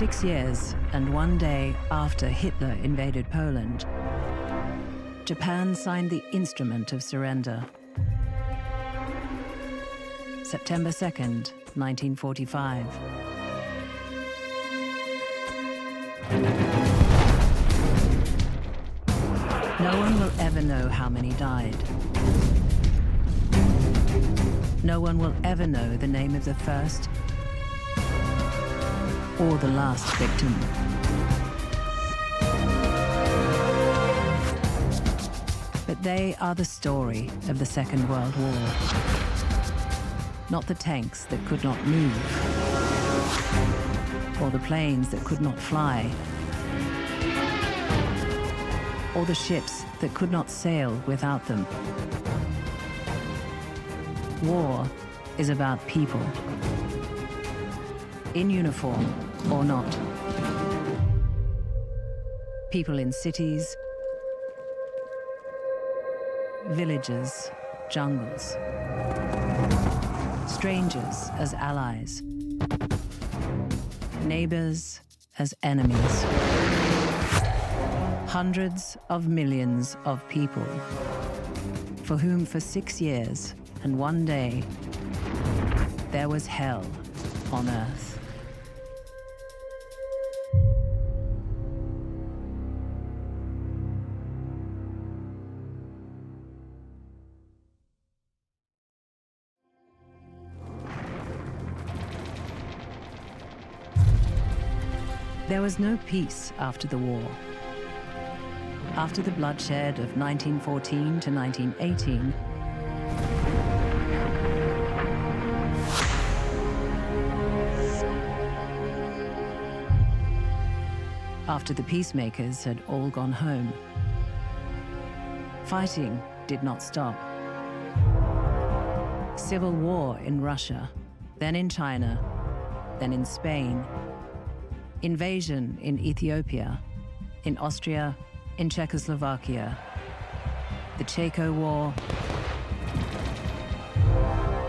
6 years and 1 day after Hitler invaded Poland, Japan signed the Instrument of Surrender. September 2nd, 1945. No one will ever know how many died. No one will ever know the name of the first or the last victim. But they are the story of the Second World War. Not the tanks that could not move, or the planes that could not fly, or the ships that could not sail without them. War is about people, in uniform or not. People in cities, villages, jungles. Strangers as allies. Neighbors as enemies. Hundreds of millions of people, for whom for 6 years and 1 day, there was hell on Earth. There was no peace after the war. After the bloodshed of 1914 to 1918, after the peacemakers had all gone home, fighting did not stop. Civil war in Russia, then in China, then in Spain. Invasion in Ethiopia, in Austria, in Czechoslovakia, the Chaco War,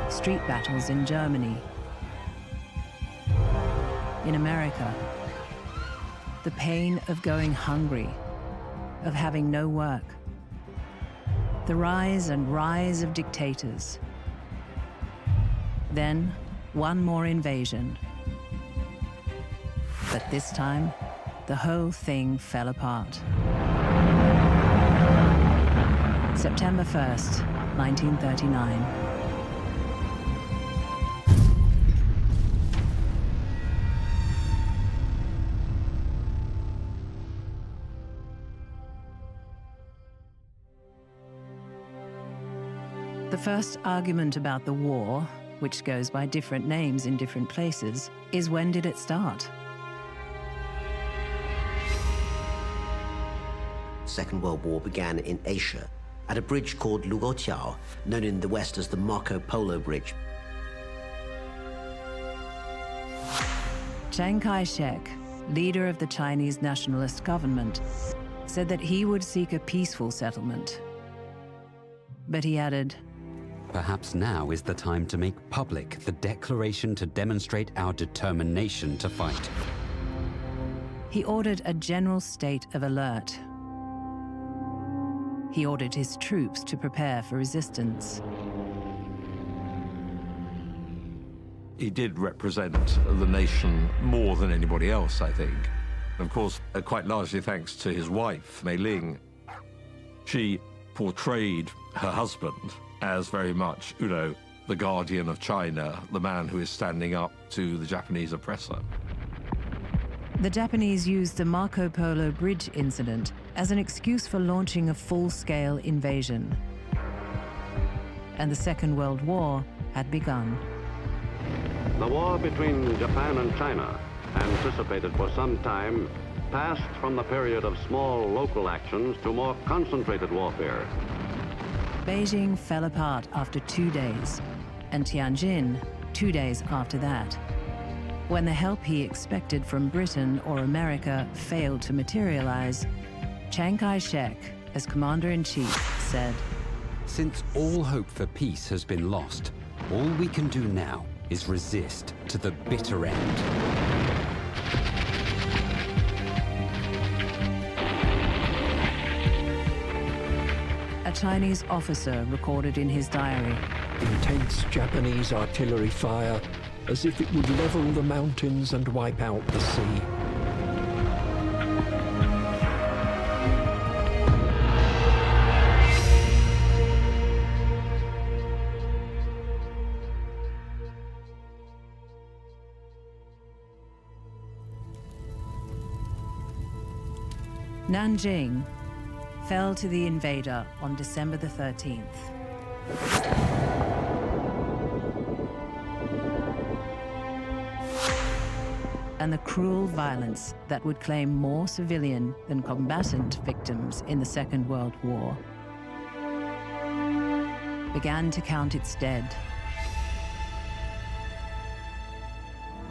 street battles in Germany, in America, the pain of going hungry, of having no work, the rise and rise of dictators. Then, one more invasion. But this time, the whole thing fell apart. September 1st, 1939. The first argument about the war, which goes by different names in different places, is when did it start? Second World War began in Asia, at a bridge called Lugotiao, known in the West as the Marco Polo Bridge. Chiang Kai-shek, leader of the Chinese nationalist government, said that he would seek a peaceful settlement. But he added, "Perhaps now is the time to make public the declaration to demonstrate our determination to fight." He ordered a general state of alert. He ordered his troops to prepare for resistance. He did represent the nation more than anybody else, I think. Of course, quite largely thanks to his wife, Mei Ling. She portrayed her husband as very much, the guardian of China, the man who is standing up to the Japanese oppressor. The Japanese used the Marco Polo Bridge incident as an excuse for launching a full-scale invasion. And the Second World War had begun. The war between Japan and China, anticipated for some time, passed from the period of small local actions to more concentrated warfare. Beijing fell apart after 2 days, and Tianjin 2 days after that. When the help he expected from Britain or America failed to materialize, Chiang Kai-shek, as commander-in-chief, said, "Since all hope for peace has been lost, all we can do now is resist to the bitter end." a Chinese officer recorded in his diary. Intense Japanese artillery fire, as if it would level the mountains and wipe out the sea. Nanjing fell to the invader on December the 13th. And the cruel violence that would claim more civilian than combatant victims in the Second World War began to count its dead.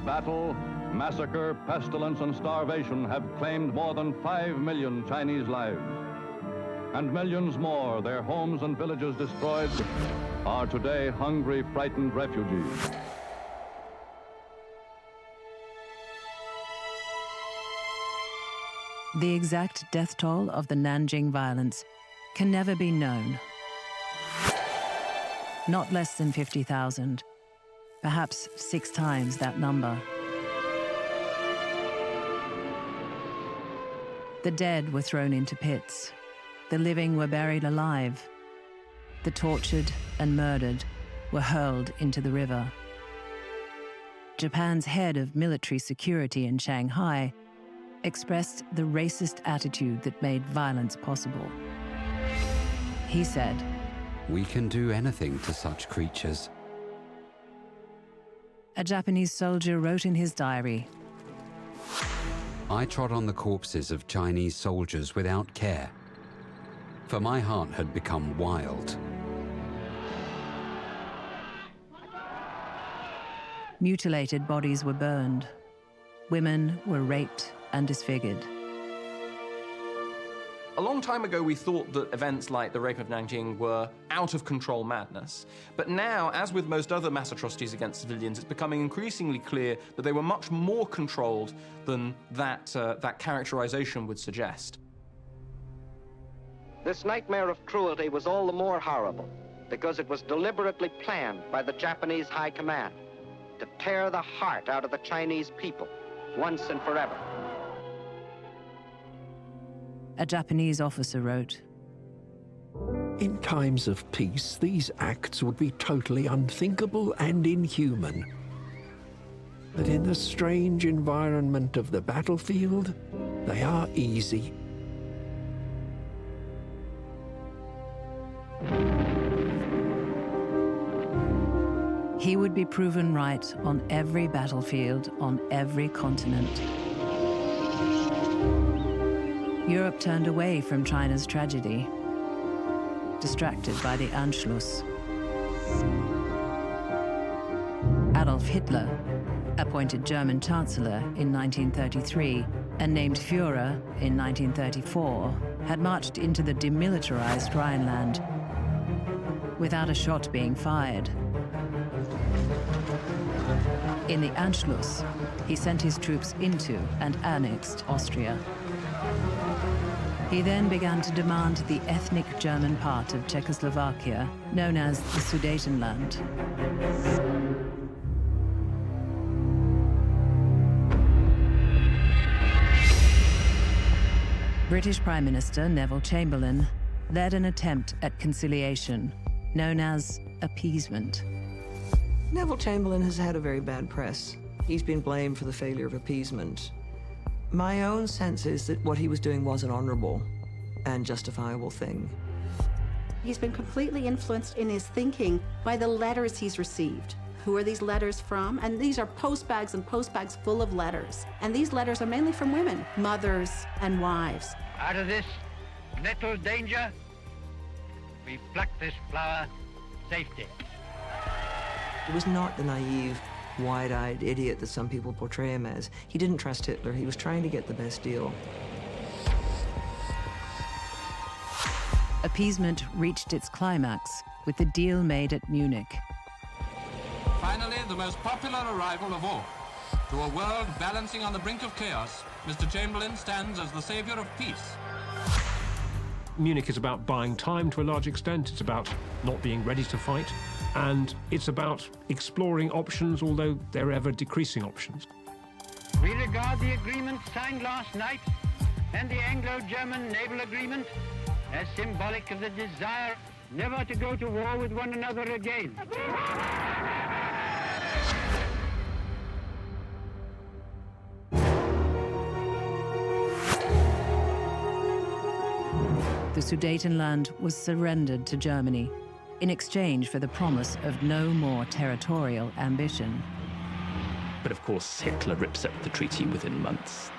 Battle, massacre, pestilence, and starvation have claimed more than 5 million Chinese lives. And millions more, their homes and villages destroyed, are today hungry, frightened refugees. The exact death toll of the Nanjing violence can never be known. Not less than 50,000. Perhaps 6 times that number. The dead were thrown into pits. The living were buried alive. The tortured and murdered were hurled into the river. Japan's head of military security in Shanghai expressed the racist attitude that made violence possible. He said, "We can do anything to such creatures." A Japanese soldier wrote in his diary, I trod on the corpses of Chinese soldiers without care, for my heart had become wild. Mutilated bodies were burned. Women were raped and disfigured. A long time ago, we thought that events like the rape of Nanjing were out-of-control madness. But now, as with most other mass atrocities against civilians, it's becoming increasingly clear that they were much more controlled than that characterization would suggest. This nightmare of cruelty was all the more horrible because it was deliberately planned by the Japanese High Command to tear the heart out of the Chinese people once and forever. A Japanese officer wrote, In times of peace, these acts would be totally unthinkable and inhuman. But in the strange environment of the battlefield, they are easy. He would be proven right on every battlefield, on every continent. Europe turned away from China's tragedy, distracted by the Anschluss. Adolf Hitler, appointed German Chancellor in 1933 and named Führer in 1934, had marched into the demilitarized Rhineland without a shot being fired. In the Anschluss, he sent his troops into and annexed Austria. He then began to demand the ethnic German part of Czechoslovakia, known as the Sudetenland. British Prime Minister Neville Chamberlain led an attempt at conciliation, known as appeasement. Neville Chamberlain has had a very bad press. He's been blamed for the failure of appeasement. My own sense is that what he was doing was an honorable and justifiable thing. He's been completely influenced in his thinking by the letters he's received. Who are these letters from? And these are postbags and postbags full of letters. And these letters are mainly from women, mothers and wives. Out of this little danger, we pluck this flower safety. He was not the naive, wide-eyed idiot that some people portray him as. He didn't trust Hitler. He was trying to get the best deal. Appeasement reached its climax with the deal made at Munich. Finally, the most popular arrival of all. To a world balancing on the brink of chaos, Mr. Chamberlain stands as the savior of peace. Munich is about buying time to a large extent. It's about not being ready to fight. And it's about exploring options, although they're ever decreasing options. We regard the agreement signed last night and the Anglo-German naval agreement as symbolic of the desire never to go to war with one another again. The Sudetenland was surrendered to Germany in exchange for the promise of no more territorial ambition. But of course, Hitler rips up the treaty within months.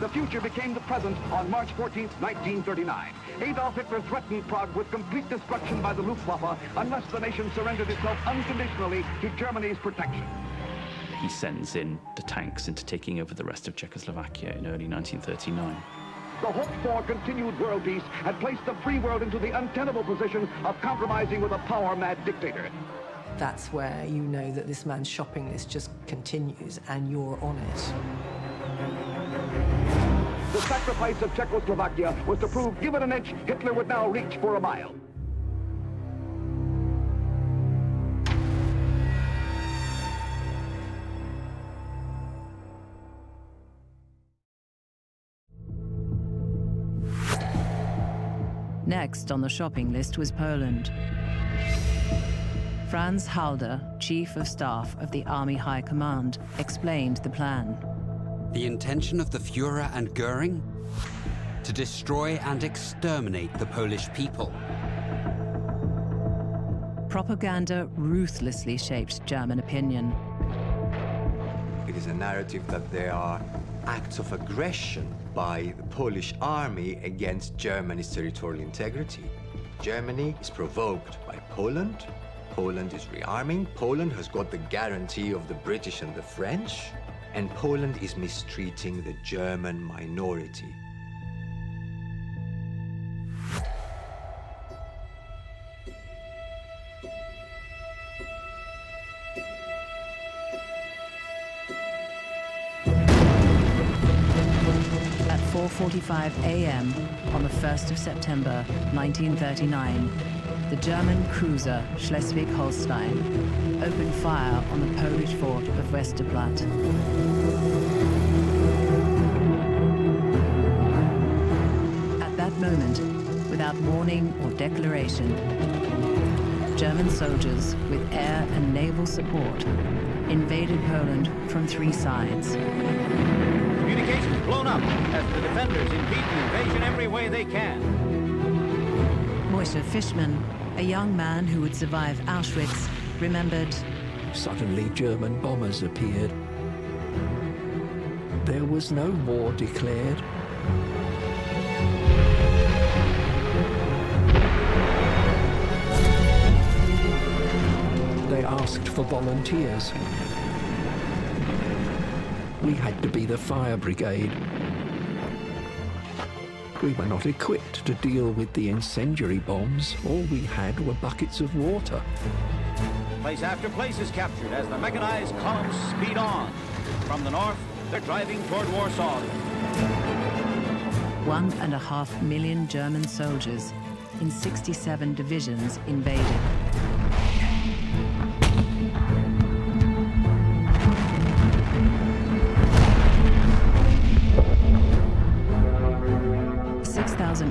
The future became the present on March 14, 1939. Adolf Hitler threatened Prague with complete destruction by the Luftwaffe unless the nation surrendered itself unconditionally to Germany's protection. He sends in the tanks into taking over the rest of Czechoslovakia in early 1939. The hoped-for continued world peace had placed the free world into the untenable position of compromising with a power-mad dictator. That's where you know that this man's shopping list just continues and you're on it. The sacrifice of Czechoslovakia was to prove, given an inch, Hitler would now reach for a mile. Next on the shopping list was Poland. Franz Halder, Chief of Staff of the Army High Command, explained the plan. The intention of the Führer and Goering? To destroy and exterminate the Polish people. Propaganda ruthlessly shaped German opinion. It is a narrative that there are acts of aggression by the Polish army against Germany's territorial integrity. Germany is provoked by Poland. Poland is rearming. Poland has got the guarantee of the British and the French. And Poland is mistreating the German minority. At 4:45 a.m. on the 1st of September 1939, the German cruiser Schleswig-Holstein opened fire on the Polish fort of Westerplatte. At that moment, without warning or declaration, German soldiers with air and naval support invaded Poland from 3 sides. Communications blown up as the defenders impede the invasion every way they can. Moishe Fishman, a young man who would survive Auschwitz, remembered, Suddenly German bombers appeared. There was no war declared. They asked for volunteers. We had to be the fire brigade. We were not equipped to deal with the incendiary bombs. All we had were buckets of water. Place after place is captured as the mechanized columns speed on. From the north, they're driving toward Warsaw. 1.5 million German soldiers in 67 divisions invaded.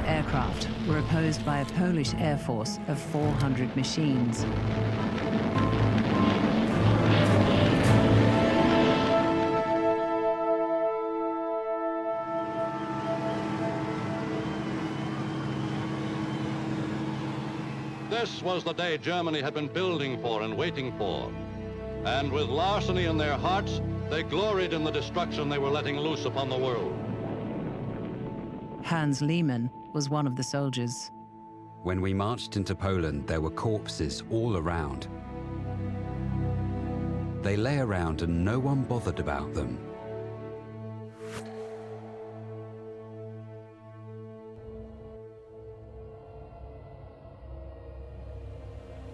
Aircraft were opposed by a Polish air force of 400 machines. This was the day Germany had been building for and waiting for. And with larceny in their hearts, they gloried in the destruction they were letting loose upon the world. Hans Lehmann was one of the soldiers. When we marched into Poland, there were corpses all around. They lay around and no one bothered about them.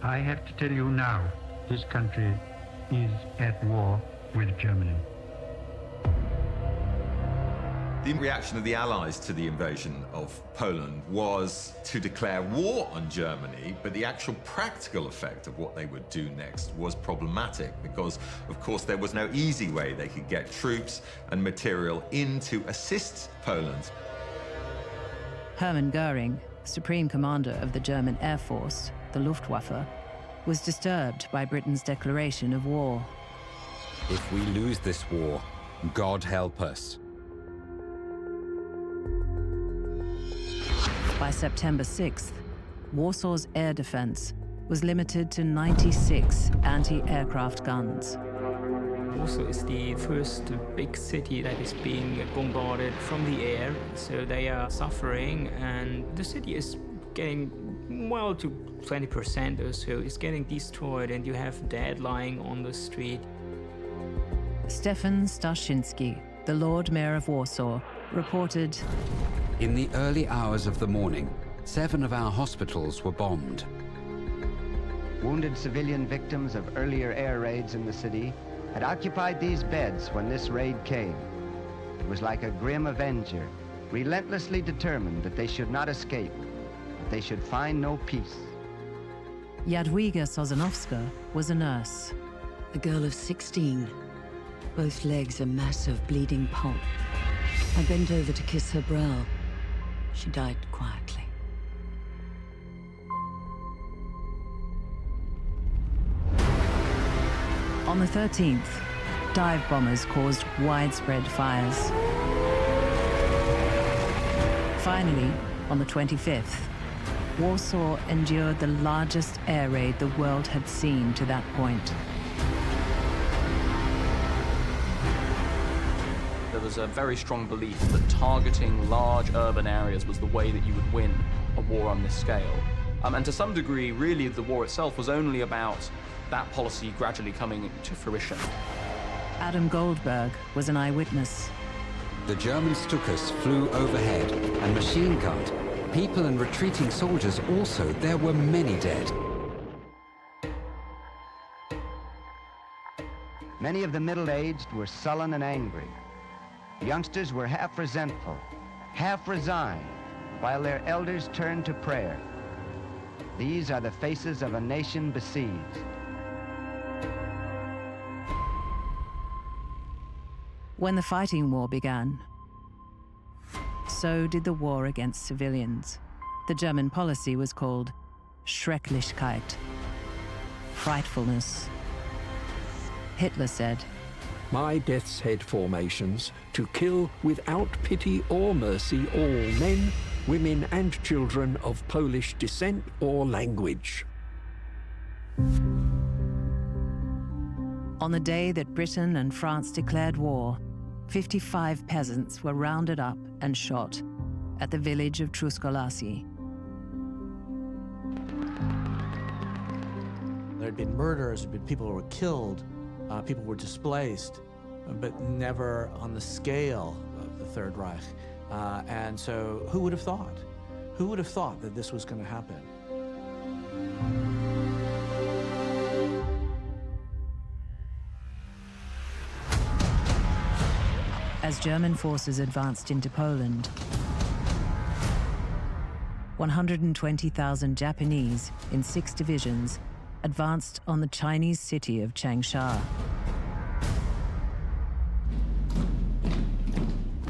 I have to tell you now, this country is at war with Germany. The reaction of the Allies to the invasion of Poland was to declare war on Germany, but the actual practical effect of what they would do next was problematic because, of course, there was no easy way they could get troops and material in to assist Poland. Hermann Goering, Supreme Commander of the German Air Force, the Luftwaffe, was disturbed by Britain's declaration of war. If we lose this war, God help us. By September 6th, Warsaw's air defense was limited to 96 anti-aircraft guns. Warsaw is the first big city that is being bombarded from the air, so they are suffering, and the city is getting, well, to 20% or so. It's getting destroyed, and you have dead lying on the street. Stefan Stashinsky, the Lord Mayor of Warsaw, reported, "In the early hours of the morning, 7 of our hospitals were bombed. Wounded civilian victims of earlier air raids in the city had occupied these beds when this raid came. It was like a grim avenger, relentlessly determined that they should not escape, that they should find no peace." Jadwiga Sosonowska was a nurse. A girl of 16, both legs a mass of bleeding pulp. I bent over to kiss her brow. She died quietly. On the 13th, dive bombers caused widespread fires. Finally, on the 25th, Warsaw endured the largest air raid the world had seen to that point. There was a very strong belief that targeting large urban areas was the way that you would win a war on this scale. And to some degree, really, the war itself was only about that policy gradually coming to fruition. Adam Goldberg was an eyewitness. The Germans took us, flew overhead, and machine-gunned. People and retreating soldiers also. There were many dead. Many of the middle-aged were sullen and angry. Youngsters were half resentful, half resigned, while their elders turned to prayer. These are the faces of a nation besieged. When the fighting war began, so did the war against civilians. The German policy was called Schrecklichkeit, frightfulness. Hitler said, "My death's head formations to kill without pity or mercy all men, women and children of Polish descent or language." On the day that Britain and France declared war, 55 peasants were rounded up and shot at the village of Truskolaci. There had been murders, people were killed, people were displaced, but never on the scale of the Third Reich. And so who would have thought? Who would have thought that this was going to happen? As German forces advanced into Poland, 120,000 Japanese in 6 divisions advanced on the Chinese city of Changsha.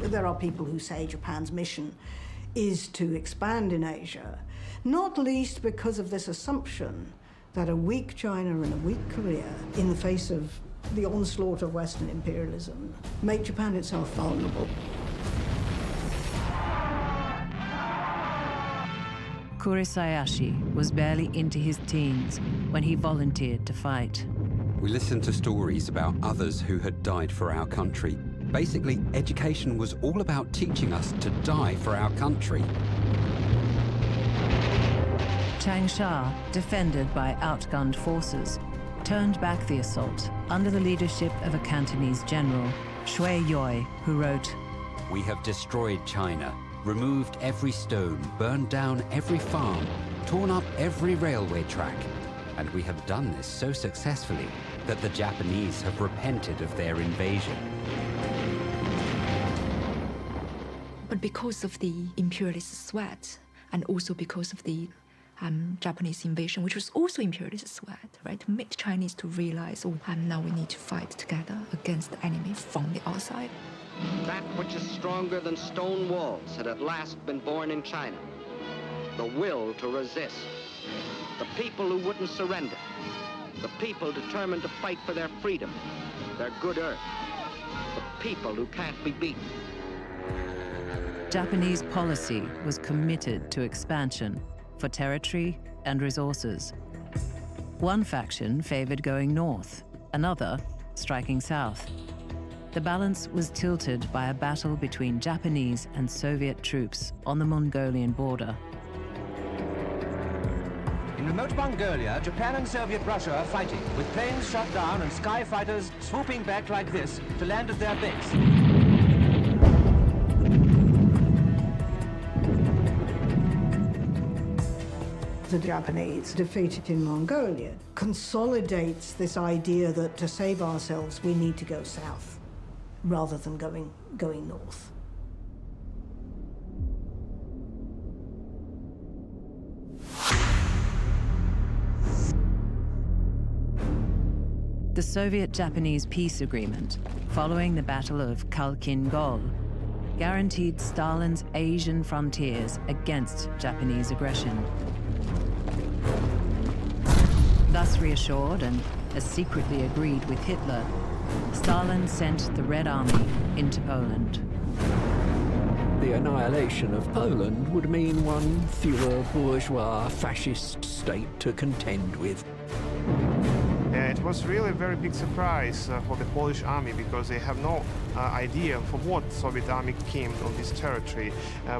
There are people who say Japan's mission is to expand in Asia, not least because of this assumption that a weak China and a weak Korea, in the face of the onslaught of Western imperialism, make Japan itself vulnerable. Kurisayashi was barely into his teens when he volunteered to fight. We listened to stories about others who had died for our country. Basically, education was all about teaching us to die for our country. Changsha, defended by outgunned forces, turned back the assault under the leadership of a Cantonese general, Shui Yoi, who wrote, "We have destroyed China, removed every stone, burned down every farm, torn up every railway track. And we have done this so successfully that the Japanese have repented of their invasion." But because of the imperialist threat, and also because of the Japanese invasion, which was also imperialist threat, right, to make Chinese to realize, oh, now we need to fight together against the enemy from the outside. That which is stronger than stone walls had at last been born in China. The will to resist. The people who wouldn't surrender. The people determined to fight for their freedom, their good earth. The people who can't be beaten. Japanese policy was committed to expansion for territory and resources. One faction favored going north, another striking south. The balance was tilted by a battle between Japanese and Soviet troops on the Mongolian border. In remote Mongolia, Japan and Soviet Russia are fighting, with planes shot down and sky fighters swooping back like this to land at their base. The Japanese defeated in Mongolia consolidates this idea that to save ourselves, we need to go south rather than going north. The Soviet-Japanese peace agreement, following the Battle of Khalkhin-Gol, guaranteed Stalin's Asian frontiers against Japanese aggression. Thus reassured, and as secretly agreed with Hitler, Stalin sent the Red Army into Poland. The annihilation of Poland would mean one fewer bourgeois fascist state to contend with. It was really a very big surprise for the Polish army, because they have no idea for what Soviet army came on this territory.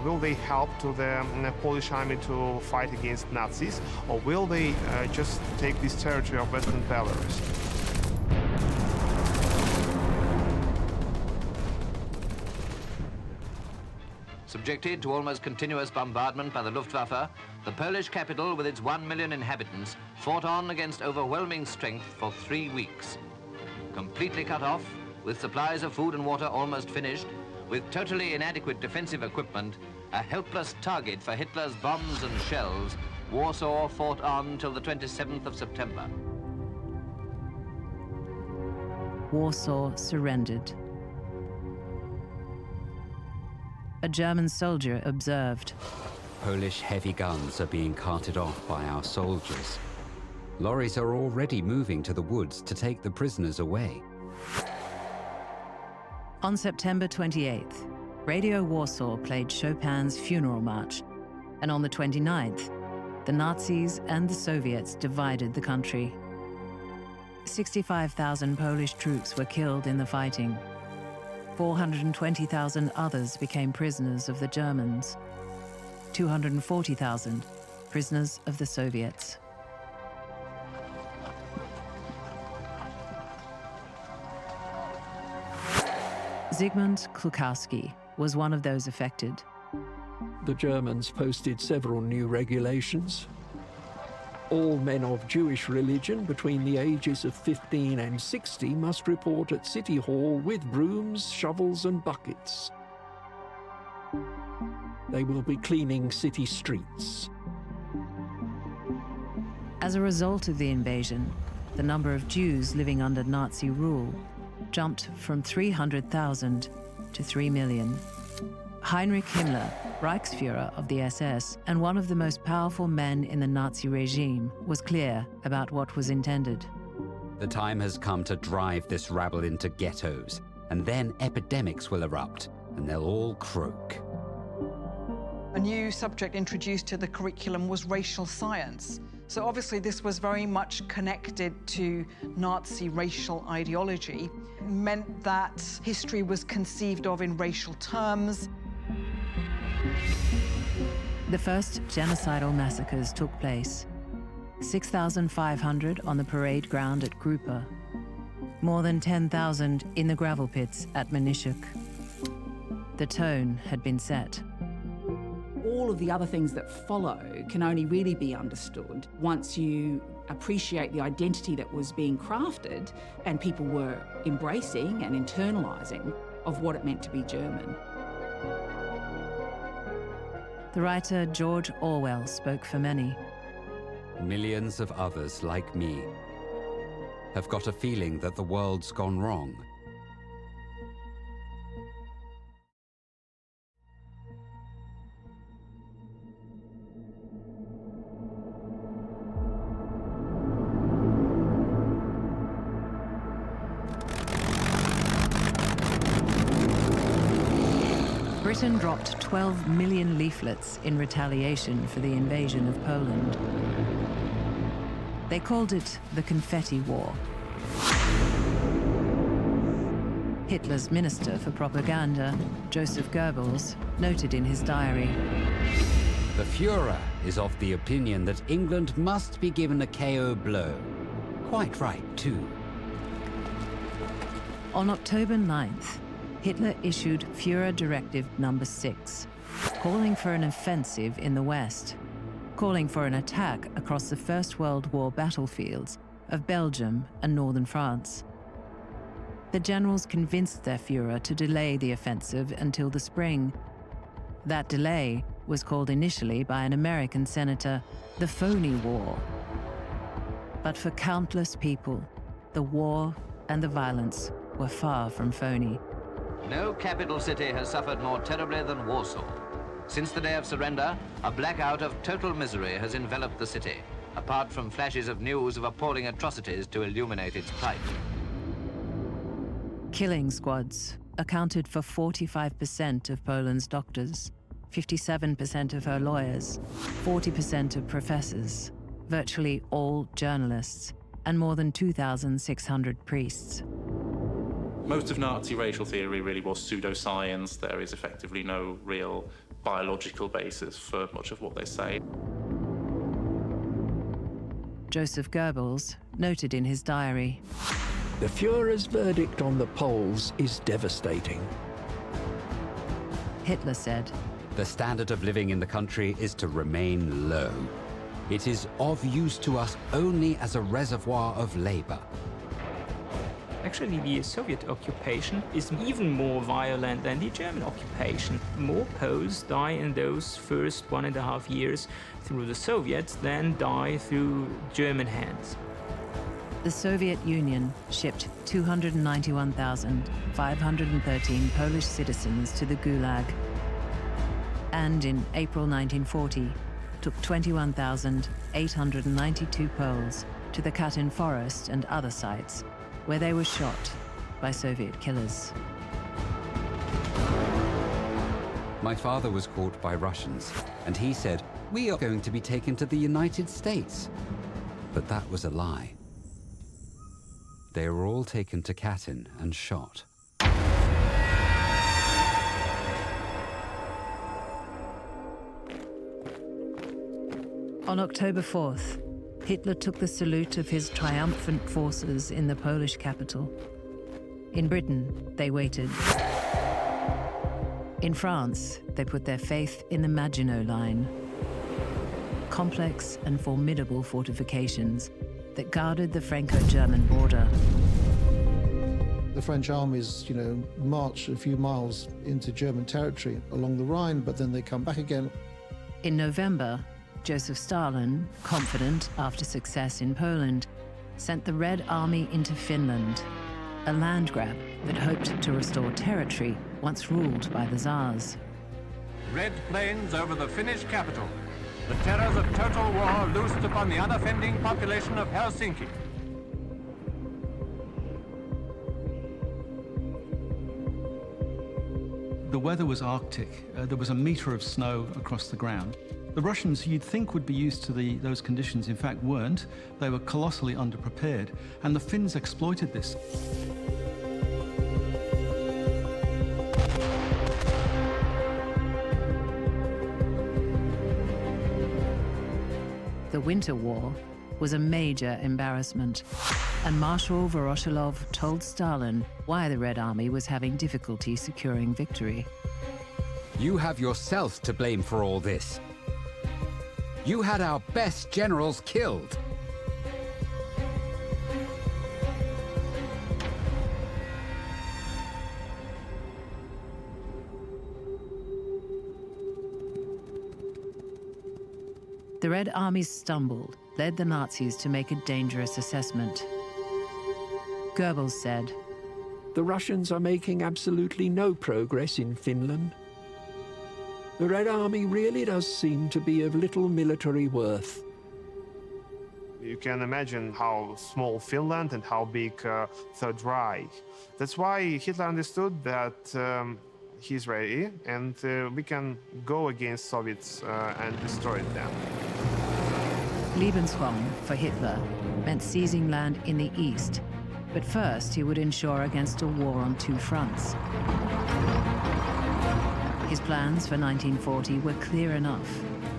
Will they help to the Polish army to fight against Nazis, or will they just take this territory of Western Belarus? Subjected to almost continuous bombardment by the Luftwaffe, the Polish capital, with its 1 million inhabitants, fought on against overwhelming strength for 3 weeks. Completely cut off, with supplies of food and water almost finished, with totally inadequate defensive equipment, a helpless target for Hitler's bombs and shells, Warsaw fought on till the 27th of September. Warsaw surrendered. A German soldier observed. Polish heavy guns are being carted off by our soldiers. Lorries are already moving to the woods to take the prisoners away. On September 28th, Radio Warsaw played Chopin's Funeral March, and on the 29th, the Nazis and the Soviets divided the country. 65,000 Polish troops were killed in the fighting. 420,000 others became prisoners of the Germans. 240,000 prisoners of the Soviets. Zygmunt Klukowski was one of those affected. The Germans posted several new regulations. All men of Jewish religion between the ages of 15 and 60 must report at City Hall with brooms, shovels, and buckets. They will be cleaning city streets. As a result of the invasion, the number of Jews living under Nazi rule jumped from 300,000 to 3 million. Heinrich Himmler, Reichsführer of the SS and one of the most powerful men in the Nazi regime, was clear about what was intended. The time has come to drive this rabble into ghettos, and then epidemics will erupt, and they'll all croak. A new subject introduced to the curriculum was racial science. So obviously this was very much connected to Nazi racial ideology. It meant that history was conceived of in racial terms. The first genocidal massacres took place. 6,500 on the parade ground at Grupa. More than 10,000 in the gravel pits at Mniszuk. The tone had been set. All of the other things that follow can only really be understood once you appreciate the identity that was being crafted and people were embracing and internalizing of what it meant to be German. The writer George Orwell spoke for many. Millions of others like me have got a feeling that the world's gone wrong. Britain dropped 12 million leaflets in retaliation for the invasion of Poland. They called it the Confetti War. Hitler's Minister for Propaganda, Joseph Goebbels, noted in his diary, "The Führer is of the opinion that England must be given a KO blow. Quite right, too." On October 9th, Hitler issued Führer Directive No. 6, calling for an offensive in the West, calling for an attack across the First World War battlefields of Belgium and northern France. The generals convinced their Führer to delay the offensive until the spring. That delay was called initially by an American senator the Phony War. But for countless people, the war and the violence were far from phony. No capital city has suffered more terribly than Warsaw. Since the day of surrender, a blackout of total misery has enveloped the city, apart from flashes of news of appalling atrocities to illuminate its plight. Killing squads accounted for 45% of Poland's doctors, 57% of her lawyers, 40% of professors, virtually all journalists, and more than 2,600 priests. Most of Nazi racial theory really was pseudoscience. There is effectively no real biological basis for much of what they say. Joseph Goebbels noted in his diary, "The Führer's verdict on the Poles is devastating." Hitler said, "The standard of living in the country is to remain low. It is of use to us only as a reservoir of labor." Actually, the Soviet occupation is even more violent than the German occupation. More Poles die in those first 1.5 years through the Soviets than die through German hands. The Soviet Union shipped 291,513 Polish citizens to the Gulag, and in April 1940, took 21,892 Poles to the Katyn forest and other sites, where they were shot by Soviet killers. My father was caught by Russians, and he said, "We are going to be taken to the United States." But that was a lie. They were all taken to Katyn and shot. On October 4th, Hitler took the salute of his triumphant forces in the Polish capital. In Britain, they waited. In France, they put their faith in the Maginot Line, complex and formidable fortifications that guarded the Franco-German border. The French armies, march a few miles into German territory along the Rhine, but then they come back again. In November, Joseph Stalin, confident after success in Poland, sent the Red Army into Finland, a land grab that hoped to restore territory once ruled by the Tsars. Red planes over the Finnish capital. The terrors of total war loosed upon the unoffending population of Helsinki. The weather was Arctic. There was a meter of snow across the ground. The Russians, you'd think, would be used to those conditions, in fact weren't. They were colossally underprepared, and the Finns exploited this. The Winter War was a major embarrassment, and Marshal Voroshilov told Stalin why the Red Army was having difficulty securing victory. "You have yourself to blame for all this. You had our best generals killed." The Red Army stumbled, led the Nazis to make a dangerous assessment. Goebbels said, "The Russians are making absolutely no progress in Finland. The Red Army really does seem to be of little military worth." You can imagine how small Finland and how big Third Reich. That's why Hitler understood that he's ready and we can go against Soviets and destroy them. Lebensraum for Hitler meant seizing land in the east, but first he would ensure against a war on two fronts. His plans for 1940 were clear enough.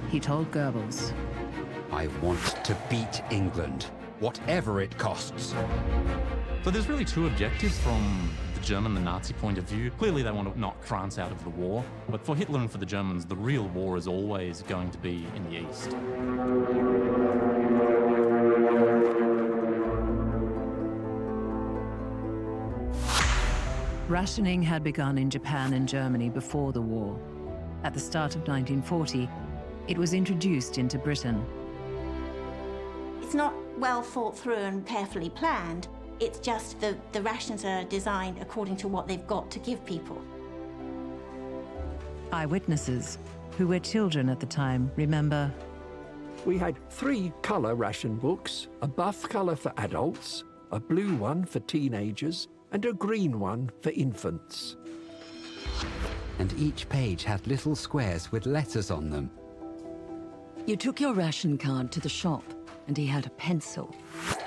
He told Goebbels, "I want to beat England, whatever it costs." So there's really two objectives from the German, the Nazi point of view. Clearly they want to knock France out of the war, but for Hitler and for the Germans, the real war is always going to be in the east. Rationing had begun in Japan and Germany before the war. At the start of 1940, it was introduced into Britain. It's not well thought through and carefully planned. It's just the rations are designed according to what they've got to give people. Eyewitnesses, who were children at the time, remember, "We had 3 colour ration books, a buff colour for adults, a blue one for teenagers, and a green one for infants." And each page had little squares with letters on them. You took your ration card to the shop, and he had a pencil,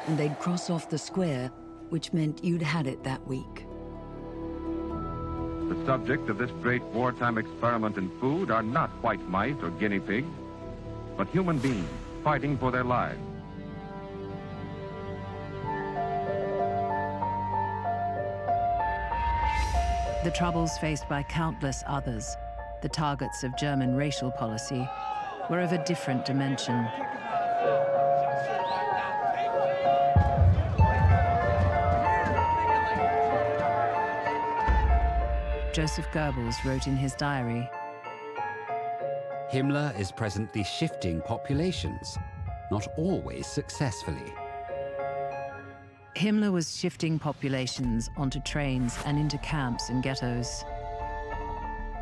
and they'd cross off the square, which meant you'd had it that week. The subject of this great wartime experiment in food are not white mice or guinea pigs, but human beings fighting for their lives. the troubles faced by countless others, the targets of German racial policy, were of a different dimension. Joseph Goebbels wrote in his diary, Himmler is presently shifting populations, not always successfully. Himmler was shifting populations onto trains and into camps and ghettos.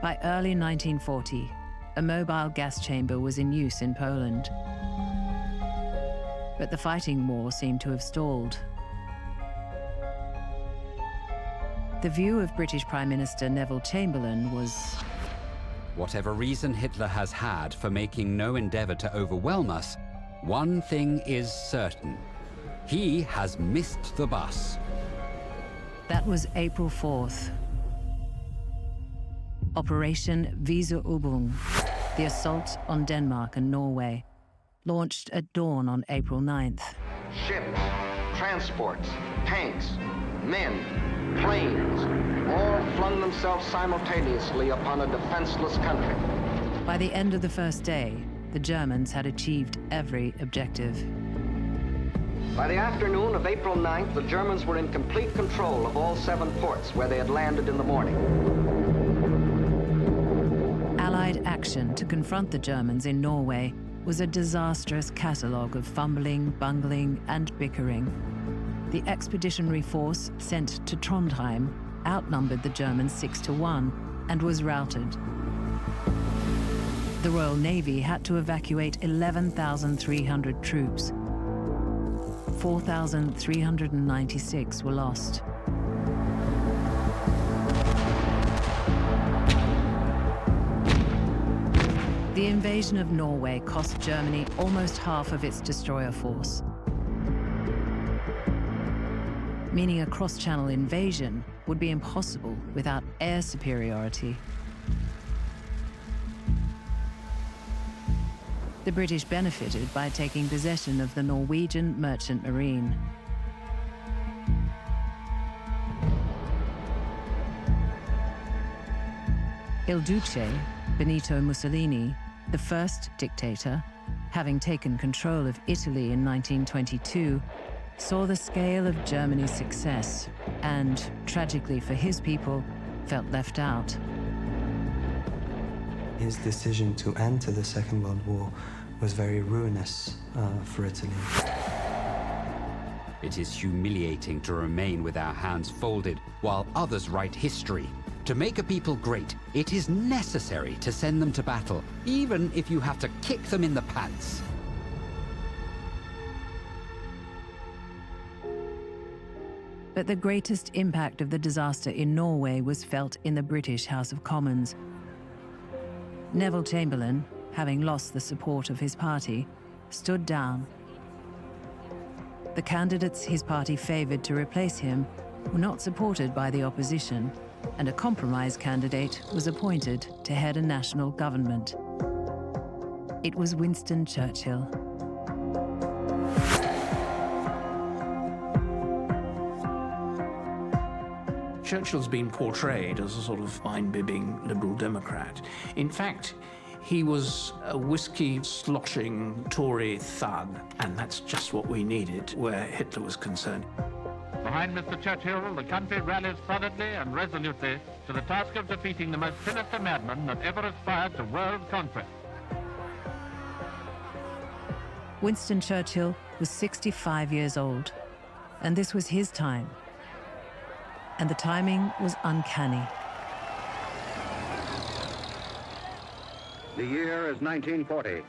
By early 1940, a mobile gas chamber was in use in Poland. But the fighting war seemed to have stalled. The view of British Prime Minister Neville Chamberlain was, whatever reason Hitler has had for making no endeavor to overwhelm us, one thing is certain. He has missed the bus. That was April 4th. Operation Weserübung, the assault on Denmark and Norway, launched at dawn on April 9th. Ships, transports, tanks, men, planes, all flung themselves simultaneously upon a defenseless country. By the end of the first day, the Germans had achieved every objective. By the afternoon of April 9th, the Germans were in complete control of all 7 ports where they had landed in the morning. Allied action to confront the Germans in Norway was a disastrous catalogue of fumbling, bungling, and bickering. The expeditionary force sent to Trondheim outnumbered the Germans 6-1 and was routed. The Royal Navy had to evacuate 11,300 troops. 4,396 were lost. The invasion of Norway cost Germany almost half of its destroyer force, meaning a cross-channel invasion would be impossible without air superiority. The British benefited by taking possession of the Norwegian merchant marine. Il Duce, Benito Mussolini, the first dictator, having taken control of Italy in 1922, saw the scale of Germany's success and, tragically for his people, felt left out. His decision to enter the Second World War was very ruinous for Italy. It is humiliating to remain with our hands folded while others write history. To make a people great, it is necessary to send them to battle, even if you have to kick them in the pants. But the greatest impact of the disaster in Norway was felt in the British House of Commons. Neville Chamberlain, having lost the support of his party, stood down. The candidates his party favoured to replace him were not supported by the opposition, and a compromise candidate was appointed to head a national government. It was Winston Churchill. Churchill's been portrayed as a sort of wine-bibbing Liberal Democrat. In fact, he was a whiskey-sloshing Tory thug, and that's just what we needed where Hitler was concerned. Behind Mr. Churchill, the country rallies solidly and resolutely to the task of defeating the most sinister madman that ever aspired to world conquest. Winston Churchill was 65 years old, and this was his time. And the timing was uncanny. The year is 1940.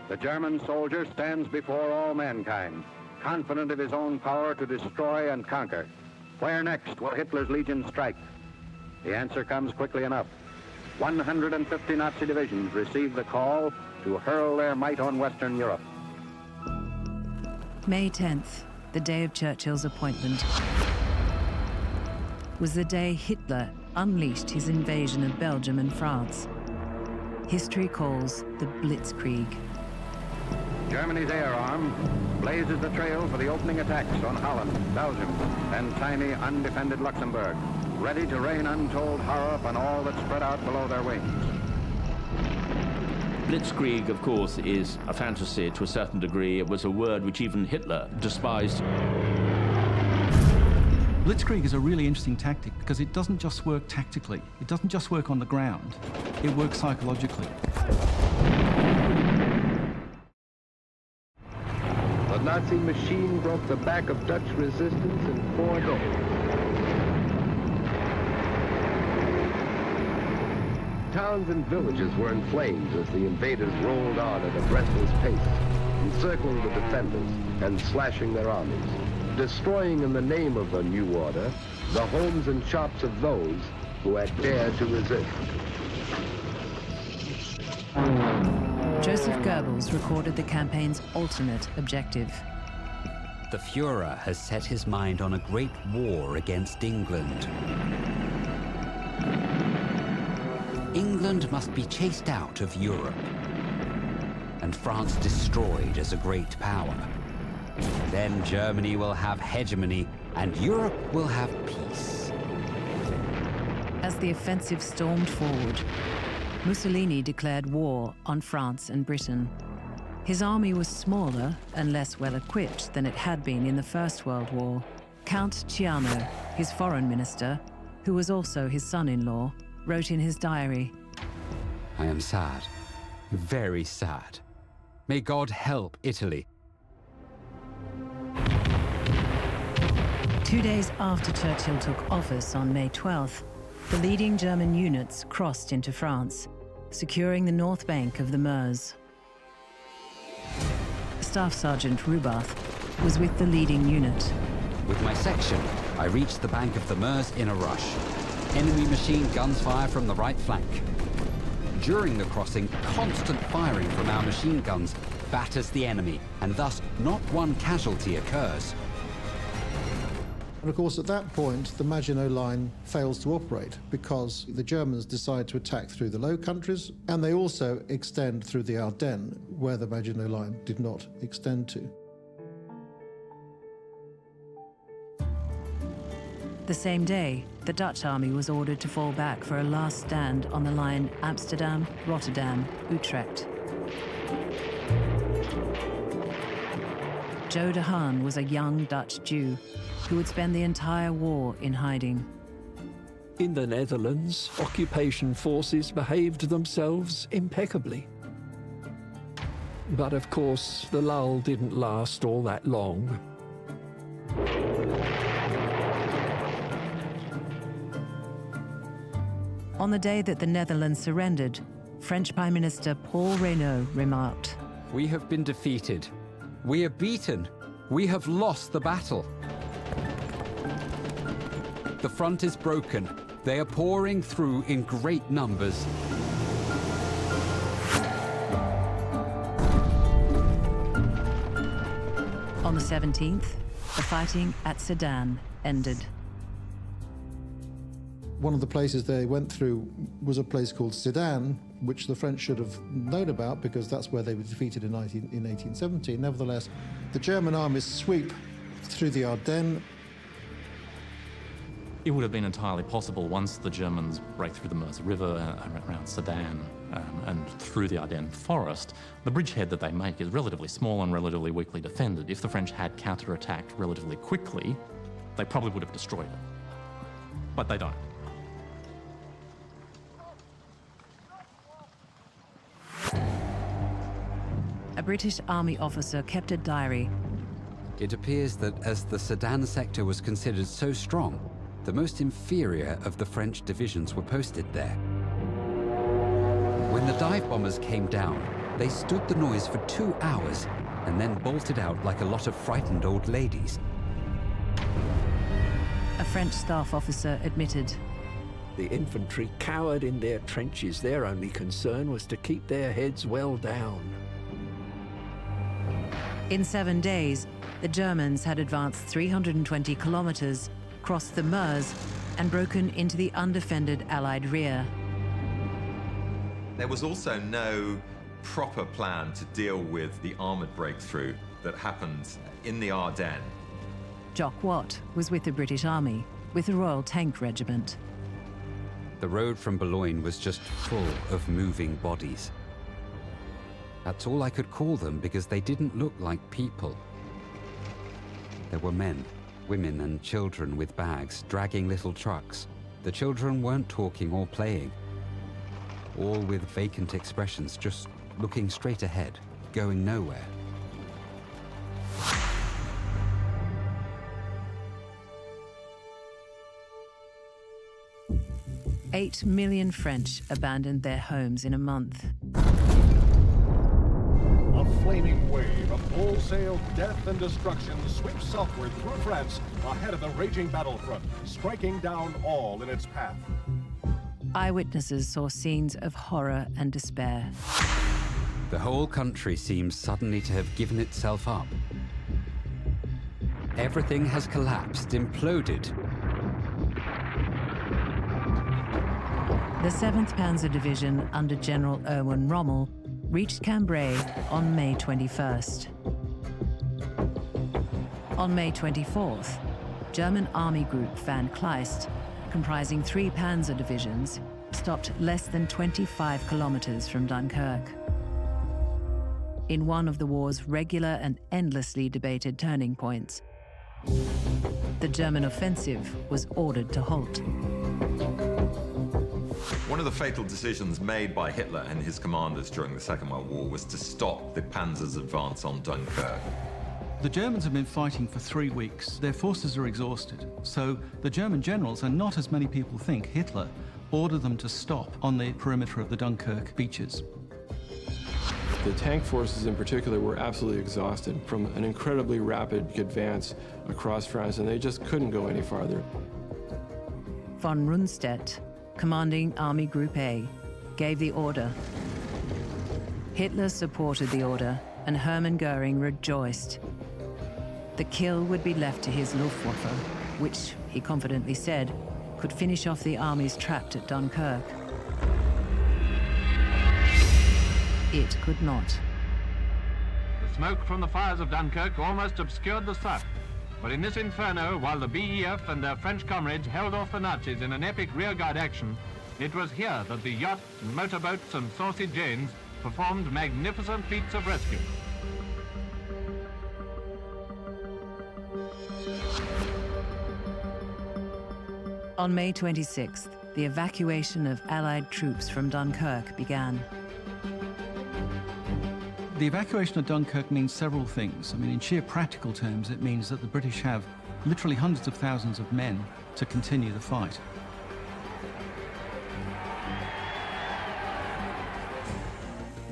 The German soldier stands before all mankind, confident of his own power to destroy and conquer. Where next will Hitler's legion strike? The answer comes quickly enough. 150 Nazi divisions receive the call to hurl their might on Western Europe. May 10th, the day of Churchill's appointment, was the day Hitler unleashed his invasion of Belgium and France. History calls the Blitzkrieg. Germany's air arm blazes the trail for the opening attacks on Holland, Belgium, and tiny, undefended Luxembourg, ready to rain untold horror upon all that spread out below their wings. Blitzkrieg, of course, is a fantasy to a certain degree. It was a word which even Hitler despised. Blitzkrieg is a really interesting tactic because it doesn't just work tactically. It doesn't just work on the ground. It works psychologically. The Nazi machine broke the back of Dutch resistance in 4 days. Towns and villages were in flames as the invaders rolled on at a breathless pace, encircling the defenders and slashing their armies, destroying in the name of the new order the homes and shops of those who had dared to resist. Joseph Goebbels recorded the campaign's ultimate objective. The Fuhrer has set his mind on a great war against England. England must be chased out of Europe, and France destroyed as a great power. Then Germany will have hegemony, and Europe will have peace. As the offensive stormed forward, Mussolini declared war on France and Britain. His army was smaller and less well-equipped than it had been in the First World War. Count Ciano, his foreign minister, who was also his son-in-law, wrote in his diary, I am sad, very sad. May God help Italy. 2 days after Churchill took office on May 12th, the leading German units crossed into France, securing the north bank of the Meuse. Staff Sergeant Rubath was with the leading unit. With my section, I reached the bank of the Meuse in a rush. Enemy machine guns fire from the right flank. During the crossing, constant firing from our machine guns batters the enemy, and thus not one casualty occurs. And of course, at that point, the Maginot Line fails to operate because the Germans decide to attack through the Low Countries, and they also extend through the Ardennes, where the Maginot Line did not extend to. The same day, the Dutch army was ordered to fall back for a last stand on the line Amsterdam, Rotterdam, Utrecht. Joe de Haan was a young Dutch Jew who would spend the entire war in hiding. In the Netherlands, occupation forces behaved themselves impeccably. But of course, the lull didn't last all that long. On the day that the Netherlands surrendered, French Prime Minister Paul Reynaud remarked, "We have been defeated. We are beaten. We have lost the battle. The front is broken. They are pouring through in great numbers." On the 17th, the fighting at Sedan ended. One of the places they went through was a place called Sedan, which the French should have known about because that's where they were defeated in 1817. Nevertheless, the German armies sweep through the Ardennes. It would have been entirely possible once the Germans break through the Meuse River around Sedan and through the Ardennes forest. The bridgehead that they make is relatively small and relatively weakly defended. If the French had counterattacked relatively quickly, they probably would have destroyed it. But they don't. A British Army officer kept a diary. It appears that as the Sedan sector was considered so strong, the most inferior of the French divisions were posted there. When the dive bombers came down, they stood the noise for 2 hours and then bolted out like a lot of frightened old ladies. A French staff officer admitted, The infantry cowered in their trenches. Their only concern was to keep their heads well down. in 7 days, the Germans had advanced 320 kilometers, crossed the Meuse, and broken into the undefended Allied rear. There was also no proper plan to deal with the armoured breakthrough that happened in the Ardennes. Jock Watt was with the British Army, with the Royal Tank Regiment. The road from Boulogne was just full of moving bodies. That's all I could call them because they didn't look like people. There were men, women and children with bags, dragging little trucks. The children weren't talking or playing. All with vacant expressions, just looking straight ahead, going nowhere. "8 million French abandoned their homes in a month. A flaming wave of wholesale death and destruction sweeps southward through France ahead of the raging battlefront, striking down all in its path. Eyewitnesses saw scenes of horror and despair. The whole country seems suddenly to have given itself up. Everything has collapsed, imploded. The 7th Panzer Division under General Erwin Rommel reached Cambrai on May 21st. On May 24th, German Army Group Van Kleist, comprising 3 Panzer divisions, stopped less than 25 kilometers from Dunkirk. In one of the war's regular and endlessly debated turning points, the German offensive was ordered to halt. One of the fatal decisions made by Hitler and his commanders during the Second World War was to stop the Panzer's advance on Dunkirk. The Germans have been fighting for 3 weeks. Their forces are exhausted. So the German generals, and not as many people think, Hitler, ordered them to stop on the perimeter of the Dunkirk beaches. The tank forces in particular were absolutely exhausted from an incredibly rapid advance across France, and they just couldn't go any farther. Von Rundstedt, commanding Army Group A, gave the order. Hitler supported the order, and Hermann Goering rejoiced. The kill would be left to his Luftwaffe, which, he confidently said, could finish off the armies trapped at Dunkirk. It could not. The smoke from the fires of Dunkirk almost obscured the sun. But in this inferno, while the BEF and their French comrades held off the Nazis in an epic rearguard action, it was here that the yachts, motorboats and Saucy Janes performed magnificent feats of rescue. On May 26th, the evacuation of Allied troops from Dunkirk began. The evacuation of Dunkirk means several things. I mean, in sheer practical terms, it means that the British have literally hundreds of thousands of men to continue the fight.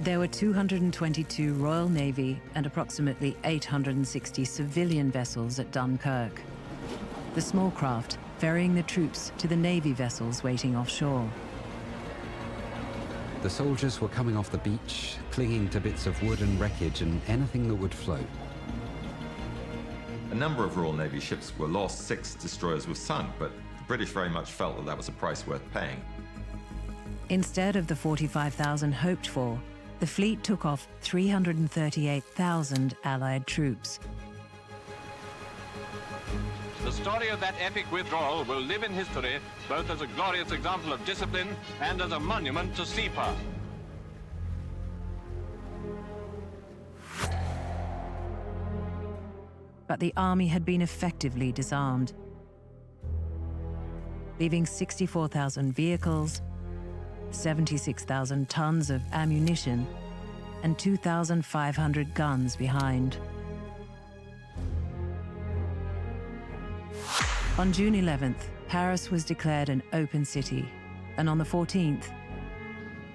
There were 222 Royal Navy and approximately 860 civilian vessels at Dunkirk. The small craft ferrying the troops to the Navy vessels waiting offshore. The soldiers were coming off the beach, clinging to bits of wood and wreckage and anything that would float. A number of Royal Navy ships were lost, 6 destroyers were sunk, but the British very much felt that that was a price worth paying. Instead of the 45,000 hoped for, the fleet took off 338,000 Allied troops. The story of that epic withdrawal will live in history, both as a glorious example of discipline and as a monument to sea power. But the army had been effectively disarmed, leaving 64,000 vehicles, 76,000 tons of ammunition, and 2,500 guns behind. On June 11th, Paris was declared an open city, and on the 14th,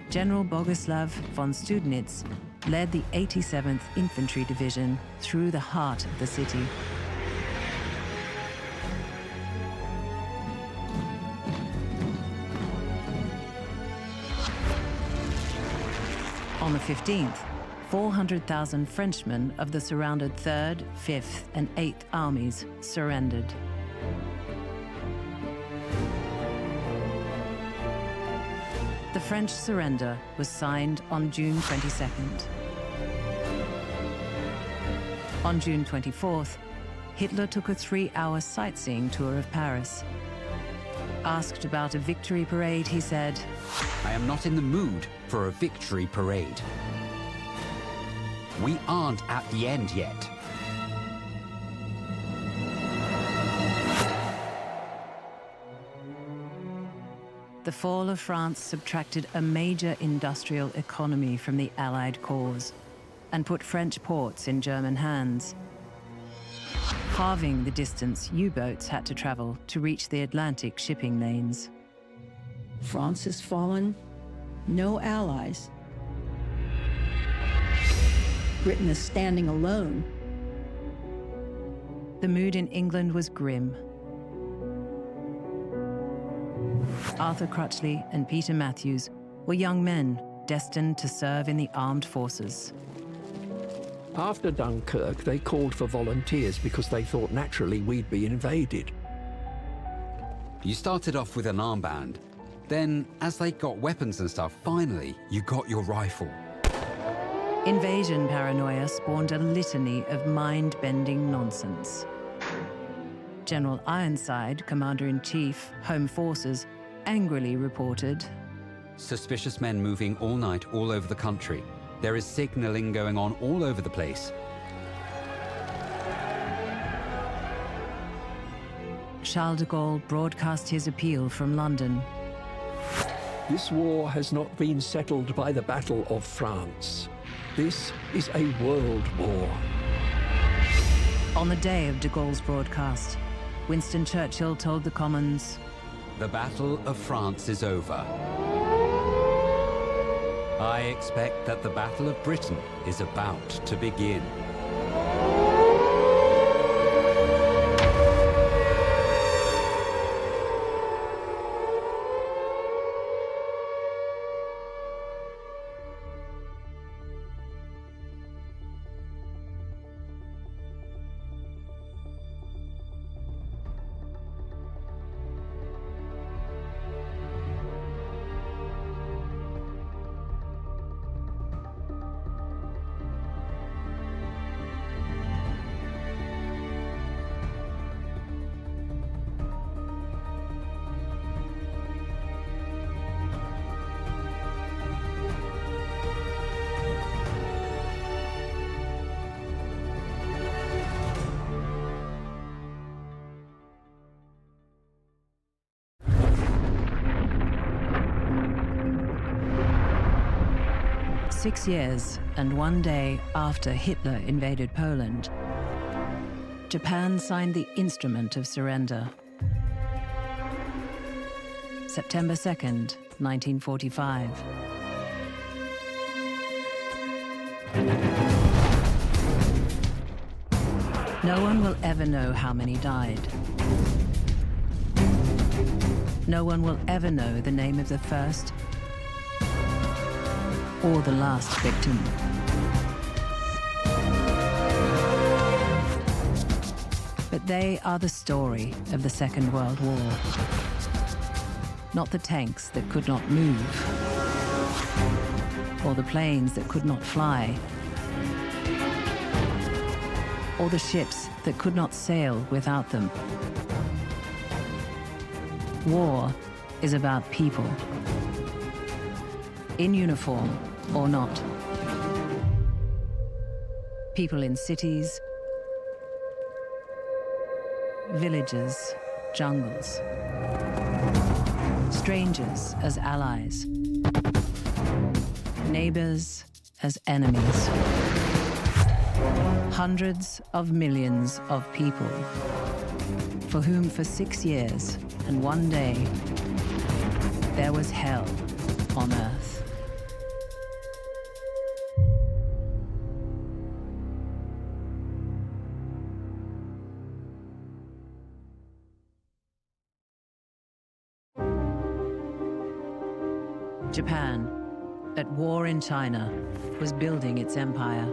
General Boguslav von Studenitz led the 87th Infantry Division through the heart of the city. On the 15th, 400,000 Frenchmen of the surrounded 3rd, 5th, and 8th armies surrendered. The French surrender was signed on June 22nd. On June 24th, Hitler took a 3-hour sightseeing tour of Paris. Asked about a victory parade, he said, "I am not in the mood for a victory parade. We aren't at the end yet." The fall of France subtracted a major industrial economy from the Allied cause and put French ports in German hands, halving the distance U-boats had to travel to reach the Atlantic shipping lanes. France has fallen, no allies. Britain is standing alone. The mood in England was grim. Arthur Crutchley and Peter Matthews were young men destined to serve in the armed forces. After Dunkirk, they called for volunteers because they thought naturally we'd be invaded. You started off with an armband. Then, as they got weapons and stuff, finally, you got your rifle. Invasion paranoia spawned a litany of mind-bending nonsense. General Ironside, Commander-in-Chief, Home Forces, angrily reported, "Suspicious men moving all night all over the country. There is signaling going on all over the place." Charles de Gaulle broadcast his appeal from London. This war has not been settled by the Battle of France. This is a world war. On the day of de Gaulle's broadcast, Winston Churchill told the Commons, "The Battle of France is over. I expect that the Battle of Britain is about to begin." 6 years and 1 day after Hitler invaded Poland, Japan signed the Instrument of Surrender. September 2nd, 1945. No one will ever know how many died. No one will ever know the name of the first or the last victim. But they are the story of the Second World War. Not the tanks that could not move, or the planes that could not fly, or the ships that could not sail without them. War is about people, in uniform or not. People in cities, villages, jungles. Strangers as allies. Neighbors as enemies. Hundreds of millions of people for whom for 6 years and 1 day there was hell on earth. Japan, at war in China, was building its empire.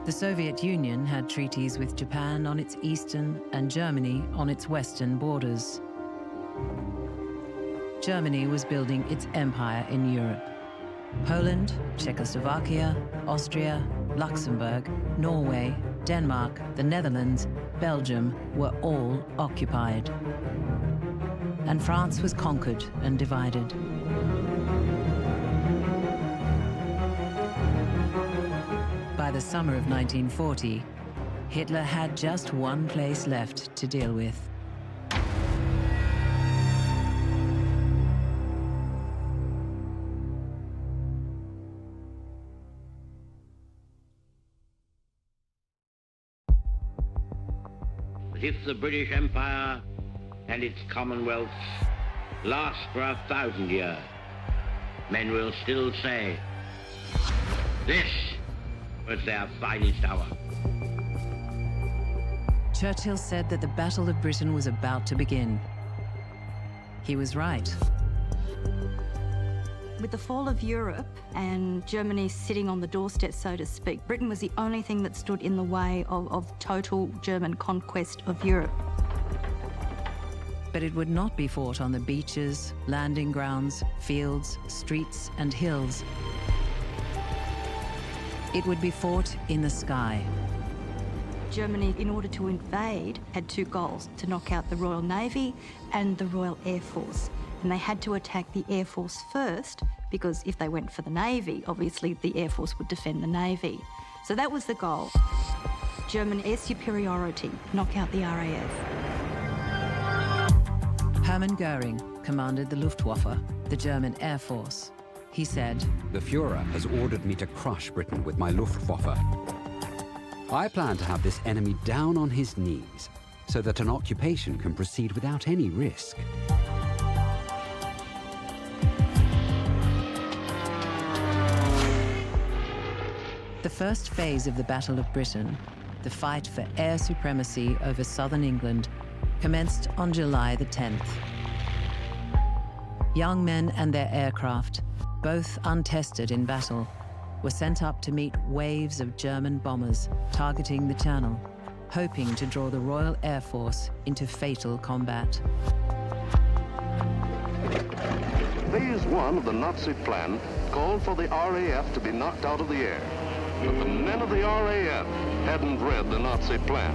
The Soviet Union had treaties with Japan on its eastern and Germany on its western borders. Germany was building its empire in Europe. Poland, Czechoslovakia, Austria, Luxembourg, Norway, Denmark, the Netherlands, Belgium were all occupied. And France was conquered and divided. By the summer of 1940, Hitler had just one place left to deal with. But if the British Empire and its commonwealths last for 1,000 years, men will still say, this was their finest hour. Churchill said that the Battle of Britain was about to begin. He was right. With the fall of Europe and Germany sitting on the doorstep, so to speak, Britain was the only thing that stood in the way of total German conquest of Europe. But it would not be fought on the beaches, landing grounds, fields, streets, and hills. It would be fought in the sky. Germany, in order to invade, had two goals: to knock out the Royal Navy and the Royal Air Force. And they had to attack the Air Force first, because if they went for the Navy, obviously the Air Force would defend the Navy. So that was the goal. German air superiority, knock out the RAF. Hermann Goering commanded the Luftwaffe, the German Air Force. He said, "The Führer has ordered me to crush Britain with my Luftwaffe. I plan to have this enemy down on his knees so that an occupation can proceed without any risk." The first phase of the Battle of Britain, the fight for air supremacy over southern England, commenced on July the 10th. Young men and their aircraft, both untested in battle, were sent up to meet waves of German bombers targeting the Channel, hoping to draw the Royal Air Force into fatal combat. Phase 1 of the Nazi plan called for the RAF to be knocked out of the air. But the men of the RAF hadn't read the Nazi plan.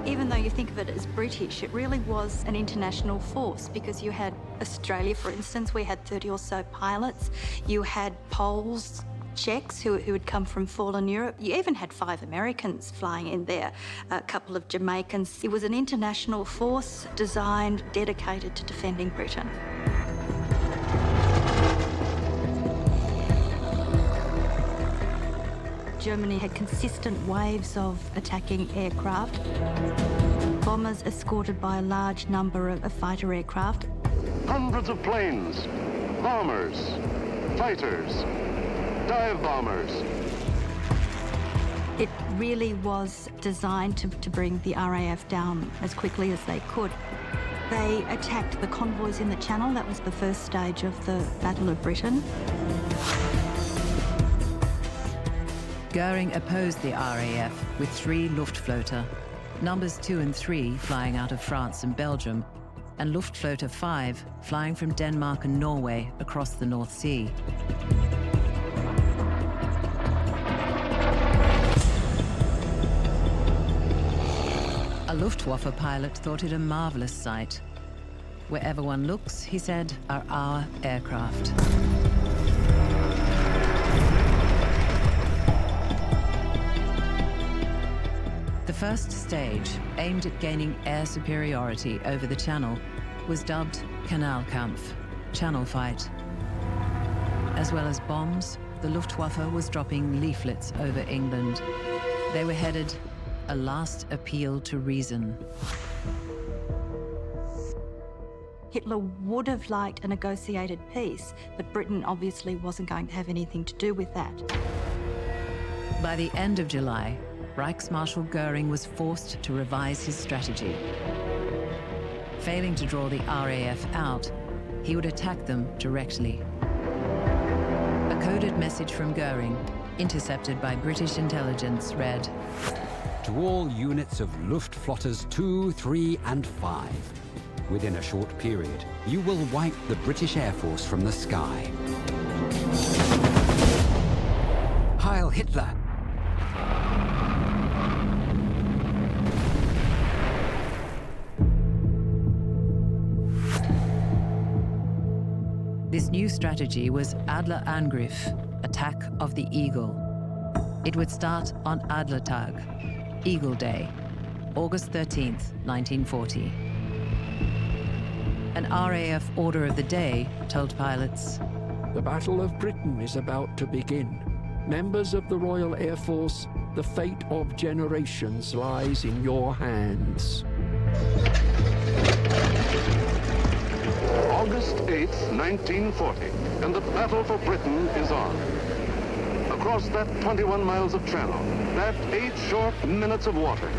Even though you think of it as British, it really was an international force, because you had Australia, for instance, we had 30 or so pilots. You had Poles, Czechs who had come from fallen Europe. You even had 5 Americans flying in there, a couple of Jamaicans. It was an international force designed, dedicated to defending Britain. Germany had consistent waves of attacking aircraft. Bombers escorted by a large number of fighter aircraft. Hundreds of planes, bombers, fighters, dive bombers. It really was designed to bring the RAF down as quickly as they could. They attacked the convoys in the Channel. That was the first stage of the Battle of Britain. Goering opposed the RAF with 3 Luftflotte, numbers 2 and 3 flying out of France and Belgium, and Luftflotte 5 flying from Denmark and Norway across the North Sea. A Luftwaffe pilot thought it a marvelous sight. Wherever one looks, he said, are our aircraft. The first stage, aimed at gaining air superiority over the Channel, was dubbed Kanalkampf, Channel Fight. As well as bombs, the Luftwaffe was dropping leaflets over England. They were headed, "A last appeal to reason." Hitler would have liked a negotiated peace, but Britain obviously wasn't going to have anything to do with that. By the end of July, Reichsmarschall Goering was forced to revise his strategy. Failing to draw the RAF out, he would attack them directly. A coded message from Goering, intercepted by British intelligence, read, "To all units of Luftflottes 2, 3, and 5. Within a short period, you will wipe the British Air Force from the sky. Heil Hitler!" This new strategy was Adlerangriff, Attack of the Eagle. It would start on Adlertag, Eagle Day, August 13th, 1940. An RAF order of the day told pilots, "The Battle of Britain is about to begin. Members of the Royal Air Force, the fate of generations lies in your hands." August 8th, 1940, and the battle for Britain is on. Across that 21 miles of channel, that 8 short minutes of water.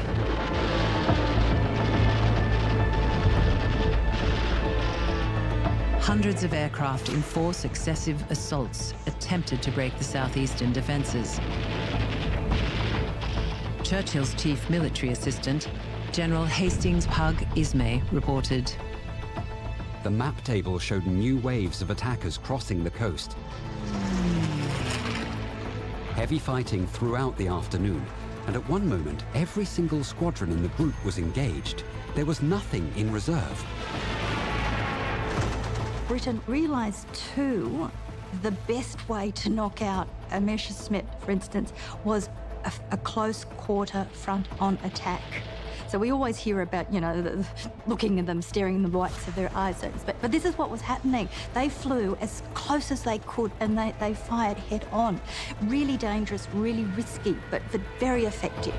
Hundreds of aircraft in 4 successive assaults attempted to break the southeastern defenses. Churchill's chief military assistant, General Hastings Hug Ismay, reported, The map table showed new waves of attackers crossing the coast. Heavy fighting throughout the afternoon, and at one moment, every single squadron in the group was engaged. There was nothing in reserve. Britain realised too, the best way to knock out a Messerschmitt, for instance, was a close quarter front-on attack. So we always hear about, you know, looking at them, staring in the whites of their eyes. But this is what was happening. They flew as close as they could and they fired head on. Really dangerous, really risky, but very effective.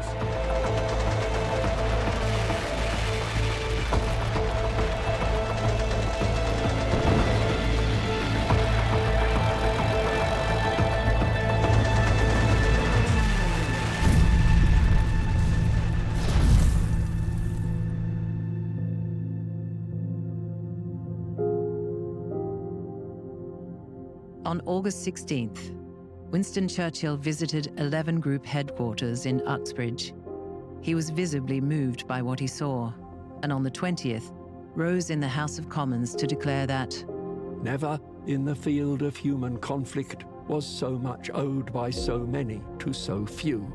On August 16th, Winston Churchill visited 11 Group headquarters in Uxbridge. He was visibly moved by what he saw, and on the 20th, rose in the House of Commons to declare that "Never in the field of human conflict was so much owed by so many to so few."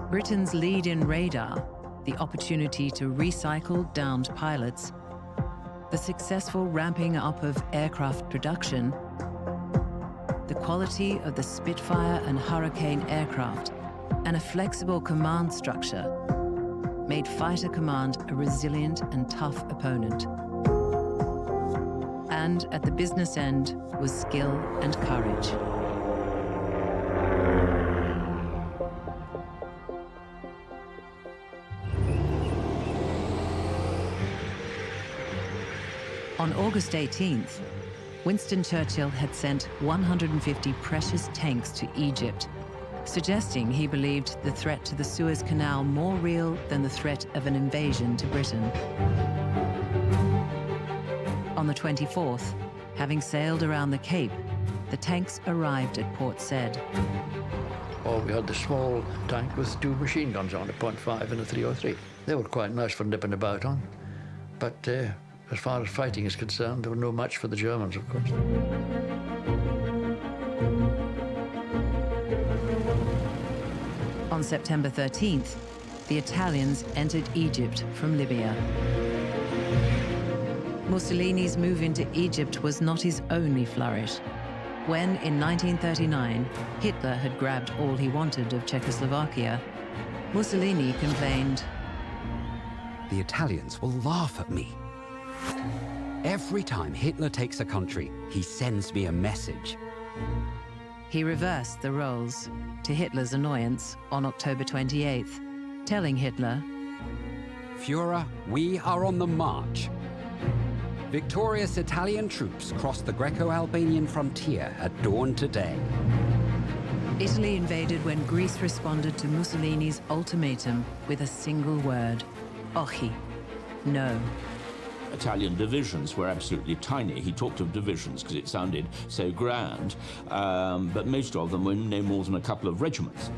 Britain's lead in radar, the opportunity to recycle downed pilots, the successful ramping up of aircraft production, the quality of the Spitfire and Hurricane aircraft, and a flexible command structure made Fighter Command a resilient and tough opponent. and at the business end was skill and courage. On August 18th, Winston Churchill had sent 150 precious tanks to Egypt, suggesting he believed the threat to the Suez Canal more real than the threat of an invasion to Britain. On the 24th, having sailed around the Cape, the tanks arrived at Port Said. Oh, we had the small tank with 2 machine guns on, a .5 and a 303. They were quite nice for nipping about on, but as far as fighting is concerned, there were no match for the Germans, of course. On September 13th, the Italians entered Egypt from Libya. Mussolini's move into Egypt was not his only flourish. When, in 1939, Hitler had grabbed all he wanted of Czechoslovakia, Mussolini complained, "The Italians will laugh at me. Every time Hitler takes a country, he sends me a message." He reversed the roles, to Hitler's annoyance, on October 28th, telling Hitler, "Führer, we are on the march. Victorious Italian troops crossed the Greco-Albanian frontier at dawn today." Italy invaded when Greece responded to Mussolini's ultimatum with a single word, "Ochi," no. Italian divisions were absolutely tiny. He talked of divisions because it sounded so grand, but most of them were no more than a couple of regiments.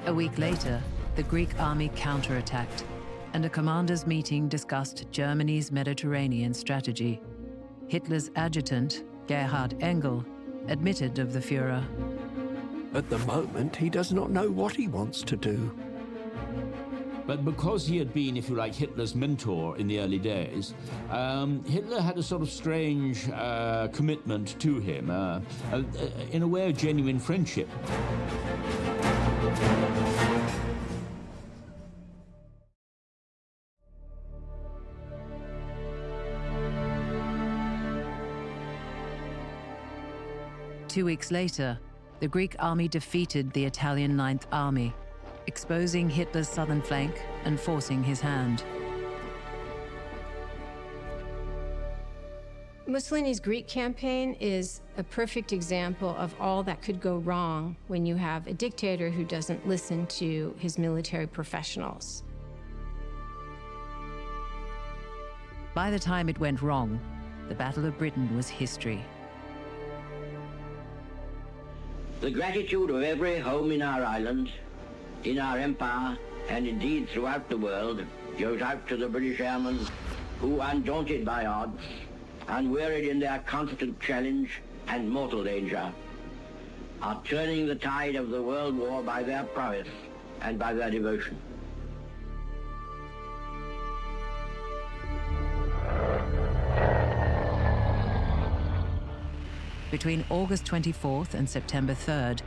A week later, the Greek army counterattacked, and a commanders' meeting discussed Germany's Mediterranean strategy. Hitler's adjutant, Gerhard Engel, admitted of the Führer. At the moment, he does not know what he wants to do. But because he had been, if you like, Hitler's mentor in the early days, Hitler had a sort of strange commitment to him, in a way, a genuine friendship. Two weeks later, the Greek army defeated the Italian Ninth Army, exposing Hitler's southern flank and forcing his hand. Mussolini's Greek campaign is a perfect example of all that could go wrong when you have a dictator who doesn't listen to his military professionals. By the time it went wrong, the Battle of Britain was history. The gratitude of every home in our island, in our empire, and indeed throughout the world, goes out to the British airmen who, undaunted by odds, unwearied in their constant challenge and mortal danger, are turning the tide of the world war by their prowess and by their devotion. Between August 24th and September 3rd,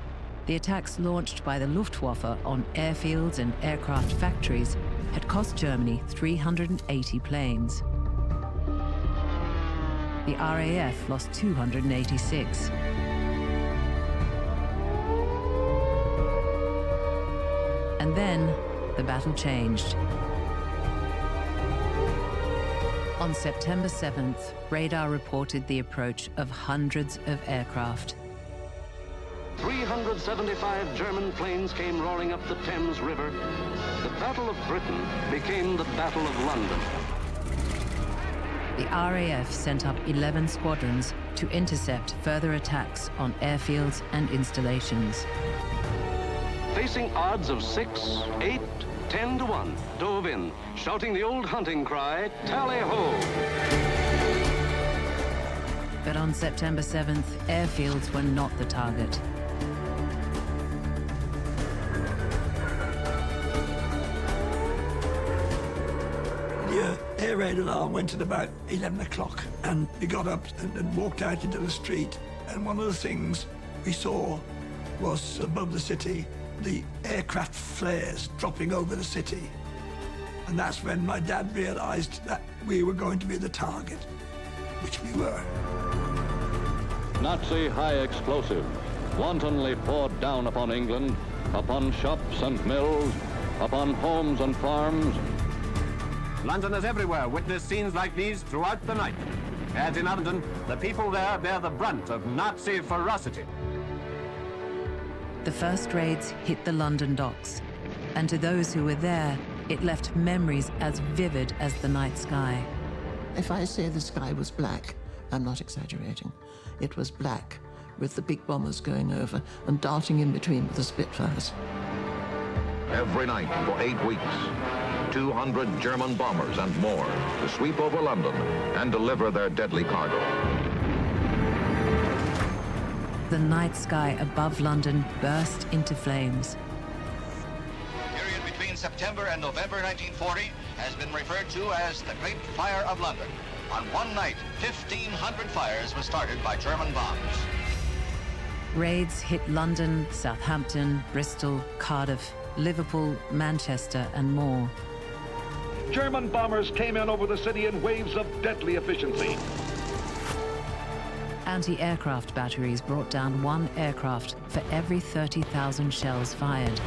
the attacks launched by the Luftwaffe on airfields and aircraft factories had cost Germany 380 planes. The RAF lost 286. And then the battle changed. On September 7th, radar reported the approach of hundreds of aircraft. 375 German planes came roaring up the Thames River. The Battle of Britain became the Battle of London. The RAF sent up 11 squadrons to intercept further attacks on airfields and installations. Facing odds of 6, 8, 10 to 1, dove in, shouting the old hunting cry, tally-ho! But on September 7th, airfields were not the target. The air raid alarm went at about 11 o'clock, and we got up and walked out into the street, and one of the things we saw was above the city, the aircraft flares dropping over the city. And that's when my dad realized that we were going to be the target. which we were. Nazi high explosive wantonly poured down upon England, upon shops and mills, upon homes and farms. Londoners everywhere witness scenes like these throughout the night. As in London, the people there bear the brunt of Nazi ferocity. The first raids hit the London docks, and to those who were there, it left memories as vivid as the night sky. If I say the sky was black, I'm not exaggerating. It was black, with the big bombers going over and darting in between with the Spitfires. Every night for 8 weeks, 200 German bombers and more to sweep over London and deliver their deadly cargo. The night sky above London burst into flames. The period between September and November 1940 has been referred to as the Great Fire of London. On one night, 1,500 fires were started by German bombs. Raids hit London, Southampton, Bristol, Cardiff, Liverpool, Manchester, and more. German bombers came in over the city in waves of deadly efficiency. Anti-aircraft batteries brought down one aircraft for every 30,000 shells fired.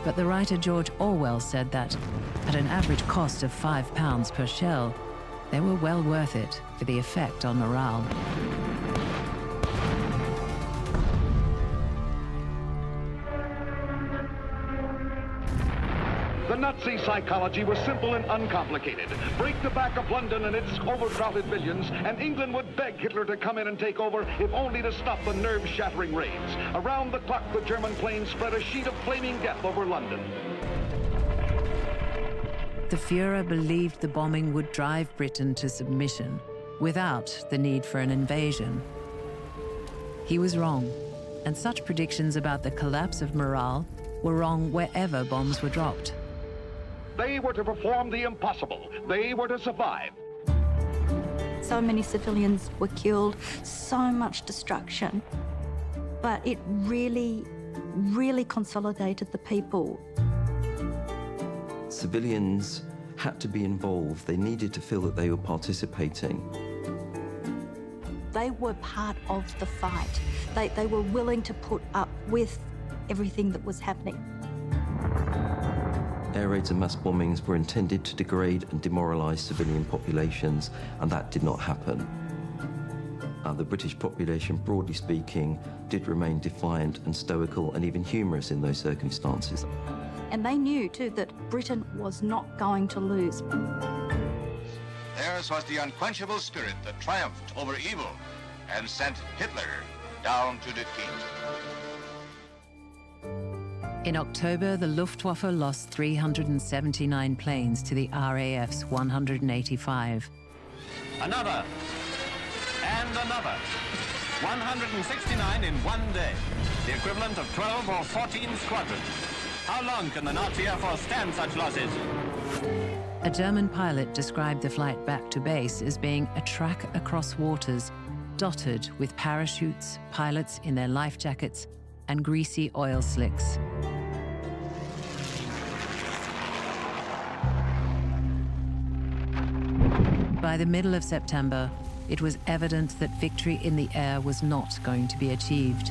But the writer George Orwell said that, at an average cost of £5 per shell, they were well worth it for the effect on morale. The Nazi psychology was simple and uncomplicated. Break the back of London and its overcrowded millions, and England would beg Hitler to come in and take over, if only to stop the nerve-shattering raids. Around the clock, the German planes spread a sheet of flaming death over London. The Führer believed the bombing would drive Britain to submission, without the need for an invasion. He was wrong, and such predictions about the collapse of morale were wrong wherever bombs were dropped. They were to perform the impossible. They were to survive. So many civilians were killed, so much destruction. But it really, really consolidated the people. Civilians had to be involved. They needed to feel that they were participating. They were part of the fight. They were willing to put up with everything that was happening. Air raids and mass bombings were intended to degrade and demoralize civilian populations, and that did not happen. The British population, broadly speaking, did remain defiant and stoical and even humorous in those circumstances. And they knew, too, that Britain was not going to lose. Theirs was the unquenchable spirit that triumphed over evil and sent Hitler down to defeat. In October, the Luftwaffe lost 379 planes to the RAF's 185. Another. And another. 169 in one day. The equivalent of 12 or 14 squadrons. How long can the Nazi Air Force stand such losses? A German pilot described the flight back to base as being a track across waters, dotted with parachutes, pilots in their life jackets, and greasy oil slicks. By the middle of September, it was evident that victory in the air was not going to be achieved.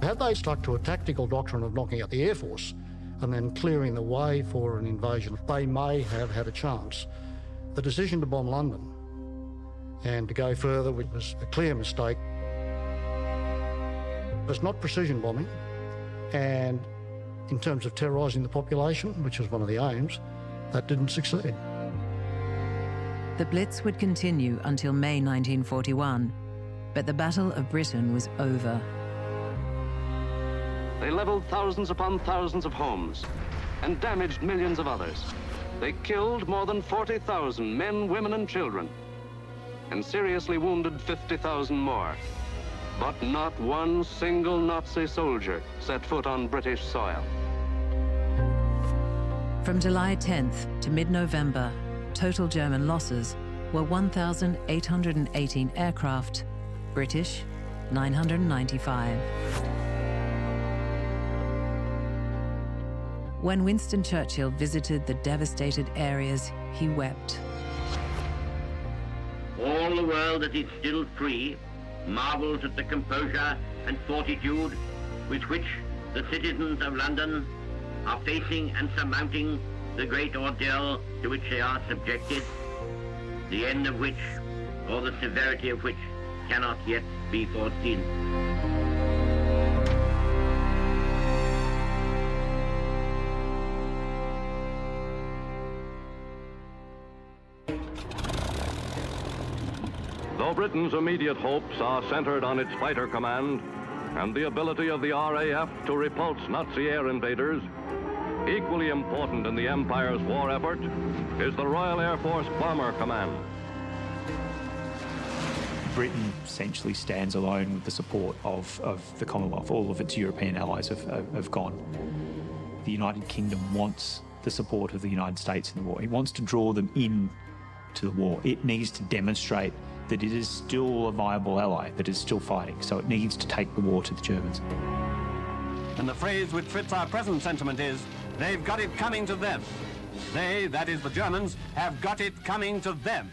Had they stuck to a tactical doctrine of knocking out the Air Force and then clearing the way for an invasion, they may have had a chance. The decision to bomb London and to go further was a clear mistake. It's not precision bombing, and in terms of terrorising the population, which was one of the aims, that didn't succeed. The Blitz would continue until May 1941, but the Battle of Britain was over. They leveled thousands upon thousands of homes and damaged millions of others. They killed more than 40,000 men, women, and children, and seriously wounded 50,000 more. But not one single Nazi soldier set foot on British soil. From July 10th to mid-November, total German losses were 1,818 aircraft, British 995. When Winston Churchill visited the devastated areas, he wept. world that is still free marvels at the composure and fortitude with which the citizens of London are facing and surmounting the great ordeal to which they are subjected, the end of which, or the severity of which, cannot yet be foreseen. Though Britain's immediate hopes are centered on its fighter command and the ability of the RAF to repulse Nazi air invaders, equally important in the Empire's war effort is the Royal Air Force Bomber Command. Britain essentially stands alone with the support of the Commonwealth. All of its European allies have gone. The United Kingdom wants the support of the United States in the war. It wants to draw them in to the war. It needs to demonstrate that it is still a viable ally, that is still fighting. So it needs to take the war to the Germans. And the phrase which fits our present sentiment is, they've got it coming to them. They, that is the Germans, have got it coming to them.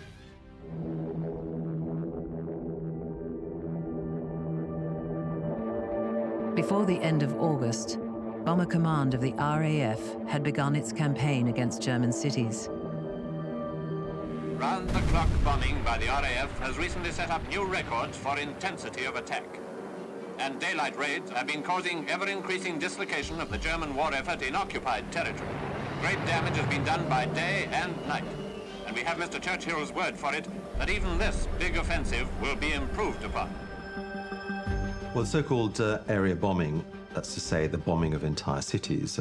Before the end of August, Bomber Command of the RAF had begun its campaign against German cities. Round-the-clock bombing by the RAF has recently set up new records for intensity of attack. And daylight raids have been causing ever-increasing dislocation of the German war effort in occupied territory. Great damage has been done by day and night. And we have Mr. Churchill's word for it that even this big offensive will be improved upon. Well, the so-called area bombing, that's to say the bombing of entire cities,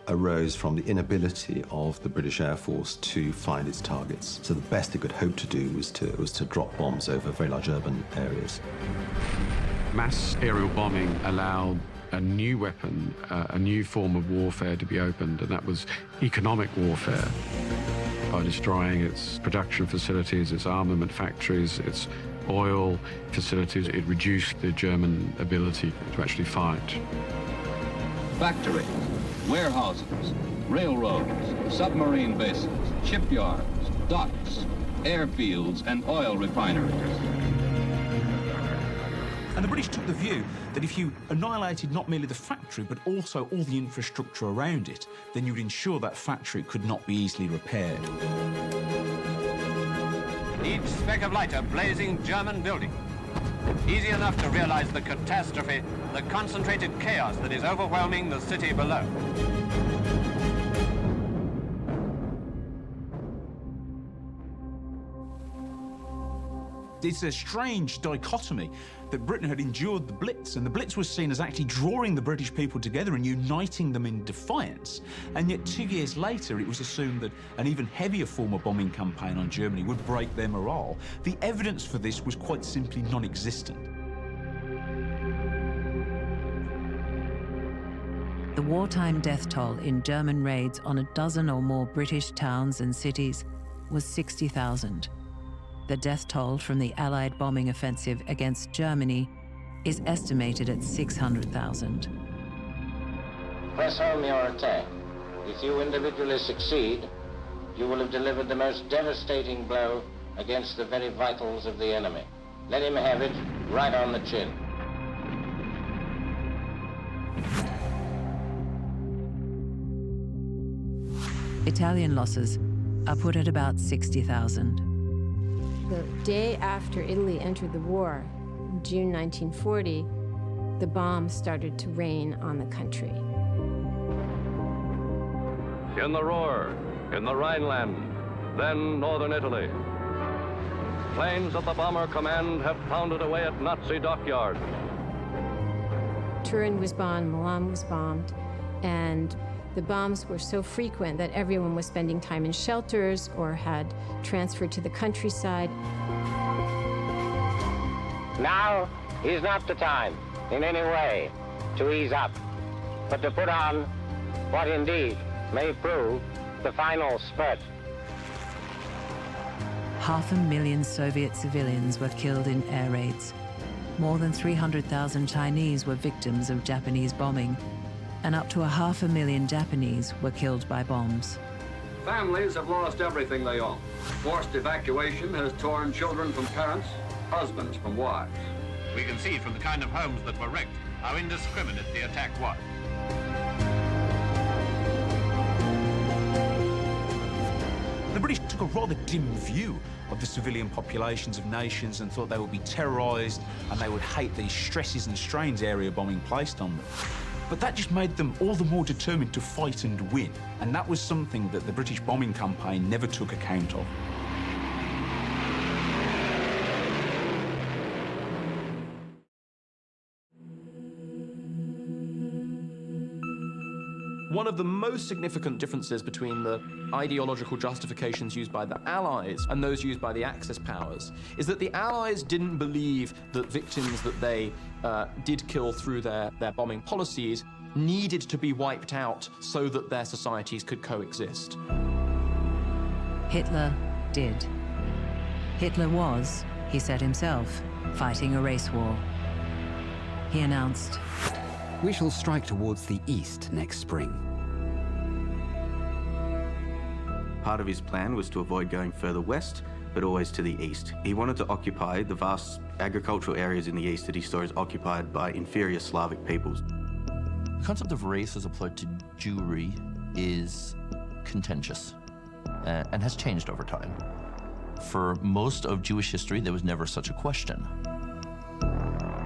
arose from the inability of the British Air Force to find its targets. So the best it could hope to do was to drop bombs over very large urban areas. Mass aerial bombing allowed a new weapon, a new form of warfare to be opened, and that was economic warfare. By destroying its production facilities, its armament factories, its oil facilities, it reduced the German ability to actually fight. Factories, warehouses, railroads, submarine bases, shipyards, docks, airfields, and oil refineries. And the British took the view that if you annihilated not merely the factory, but also all the infrastructure around it, then you would ensure that factory could not be easily repaired. Each speck of light a blazing German building. Easy enough to realize the catastrophe, the concentrated chaos that is overwhelming the city below. It's a strange dichotomy that Britain had endured the Blitz, and the Blitz was seen as actually drawing the British people together and uniting them in defiance. And yet 2 years later, it was assumed that an even heavier form of bombing campaign on Germany would break their morale. The evidence for this was quite simply non-existent. The wartime death toll in German raids on a dozen or more British towns and cities was 60,000. The death toll from the Allied bombing offensive against Germany is estimated at 600,000. Press home your attack. If you individually succeed, you will have delivered the most devastating blow against the very vitals of the enemy. Let him have it right on the chin. Italian losses are put at about 60,000. The day after Italy entered the war, June 1940, the bombs started to rain on the country. In the Ruhr, in the Rhineland, then northern Italy, planes of the Bomber Command have pounded away at Nazi dockyards. Turin was bombed, Milan was bombed, and the bombs were so frequent that everyone was spending time in shelters or had transferred to the countryside. Now is not the time, in any way, to ease up, but to put on what indeed may prove the final spurt. 500,000 Soviet civilians were killed in air raids. More than 300,000 Chinese were victims of Japanese bombing, and up to 500,000 Japanese were killed by bombs. Families have lost everything they own. Forced evacuation has torn children from parents, husbands from wives. We can see from the kind of homes that were wrecked how indiscriminate the attack was. The British took a rather dim view of the civilian populations of nations and thought they would be terrorised and they would hate these stresses and strains area bombing placed on them. But that just made them all the more determined to fight and win. And that was something that the British bombing campaign never took account of. One of the most significant differences between the ideological justifications used by the Allies and those used by the Axis powers is that the Allies didn't believe that victims that they did kill through their bombing policies needed to be wiped out so that their societies could coexist. Hitler did. Hitler was, he said himself, fighting a race war. He announced, "We shall strike towards the east next spring." Part of his plan was to avoid going further west, but always to the east. He wanted to occupy the vast agricultural areas in the east that he saw as occupied by inferior Slavic peoples. The concept of race as applied to Jewry is contentious and has changed over time. For most of Jewish history, there was never such a question.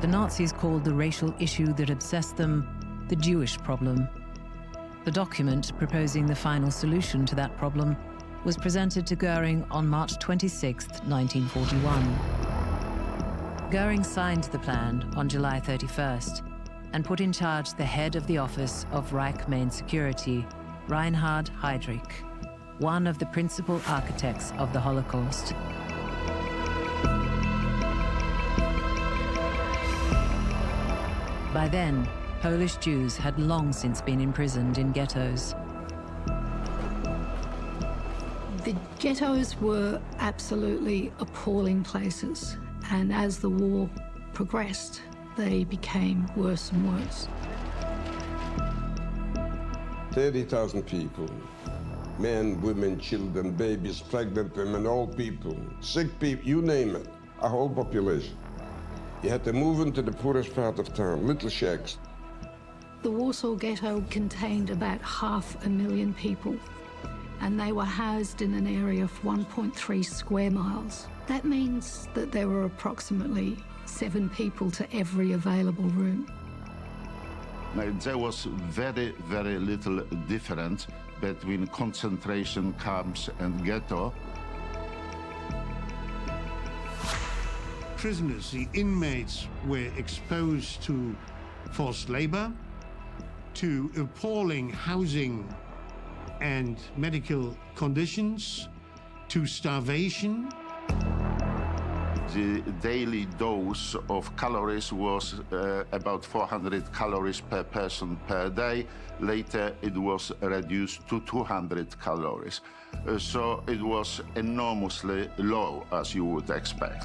The Nazis called the racial issue that obsessed them the Jewish problem. The document proposing the final solution to that problem was presented to Goering on March 26, 1941. Goering signed the plan on July 31st and put in charge the head of the Office of Reich Main Security, Reinhard Heydrich, one of the principal architects of the Holocaust. By then, Polish Jews had long since been imprisoned in ghettos. The ghettos were absolutely appalling places, and as the war progressed, they became worse and worse. 30,000 people, men, women, children, babies, pregnant women, old people, sick people, you name it, a whole population. You had to move into the poorest part of town, little shacks. The Warsaw Ghetto contained about 500,000 people, and they were housed in an area of 1.3 square miles. That means that there were approximately 7 people to every available room. There was very, very little difference between concentration camps and ghetto. Prisoners, the inmates, were exposed to forced labor, to appalling housing and medical conditions, to starvation. The daily dose of calories was about 400 calories per person per day. Later, it was reduced to 200 calories. So it was enormously low, as you would expect.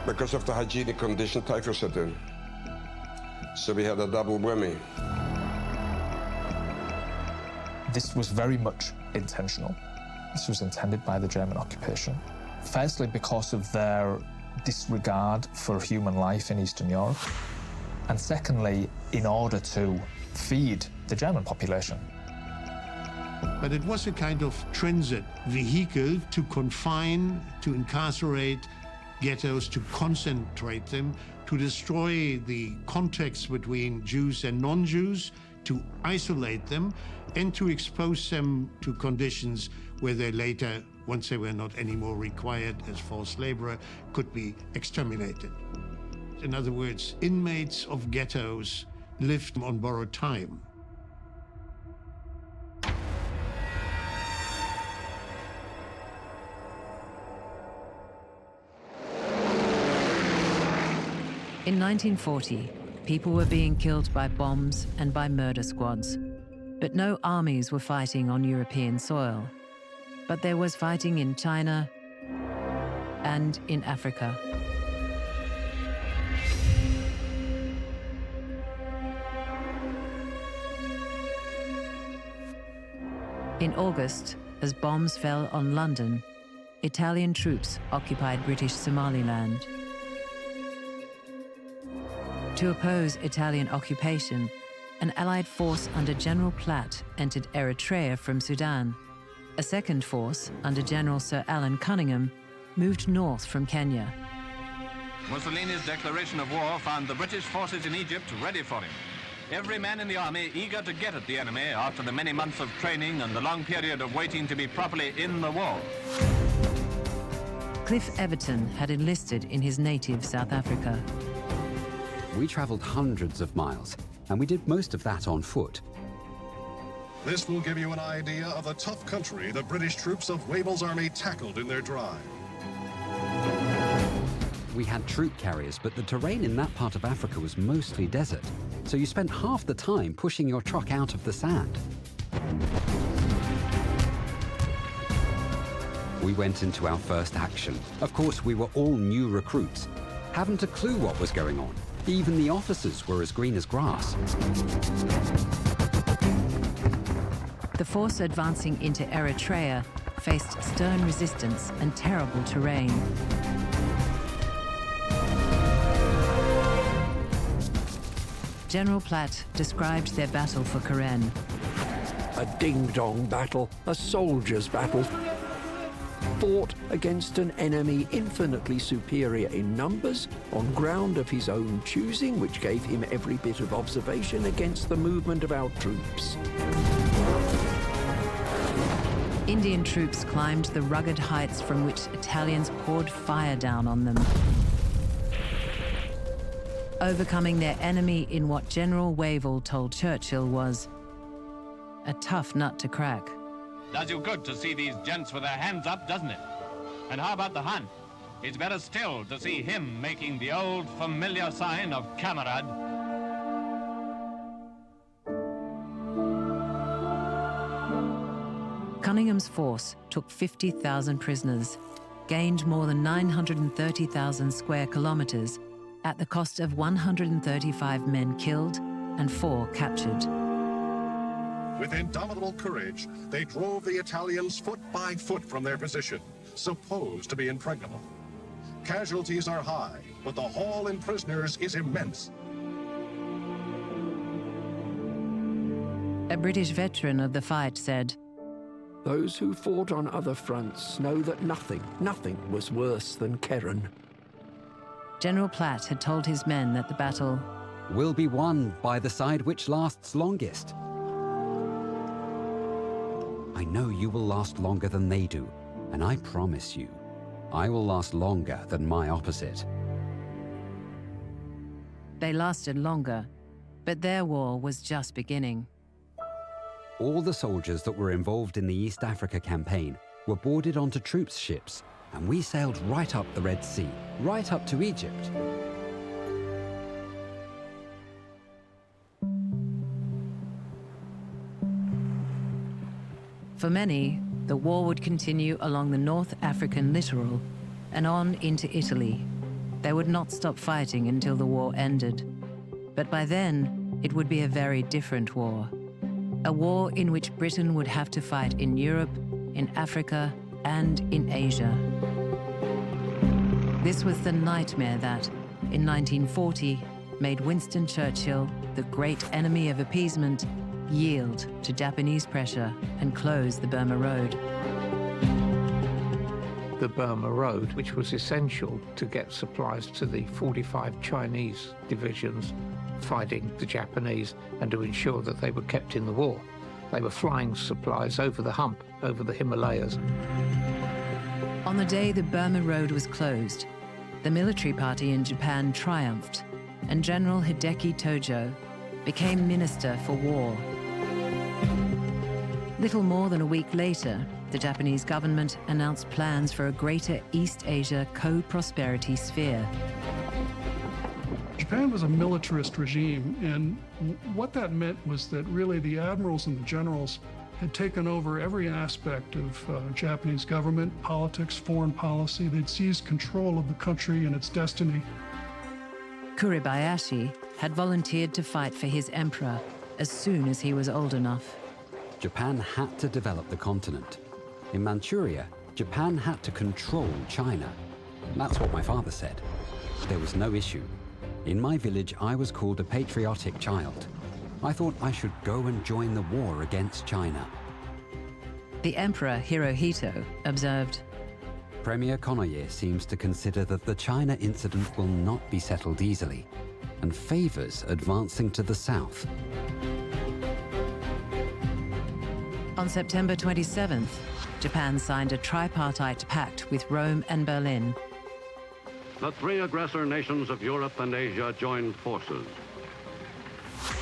Because of the hygienic condition, typhus set in. So we had a double whammy. This was very much intentional. This was intended by the German occupation. Firstly, because of their disregard for human life in Eastern Europe. And secondly, in order to feed the German population. But it was a kind of transit vehicle to confine, to incarcerate ghettos, to concentrate them, to destroy the context between Jews and non-Jews, to isolate them, and to expose them to conditions where they later, once they were not anymore required as forced laborer, could be exterminated. In other words, inmates of ghettos lived on borrowed time. In 1940, people were being killed by bombs and by murder squads. But no armies were fighting on European soil. But there was fighting in China and in Africa. In August, as bombs fell on London, Italian troops occupied British Somaliland. To oppose Italian occupation, an Allied force under General Platt entered Eritrea from Sudan. A second force, under General Sir Alan Cunningham, moved north from Kenya. Mussolini's declaration of war found the British forces in Egypt ready for him. Every man in the army eager to get at the enemy after the many months of training and the long period of waiting to be properly in the war. Cliff Everton had enlisted in his native South Africa. We travelled hundreds of miles, and we did most of that on foot. This will give you an idea of the tough country the British troops of Wavell's army tackled in their drive. We had troop carriers, but the terrain in that part of Africa was mostly desert, so you spent half the time pushing your truck out of the sand. We went into our first action. Of course, we were all new recruits, haven't a clue what was going on. Even the officers were as green as grass. The force advancing into Eritrea faced stern resistance and terrible terrain. General Platt described their battle for Keren. A ding-dong battle, a soldier's battle, fought against an enemy infinitely superior in numbers, on ground of his own choosing, which gave him every bit of observation against the movement of our troops. Indian troops climbed the rugged heights from which Italians poured fire down on them, overcoming their enemy in what General Wavell told Churchill was a tough nut to crack. Does you good to see these gents with their hands up, doesn't it? And how about the Hun? It's better still to see him making the old familiar sign of camarade. Cunningham's force took 50,000 prisoners, gained more than 930,000 square kilometers at the cost of 135 men killed and 4 captured. With indomitable courage, they drove the Italians foot by foot from their position, supposed to be impregnable. Casualties are high, but the haul in prisoners is immense. A British veteran of the fight said, Those who fought on other fronts know that nothing was worse than Keren. General Platt had told his men that the battle will be won by the side which lasts longest. I know you will last longer than they do, and I promise you, I will last longer than my opposite. They lasted longer, but their war was just beginning. All the soldiers that were involved in the East Africa campaign were boarded onto troops' ships, and we sailed right up the Red Sea, right up to Egypt. For many, the war would continue along the North African littoral and on into Italy. They would not stop fighting until the war ended. But by then, it would be a very different war. A war in which Britain would have to fight in Europe, in Africa, and in Asia. This was the nightmare that, in 1940, made Winston Churchill, the great enemy of appeasement, yield to Japanese pressure and close the Burma Road. The Burma Road, which was essential to get supplies to the 45 Chinese divisions fighting the Japanese and to ensure that they were kept in the war. They were flying supplies over the hump, over the Himalayas. On the day the Burma Road was closed, the military party in Japan triumphed, and General Hideki Tojo became Minister for War. Little more than a week later, the Japanese government announced plans for a greater East Asia co-prosperity sphere. Japan was a militarist regime, and what that meant was that really the admirals and the generals had taken over every aspect of Japanese government, politics, foreign policy. They'd seized control of the country and its destiny. Kuribayashi had volunteered to fight for his emperor as soon as he was old enough. Japan had to develop the continent. In Manchuria, Japan had to control China. That's what my father said. There was no issue. In my village, I was called a patriotic child. I thought I should go and join the war against China. The Emperor Hirohito observed, Premier Konoye seems to consider that the China incident will not be settled easily and favors advancing to the south. On September 27th, Japan signed a tripartite pact with Rome and Berlin. The three aggressor nations of Europe and Asia joined forces.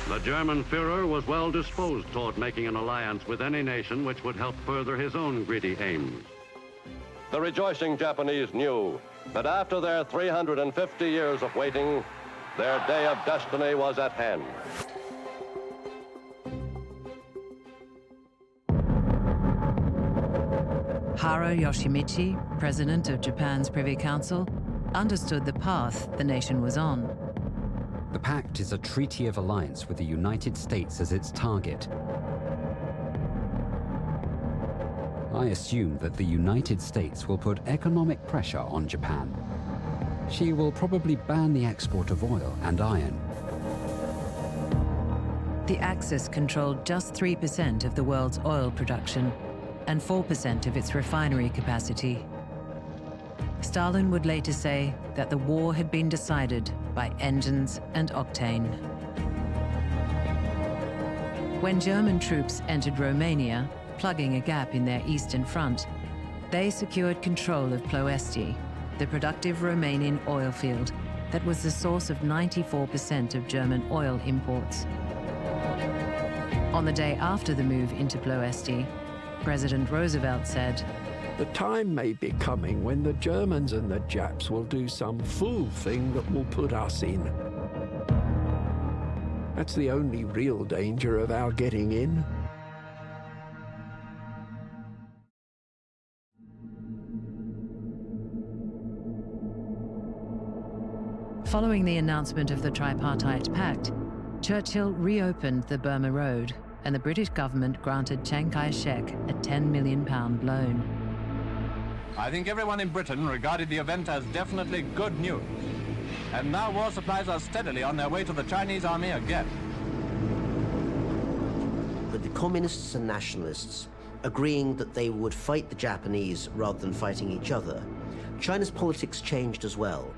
The German Führer was well disposed toward making an alliance with any nation which would help further his own greedy aims. The rejoicing Japanese knew that after their 350 years of waiting, their day of destiny was at hand. Haro Yoshimichi, president of Japan's Privy Council, understood the path the nation was on. The pact is a treaty of alliance with the United States as its target. I assume that the United States will put economic pressure on Japan. She will probably ban the export of oil and iron. The Axis controlled just 3% of the world's oil production and 4% of its refinery capacity. Stalin would later say that the war had been decided by engines and octane. When German troops entered Romania, plugging a gap in their eastern front, they secured control of Ploesti, the productive Romanian oil field that was the source of 94% of German oil imports. On the day after the move into Ploesti, President Roosevelt said, "The time may be coming when the Germans and the Japs will do some fool thing that will put us in. That's the only real danger of our getting in." Following the announcement of the Tripartite Pact, Churchill reopened the Burma Road, and the British government granted Chiang Kai-shek a £10 million loan. I think everyone in Britain regarded the event as definitely good news. And now war supplies are steadily on their way to the Chinese army again. With the communists and nationalists agreeing that they would fight the Japanese rather than fighting each other, China's politics changed as well.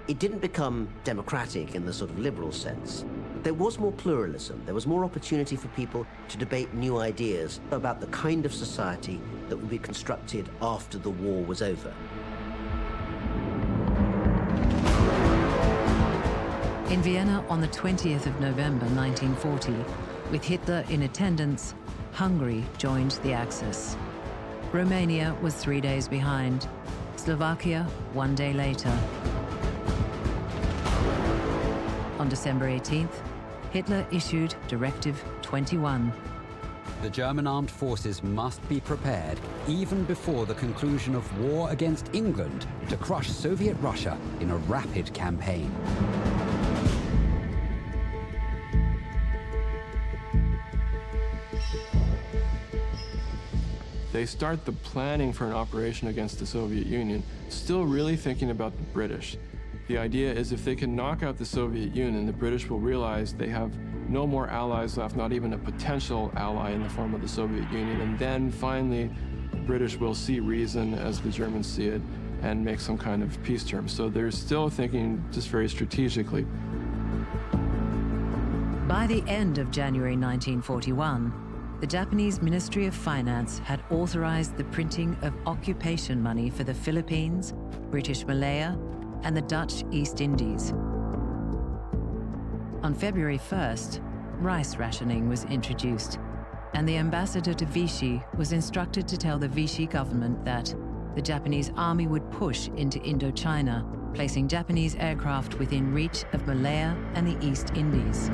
It didn't become democratic in the sort of liberal sense. There was more pluralism. There was more opportunity for people to debate new ideas about the kind of society that would be constructed after the war was over. In Vienna on the 20th of November 1940, with Hitler in attendance, Hungary joined the Axis. Romania was 3 days behind, Slovakia 1 day later. On December 18th, Hitler issued Directive 21. The German armed forces must be prepared, even before the conclusion of war against England, to crush Soviet Russia in a rapid campaign. They start the planning for an operation against the Soviet Union, still really thinking about the British. The idea is if they can knock out the Soviet Union, the British will realize they have no more allies left, not even a potential ally in the form of the Soviet Union. And then finally, the British will see reason as the Germans see it and make some kind of peace terms. So they're still thinking just very strategically. By the end of January 1941, the Japanese Ministry of Finance had authorized the printing of occupation money for the Philippines, British Malaya, and the Dutch East Indies. On February 1st, rice rationing was introduced, and the ambassador to Vichy was instructed to tell the Vichy government that the Japanese army would push into Indochina, placing Japanese aircraft within reach of Malaya and the East Indies.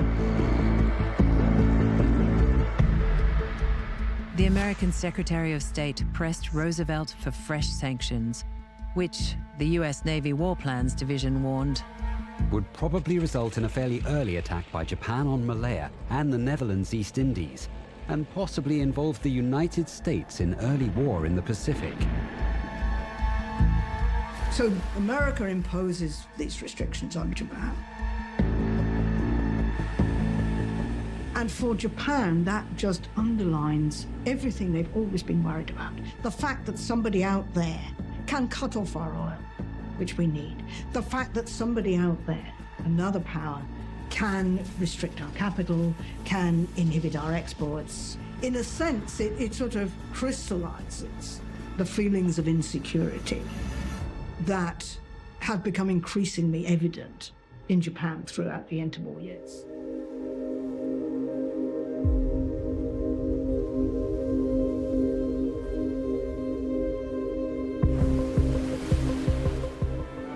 The American Secretary of State pressed Roosevelt for fresh sanctions, which the US Navy War Plans Division warned would probably result in a fairly early attack by Japan on Malaya and the Netherlands East Indies, and possibly involved the United States in early war in the Pacific. So America imposes these restrictions on Japan. And for Japan, that just underlines everything they've always been worried about. The fact that somebody out there can cut off our oil, which we need. The fact that somebody out there, another power, can restrict our capital, can inhibit our exports. In a sense, it sort of crystallizes the feelings of insecurity that have become increasingly evident in Japan throughout the interwar years.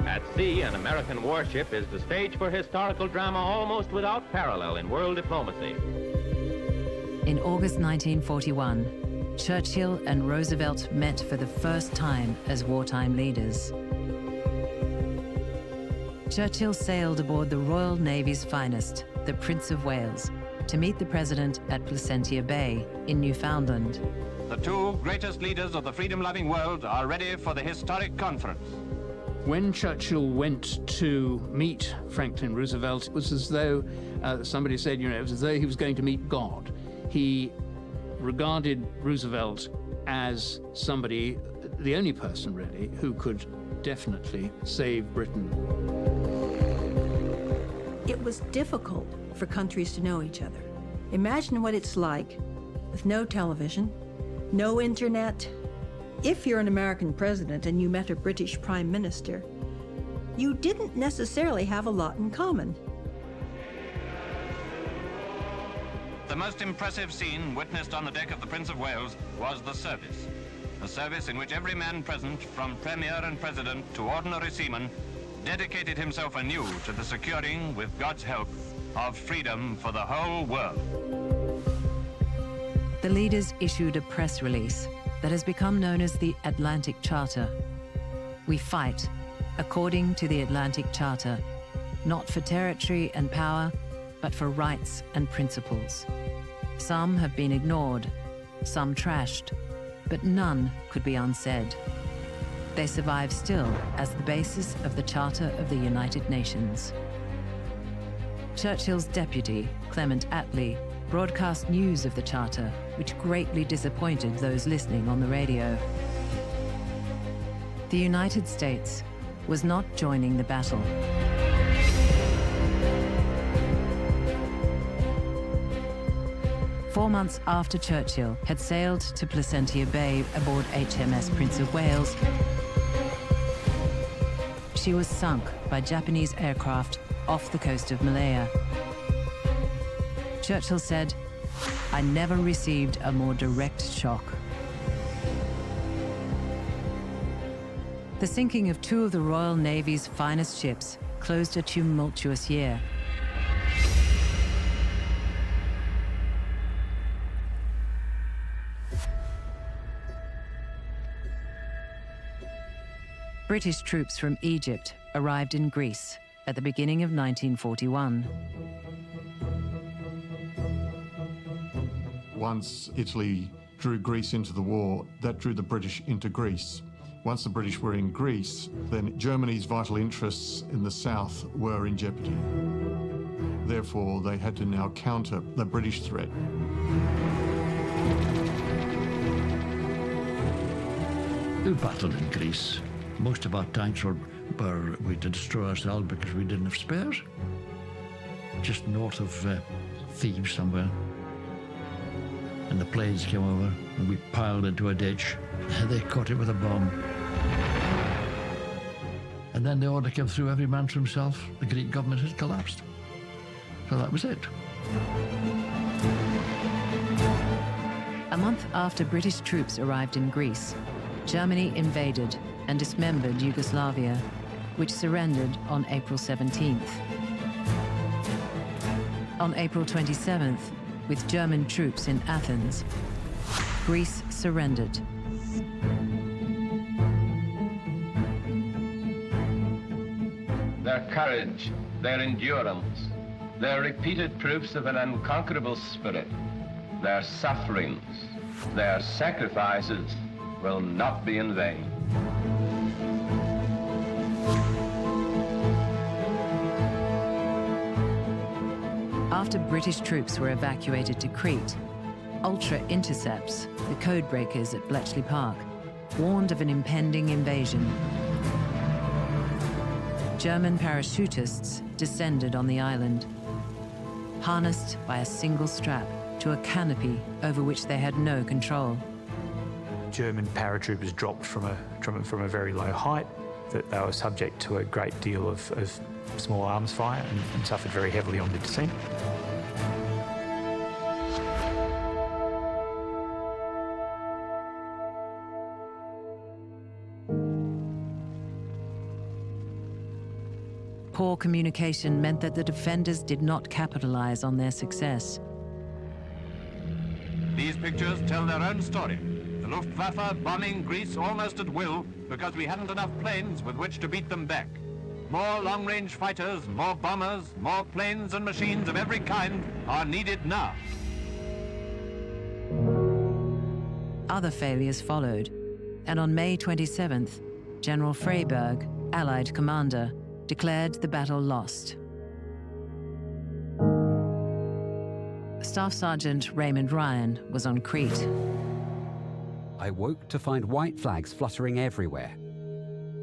At sea, an American warship is the stage for historical drama almost without parallel in world diplomacy. In August 1941, Churchill and Roosevelt met for the first time as wartime leaders. Churchill sailed aboard the Royal Navy's finest, the Prince of Wales, to meet the president at Placentia Bay in Newfoundland. The two greatest leaders of the freedom-loving world are ready for the historic conference. When Churchill went to meet Franklin Roosevelt, it was as though somebody said, it was as though he was going to meet God. He regarded Roosevelt as somebody, the only person really, who could definitely save Britain. It was difficult for countries to know each other. Imagine what it's like with no television, no internet. If you're an American president and you met a British prime minister, you didn't necessarily have a lot in common. The most impressive scene witnessed on the deck of the Prince of Wales was the service. A service in which every man present, from Premier and President to ordinary seaman, dedicated himself anew to the securing, with God's help, of freedom for the whole world. The leaders issued a press release that has become known as the Atlantic Charter. We fight according to the Atlantic Charter, not for territory and power, but for rights and principles. Some have been ignored, some trashed, but none could be unsaid. They survive still as the basis of the Charter of the United Nations. Churchill's deputy, Clement Attlee, broadcast news of the Charter, which greatly disappointed those listening on the radio. The United States was not joining the battle. Four months after Churchill had sailed to Placentia Bay aboard HMS Prince of Wales, she was sunk by Japanese aircraft off the coast of Malaya. Churchill said, "I never received a more direct shock." The sinking of two of the Royal Navy's finest ships closed a tumultuous year. British troops from Egypt arrived in Greece at the beginning of 1941. Once Italy drew Greece into the war, that drew the British into Greece. Once the British were in Greece, then Germany's vital interests in the south were in jeopardy. Therefore, they had to now counter the British threat. We battled in Greece. Most of our tanks were we had to destroy ourselves because we didn't have spares. Just north of Thebes somewhere. And the planes came over and we piled into a ditch. And they caught it with a bomb. And then the order came through, every man for himself. The Greek government had collapsed. So that was it. A month after British troops arrived in Greece, Germany invaded and dismembered Yugoslavia, which surrendered on April 17th. On April 27th, with German troops in Athens, Greece surrendered. Their courage, their endurance, their repeated proofs of an unconquerable spirit, their sufferings, their sacrifices will not be in vain. After British troops were evacuated to Crete, Ultra Intercepts, the code breakers at Bletchley Park, warned of an impending invasion. German parachutists descended on the island, harnessed by a single strap to a canopy over which they had no control. German paratroopers dropped from a very low height, that they were subject to a great deal of small arms fire and suffered very heavily on the descent. Poor communication meant that the defenders did not capitalize on their success. These pictures tell their own story. The Luftwaffe bombing Greece almost at will because we hadn't enough planes with which to beat them back. More long-range fighters, more bombers, more planes and machines of every kind are needed now. Other failures followed, and on May 27th, General Freyberg, Allied commander, declared the battle lost. Staff Sergeant Raymond Ryan was on Crete. I woke to find white flags fluttering everywhere.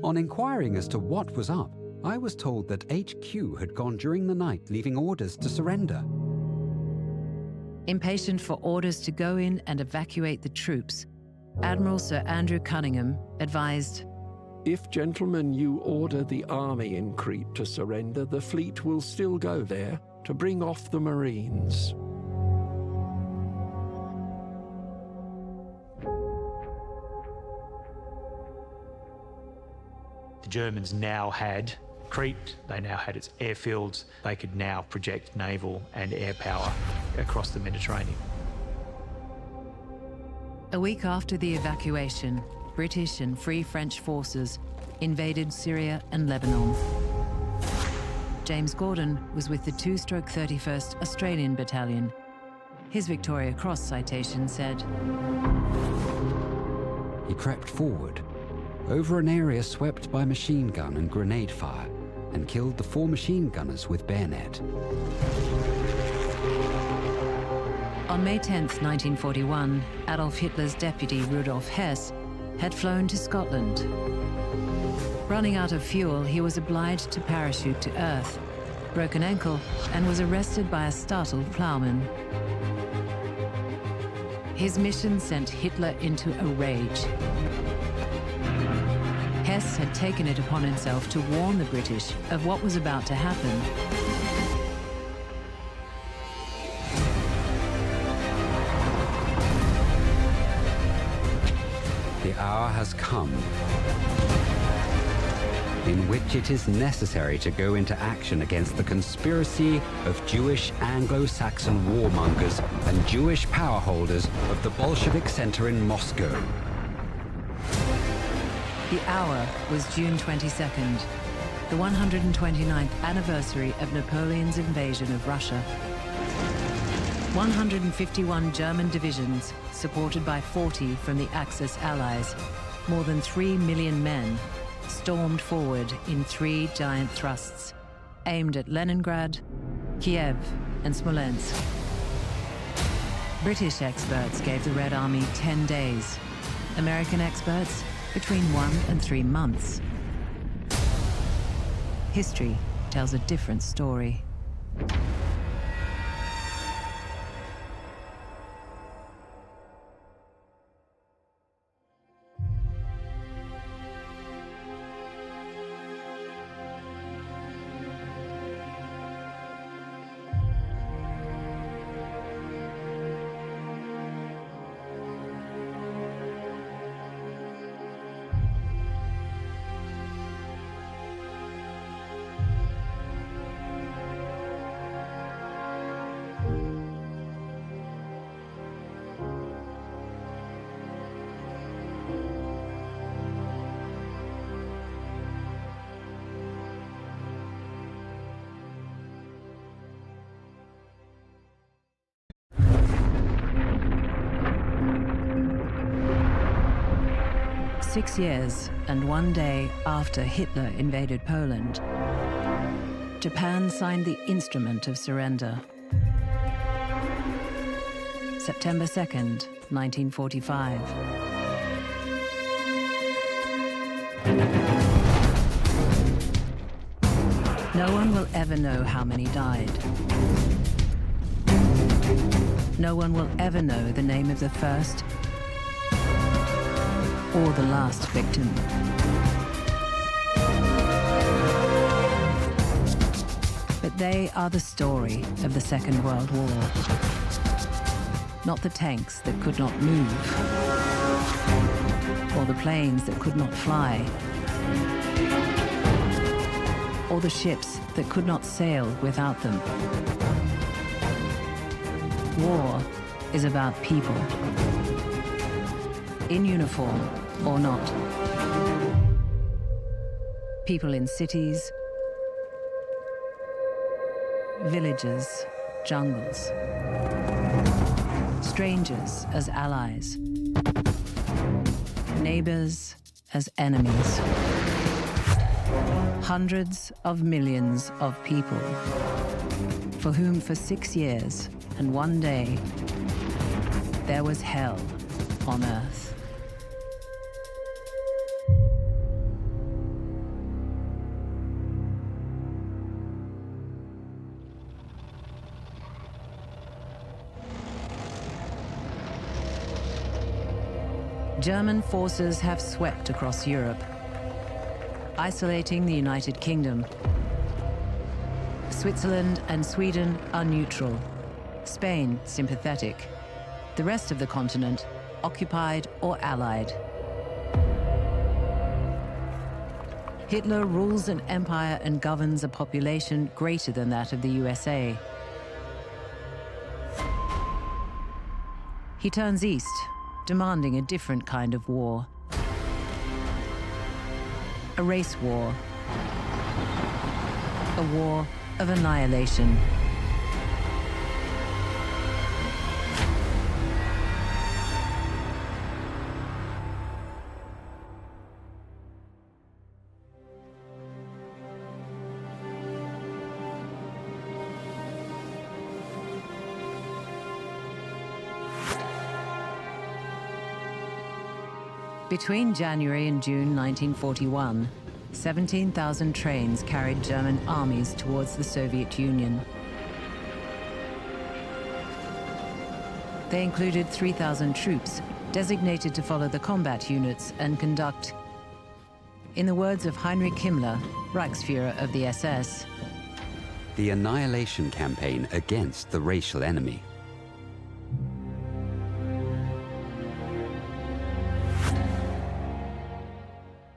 On inquiring as to what was up, I was told that HQ had gone during the night, leaving orders to surrender. Impatient for orders to go in and evacuate the troops, Admiral Sir Andrew Cunningham advised, "If, gentlemen, you order the army in Crete to surrender, the fleet will still go there to bring off the Marines." The Germans now had Crete, they now had its airfields, they could now project naval and air power across the Mediterranean. A week after the evacuation, British and Free French forces invaded Syria and Lebanon. James Gordon was with the 2/31st Australian Battalion. His Victoria Cross citation said, He crept forward, over an area swept by machine gun and grenade fire, and killed the 4 machine gunners with bayonet. On May 10, 1941, Adolf Hitler's deputy Rudolf Hess had flown to Scotland. Running out of fuel, he was obliged to parachute to Earth, broke an ankle, and was arrested by a startled ploughman. His mission sent Hitler into a rage. Hess had taken it upon himself to warn the British of what was about to happen. The hour has come in which it is necessary to go into action against the conspiracy of Jewish Anglo-Saxon warmongers and Jewish power holders of the Bolshevik center in Moscow. The hour was June 22nd, the 129th anniversary of Napoleon's invasion of Russia. 151 German divisions, supported by 40 from the Axis allies, more than 3 million men, stormed forward in 3 giant thrusts, aimed at Leningrad, Kiev, and Smolensk. British experts gave the Red Army 10 days. American experts, between 1 and 3 months. History tells a different story. 6 years and 1 day after Hitler invaded Poland, Japan signed the Instrument of Surrender. September 2nd, 1945. No one will ever know how many died. No one will ever know the name of the first or the last victim. But they are the story of the Second World War. Not the tanks that could not move, or the planes that could not fly, or the ships that could not sail without them. War is about people, in uniform or not. People in cities, villages, jungles. Strangers as allies. Neighbors as enemies. Hundreds of millions of people, for whom for 6 years and 1 day, there was hell on Earth. German forces have swept across Europe, isolating the United Kingdom. Switzerland and Sweden are neutral, Spain sympathetic, the rest of the continent occupied or allied. Hitler rules an empire and governs a population greater than that of the USA. He turns east, demanding a different kind of war. A race war. A war of annihilation. Between January and June 1941, 17,000 trains carried German armies towards the Soviet Union. They included 3,000 troops designated to follow the combat units and conduct, in the words of Heinrich Himmler, Reichsführer of the SS, the annihilation campaign against the racial enemy.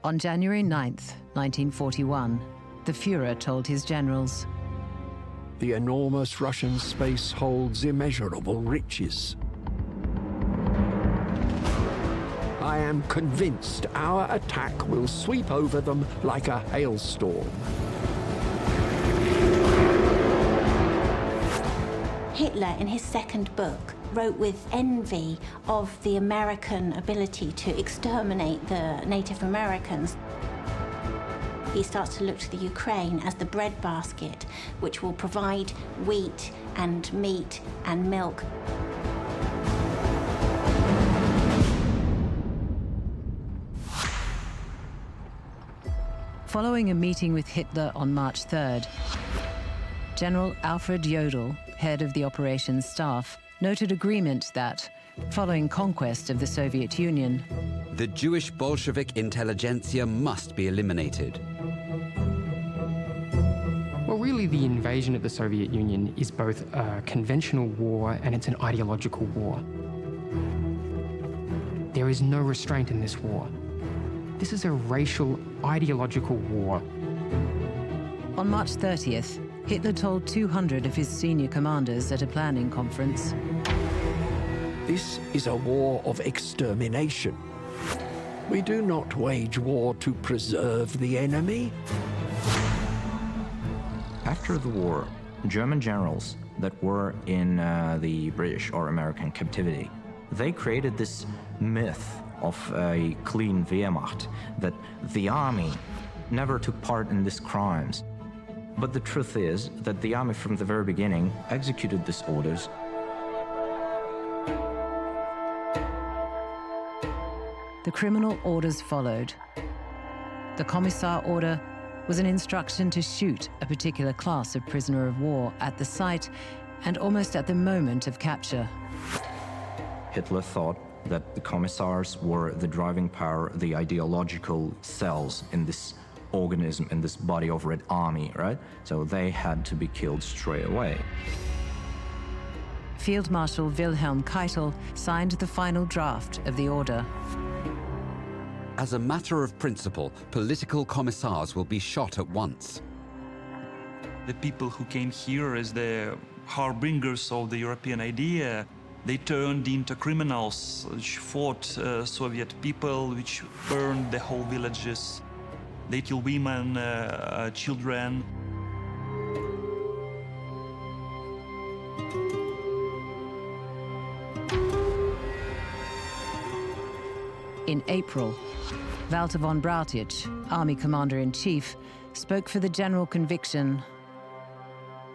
On January 9th, 1941, the Führer told his generals, "The enormous Russian space holds immeasurable riches. I am convinced our attack will sweep over them like a hailstorm." Hitler, in his second book, wrote with envy of the American ability to exterminate the Native Americans. He starts to look to the Ukraine as the breadbasket, which will provide wheat and meat and milk. Following a meeting with Hitler on March 3rd, General Alfred Jodl, head of the operations staff, noted agreement that, following conquest of the Soviet Union, the Jewish Bolshevik intelligentsia must be eliminated. Well, really, the invasion of the Soviet Union is both a conventional war and it's an ideological war. There is no restraint in this war. This is a racial, ideological war. On March 30th, Hitler told 200 of his senior commanders at a planning conference, "This is a war of extermination. We do not wage war to preserve the enemy." After the war, German generals that were in the British or American captivity, they created this myth of a clean Wehrmacht, that the army never took part in these crimes. But the truth is that the army from the very beginning executed these orders. The criminal orders followed. The Commissar order was an instruction to shoot a particular class of prisoner of war at the site and almost at the moment of capture. Hitler thought that the commissars were the driving power, the ideological cells in this organism, in this body of Red Army, right? So they had to be killed straight away. Field Marshal Wilhelm Keitel signed the final draft of the order. As a matter of principle, political commissars will be shot at once. The people who came here as the harbingers of the European idea, they turned into criminals, which fought Soviet people, which burned the whole villages. They killed women, children. In April, Walter von Brautigsch, Army Commander-in-Chief, spoke for the general conviction.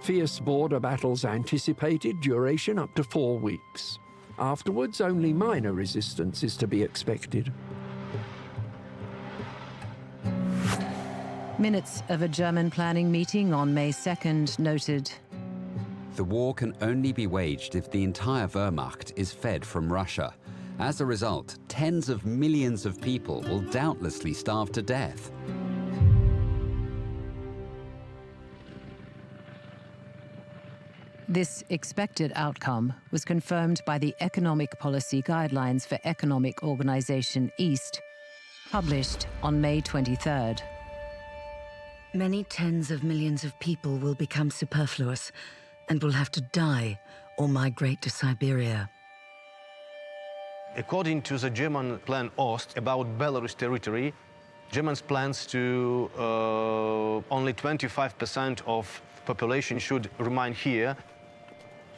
Fierce border battles anticipated, duration up to 4 weeks. Afterwards, only minor resistance is to be expected. Minutes of a German planning meeting on May 2nd noted, "The war can only be waged if the entire Wehrmacht is fed from Russia. As a result, tens of millions of people will doubtlessly starve to death." This expected outcome was confirmed by the Economic Policy Guidelines for Economic Organization East, published on May 23rd. Many tens of millions of people will become superfluous and will have to die or migrate to Siberia. According to the German Plan Ost about Belarus territory, Germans plans to only 25% of population should remain here.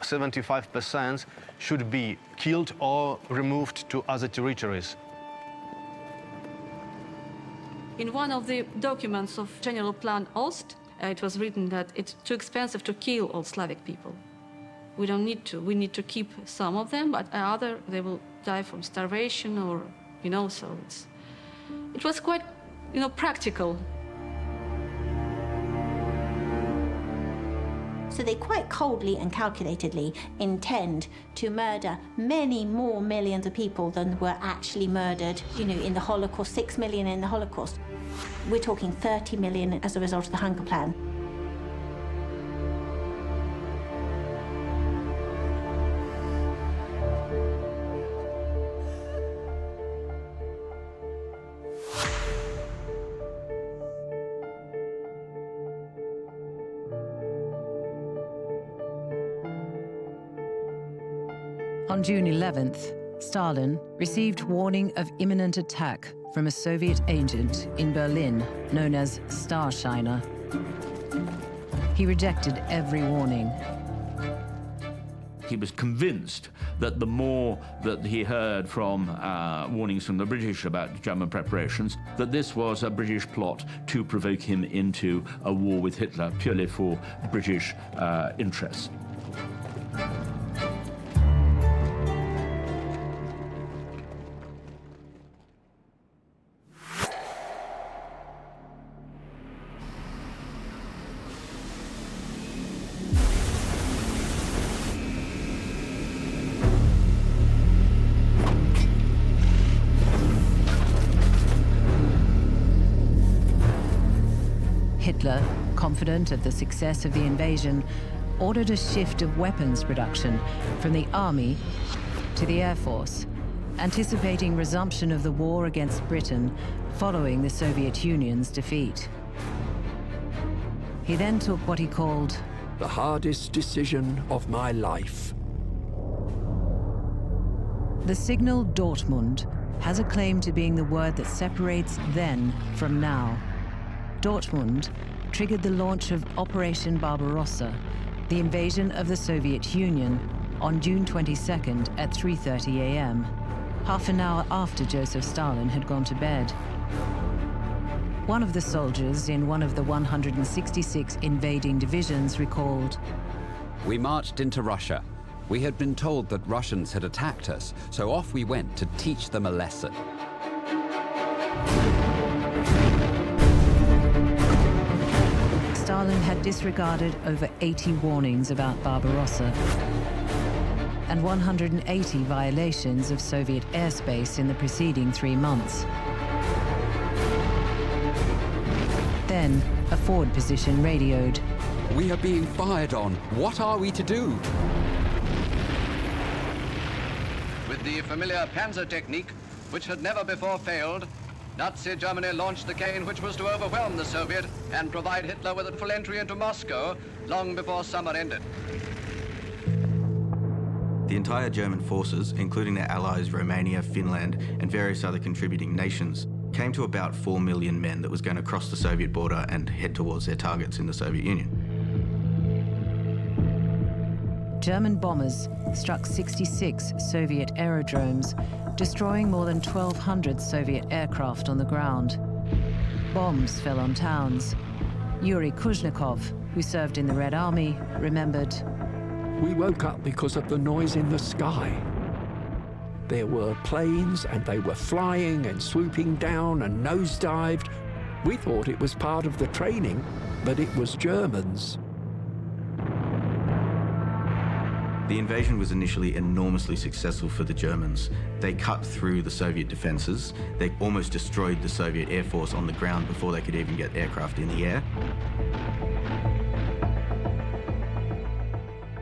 75% should be killed or removed to other territories. In one of the documents of General Plan Ost, it was written that it's too expensive to kill all Slavic people. We don't need to. We need to keep some of them, but other they will die from starvation or, so it was quite, practical. So they quite coldly and calculatedly intend to murder many more millions of people than were actually murdered, in the Holocaust, 6 million in the Holocaust. We're talking 30 million as a result of the hunger plan. On June 11th, Stalin received warning of imminent attack from a Soviet agent in Berlin known as Starshiner. He rejected every warning. He was convinced that the more that he heard from warnings from the British about German preparations, that this was a British plot to provoke him into a war with Hitler purely for British interests. Hitler, confident of the success of the invasion, ordered a shift of weapons production from the army to the Air Force, anticipating resumption of the war against Britain following the Soviet Union's defeat. He then took what he called the hardest decision of my life. The signal Dortmund has a claim to being the word that separates then from now. Dortmund triggered the launch of Operation Barbarossa, the invasion of the Soviet Union, on June 22nd at 3:30 a.m. half an hour after Joseph Stalin had gone to bed. One of the soldiers in one of the 166 invading divisions recalled, "We marched into Russia. We had been told that Russians had attacked us, so off we went to teach them a lesson." Stalin had disregarded over 80 warnings about Barbarossa and 180 violations of Soviet airspace in the preceding 3 months. Then, a forward position radioed, "We are being fired on. What are we to do?" With the familiar Panzer technique, which had never before failed, Nazi Germany launched the campaign which was to overwhelm the Soviet and provide Hitler with a full entry into Moscow long before summer ended. The entire German forces, including their allies Romania, Finland, and various other contributing nations, came to about 4 million men that was going to cross the Soviet border and head towards their targets in the Soviet Union. German bombers struck 66 Soviet aerodromes, destroying more than 1,200 Soviet aircraft on the ground. Bombs fell on towns. Yuri Kuzhnikov, who served in the Red Army, remembered, "We woke up because of the noise in the sky. There were planes and they were flying and swooping down and nosedived. We thought it was part of the training, but it was Germans." The invasion was initially enormously successful for the Germans. They cut through the Soviet defenses. They almost destroyed the Soviet Air Force on the ground before they could even get aircraft in the air.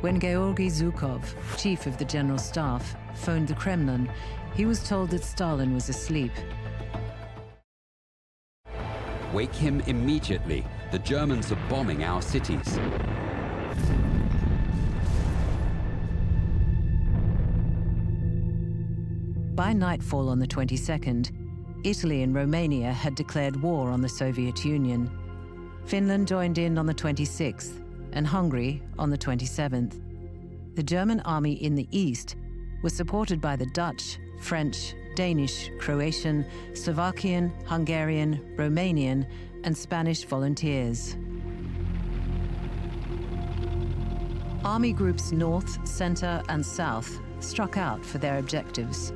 When Georgy Zhukov, chief of the General Staff, phoned the Kremlin, he was told that Stalin was asleep. "Wake him immediately. The Germans are bombing our cities." By nightfall on the 22nd, Italy and Romania had declared war on the Soviet Union. Finland joined in on the 26th, and Hungary on the 27th. The German army in the east was supported by the Dutch, French, Danish, Croatian, Slovakian, Hungarian, Romanian, and Spanish volunteers. Army groups North, Center, and South struck out for their objectives.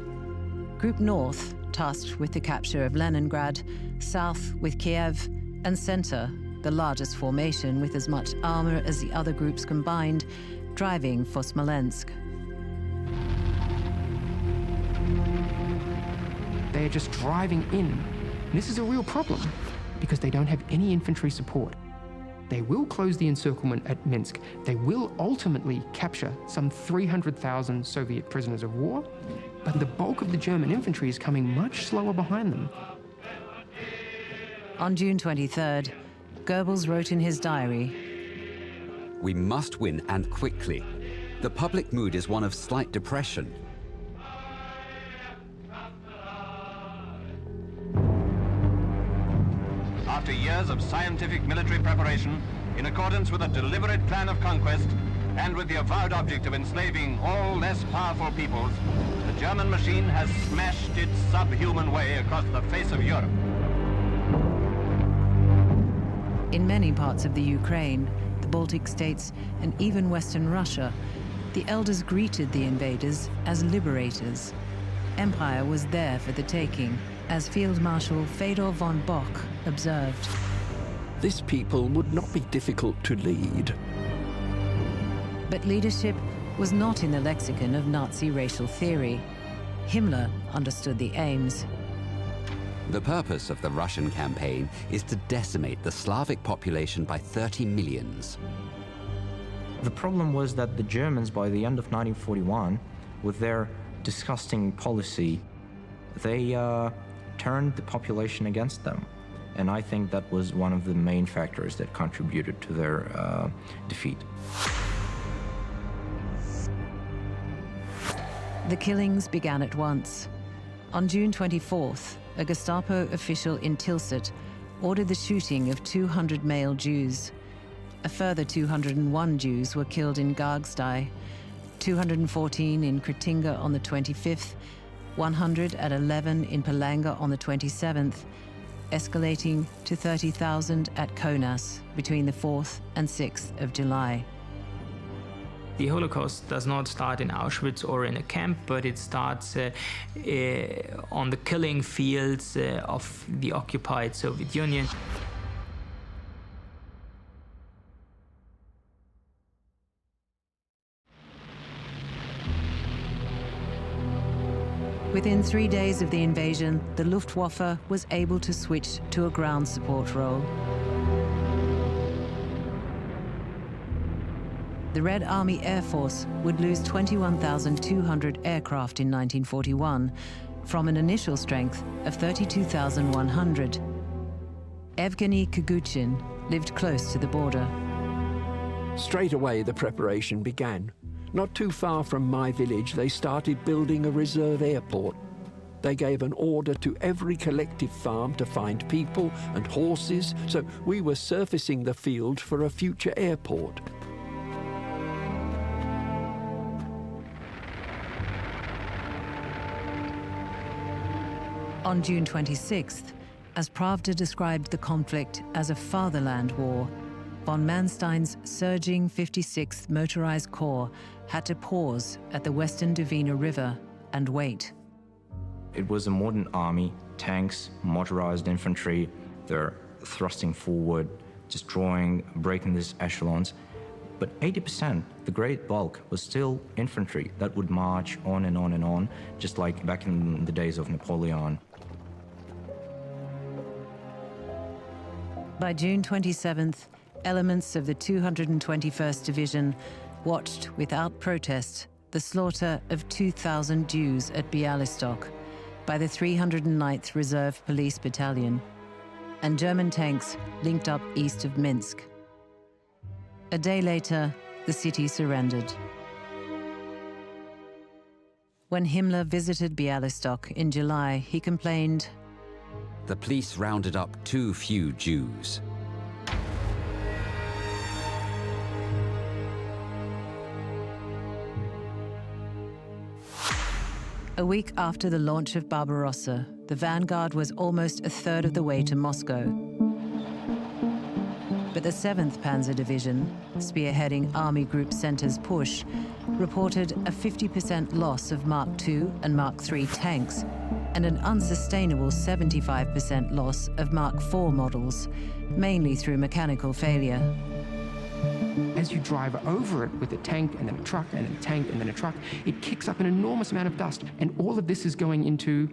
Group North, tasked with the capture of Leningrad, South with Kiev, and Center, the largest formation with as much armor as the other groups combined, driving for Smolensk. They are just driving in. And this is a real problem because they don't have any infantry support. They will close the encirclement at Minsk. They will ultimately capture some 300,000 Soviet prisoners of war, but the bulk of the German infantry is coming much slower behind them. On June 23rd, Goebbels wrote in his diary, "We must win, and quickly. The public mood is one of slight depression. After years of scientific military preparation, in accordance with a deliberate plan of conquest, and with the avowed object of enslaving all less powerful peoples, the German machine has smashed its subhuman way across the face of Europe." In many parts of the Ukraine, the Baltic states, and even Western Russia, the elders greeted the invaders as liberators. Empire was there for the taking, as Field Marshal Fedor von Bock observed. "This people would not be difficult to lead." But leadership was not in the lexicon of Nazi racial theory. Himmler understood the aims. The purpose of the Russian campaign is to decimate the Slavic population by 30 millions. The problem was that the Germans, by the end of 1941, with their disgusting policy, they turned the population against them. And I think that was one of the main factors that contributed to their defeat. The killings began at once. On June 24th, a Gestapo official in Tilsit ordered the shooting of 200 male Jews. A further 201 Jews were killed in Gargstye, 214 in Kretinga on the 25th, 100 at 11 in Palanga on the 27th, escalating to 30,000 at Kaunas between the 4th and 6th of July. The Holocaust does not start in Auschwitz or in a camp, but it starts on the killing fields of the occupied Soviet Union. Within 3 days of the invasion, the Luftwaffe was able to switch to a ground support role. The Red Army Air Force would lose 21,200 aircraft in 1941 from an initial strength of 32,100. Evgeny Kuguchin lived close to the border. Straight away, the preparation began. Not too far from my village, they started building a reserve airport. They gave an order to every collective farm to find people and horses, so we were surfacing the field for a future airport. On June 26th, as Pravda described the conflict as a fatherland war, von Manstein's surging 56th Motorized Corps had to pause at the western Dvina River and wait. It was a modern army, tanks, motorized infantry. They're thrusting forward, destroying, breaking these echelons. But 80%, the great bulk, was still infantry that would march on and on and on, just like back in the days of Napoleon. By June 27th, elements of the 221st Division watched without protest the slaughter of 2,000 Jews at Bialystok by the 309th Reserve Police Battalion, and German tanks linked up east of Minsk. A day later, the city surrendered. When Himmler visited Bialystok in July, he complained, "The police rounded up too few Jews." A week after the launch of Barbarossa, the vanguard was almost a third of the way to Moscow. But the 7th Panzer Division, spearheading Army Group Center's push, reported a 50% loss of Mark II and Mark III tanks and an unsustainable 75% loss of Mark IV models, mainly through mechanical failure. As you drive over it with a tank and then a truck and then a tank and then a truck, it kicks up an enormous amount of dust. And all of this is going into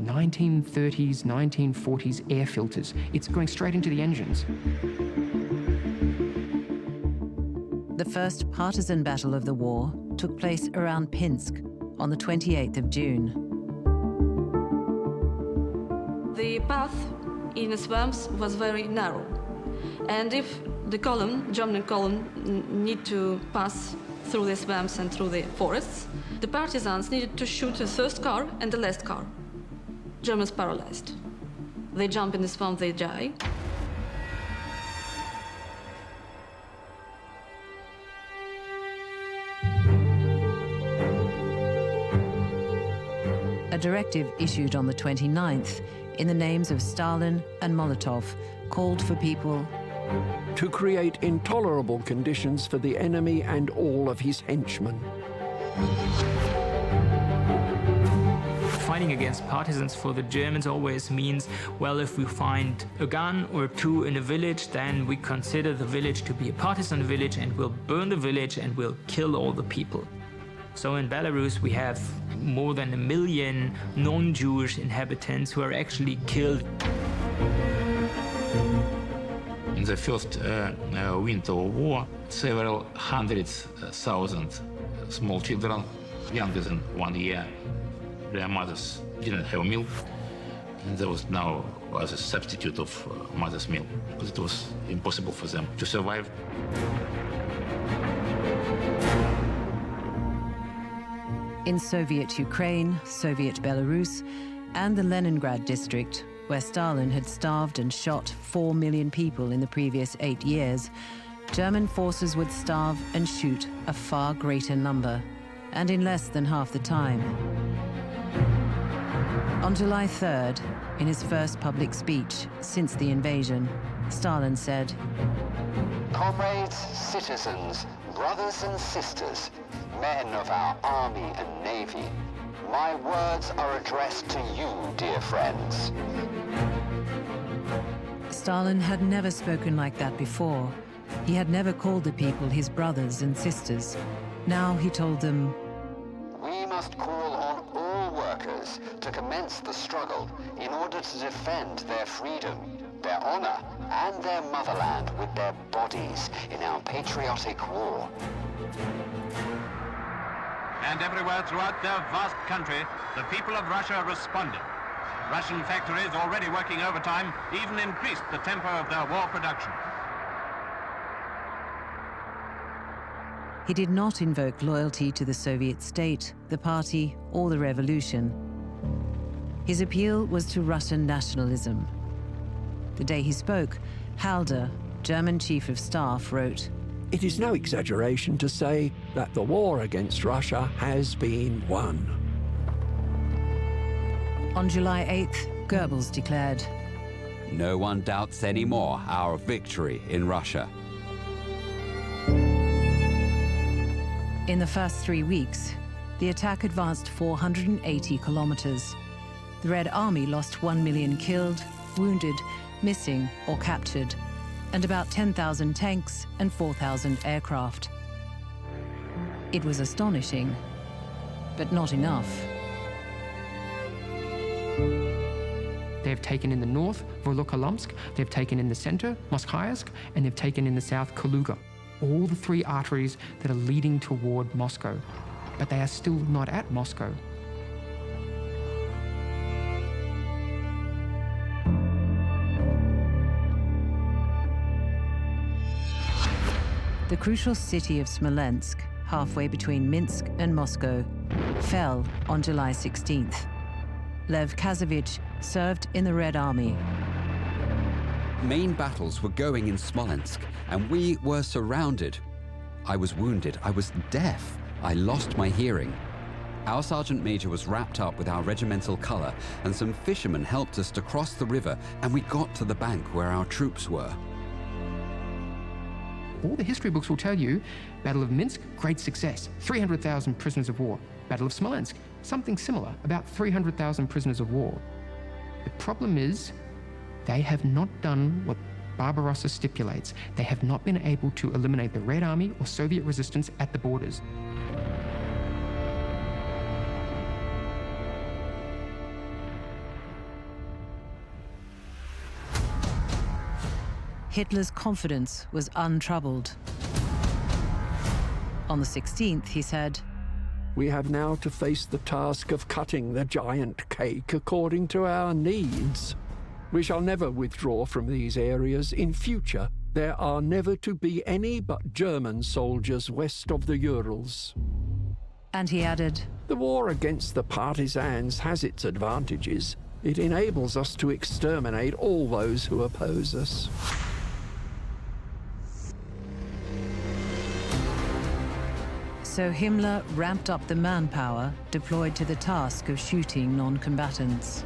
1930s, 1940s air filters. It's going straight into the engines. The first partisan battle of the war took place around Pinsk on the 28th of June. The path in the swamps was very narrow. And if the German column, need to pass through the swamps and through the forests, the partisans needed to shoot the first car and the last car. Germans paralyzed. They jump in the swamp, they die. A directive issued on the 29th in the names of Stalin and Molotov called for people to create intolerable conditions for the enemy and all of his henchmen. Fighting against partisans for the Germans always means, well, if we find a gun or two in a village, then we consider the village to be a partisan village and we'll burn the village and we'll kill all the people. So in Belarus, we have more than 1 million non-Jewish inhabitants who are actually killed. In the first winter of war, several hundred thousand small children, younger than 1 year, their mothers didn't have milk, and there was now a substitute of mother's milk, because it was impossible for them to survive. In Soviet Ukraine, Soviet Belarus, and the Leningrad district, where Stalin had starved and shot 4 million people in the previous 8 years, German forces would starve and shoot a far greater number, and in less than half the time. On July 3rd, in his first public speech since the invasion, Stalin said, "Comrades, citizens, brothers and sisters, men of our army and navy, my words are addressed to you, dear friends." Stalin had never spoken like that before. He had never called the people his brothers and sisters. Now he told them, "We must call on all workers to commence the struggle in order to defend their freedom, their honor, and their motherland with their bodies in our patriotic war." And everywhere throughout their vast country, the people of Russia responded. Russian factories already working overtime even increased the tempo of their war production. he did not invoke loyalty to the Soviet state, the party, or the revolution. His appeal was to Russian nationalism. The day he spoke, Halder, German Chief of Staff, wrote, "It is no exaggeration to say that the war against Russia has been won." On July 8th, Goebbels declared, "No one doubts anymore our victory in Russia." In the first 3 weeks, the attack advanced 480 kilometers. The Red Army lost 1 million killed, wounded, missing, or captured, and about 10,000 tanks and 4,000 aircraft. It was astonishing, but not enough. They've taken in the north, Volokolamsk, they've taken in the center, Moskhaevsk, and they've taken in the south, Kaluga. All the 3 arteries that are leading toward Moscow, but they are still not at Moscow. The crucial city of Smolensk, halfway between Minsk and Moscow, fell on July 16th. Lev Kazevich served in the Red Army. Main battles were going in Smolensk, and we were surrounded. I was wounded, I was deaf, I lost my hearing. Our sergeant major was wrapped up with our regimental color, and some fishermen helped us to cross the river, and we got to the bank where our troops were. All the history books will tell you, Battle of Minsk, great success, 300,000 prisoners of war. Battle of Smolensk, something similar, about 300,000 prisoners of war. The problem is, they have not done what Barbarossa stipulates. They have not been able to eliminate the Red Army or Soviet resistance at the borders. Hitler's confidence was untroubled. On the 16th, he said, "We have now to face the task of cutting the giant cake according to our needs. We shall never withdraw from these areas. In future, there are never to be any but German soldiers west of the Urals." And he added, "The war against the partisans has its advantages. It enables us to exterminate all those who oppose us." So Himmler ramped up the manpower deployed to the task of shooting non-combatants.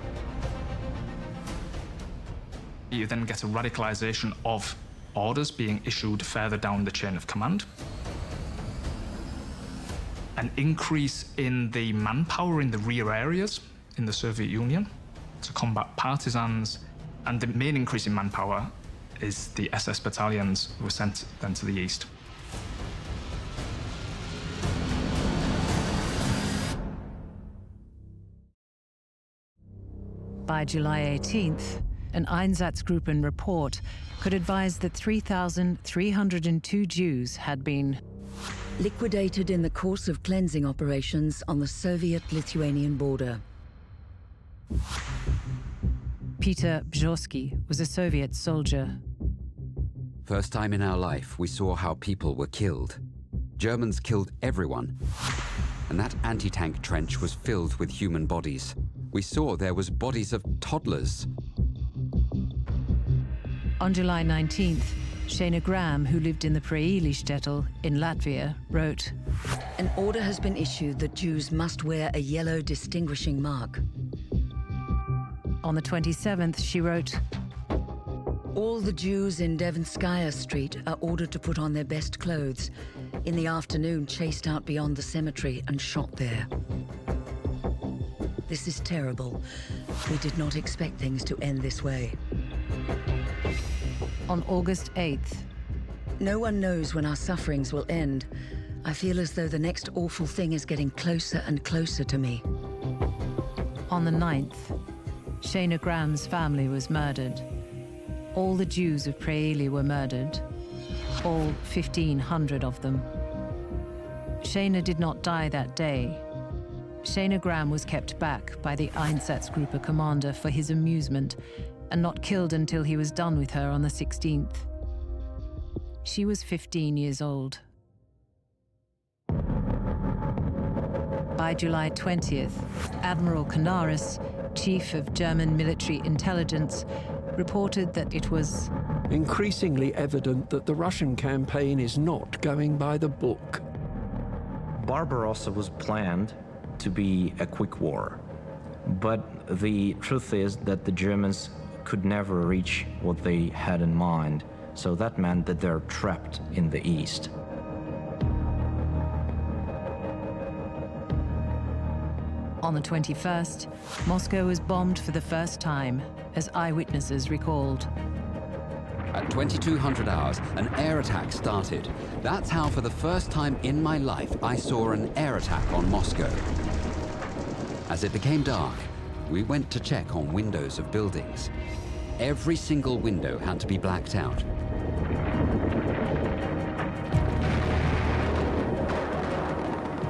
You then get a radicalization of orders being issued further down the chain of command. An increase in the manpower in the rear areas in the Soviet Union to combat partisans. And the main increase in manpower is the SS battalions who were sent then to the east. By July 18th, an Einsatzgruppen report could advise that 3,302 Jews had been liquidated in the course of cleansing operations on the Soviet-Lithuanian border. Peter Bzhosky was a Soviet soldier. First time in our life, we saw how people were killed. Germans killed everyone, and that anti-tank trench was filled with human bodies. We saw there was bodies of toddlers. On July 19th, Shana Graham, who lived in the Preili shtetl in Latvia, wrote, "An order has been issued that Jews must wear a yellow distinguishing mark." On the 27th, she wrote, "All the Jews in Devonskaya Street are ordered to put on their best clothes. In the afternoon, chased out beyond the cemetery and shot there. This is terrible. We did not expect things to end this way." On August 8th, "No one knows when our sufferings will end. I feel as though the next awful thing is getting closer and closer to me." On the 9th, Shana Graham's family was murdered. All the Jews of Preili were murdered, all 1,500 of them. Shana did not die that day. Shana Graham was kept back by the Einsatzgruppe commander for his amusement and not killed until he was done with her on the 16th. She was 15 years old. By July 20th, Admiral Canaris, chief of German military intelligence, reported that it was increasingly evident that the Russian campaign is not going by the book. Barbarossa was planned to be a quick war, but the truth is that the Germans could never reach what they had in mind, so that meant that they're trapped in the east. On the 21st, Moscow was bombed for the first time, as eyewitnesses recalled. At 2200 hours, an air attack started. That's how, for the first time in my life, I saw an air attack on Moscow. As it became dark, we went to check on windows of buildings. Every single window had to be blacked out.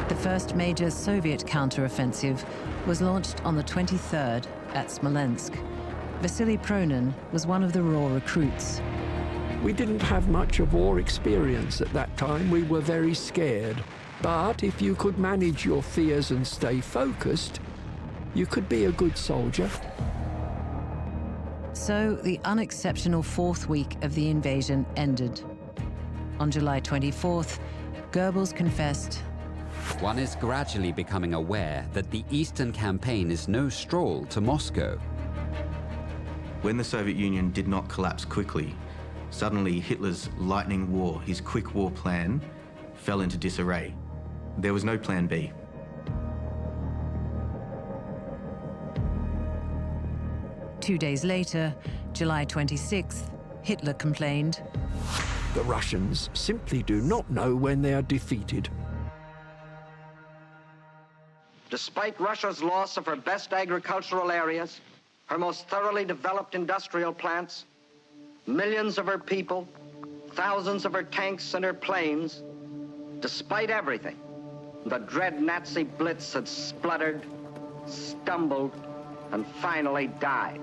The first major Soviet counteroffensive was launched on the 23rd at Smolensk. Vasily Pronin was one of the raw recruits. We didn't have much of war experience at that time. We were very scared. But if you could manage your fears and stay focused, you could be a good soldier. So the unexceptional fourth week of the invasion ended. On July 24th, Goebbels confessed, "One is gradually becoming aware that the Eastern campaign is no stroll to Moscow." When the Soviet Union did not collapse quickly, suddenly Hitler's lightning war, his quick war plan, fell into disarray. There was no plan B. Two days later, July 26th, Hitler complained, "The Russians simply do not know when they are defeated." Despite Russia's loss of her best agricultural areas, her most thoroughly developed industrial plants, millions of her people, thousands of her tanks and her planes, despite everything, the dread Nazi Blitz had spluttered, stumbled, and finally died.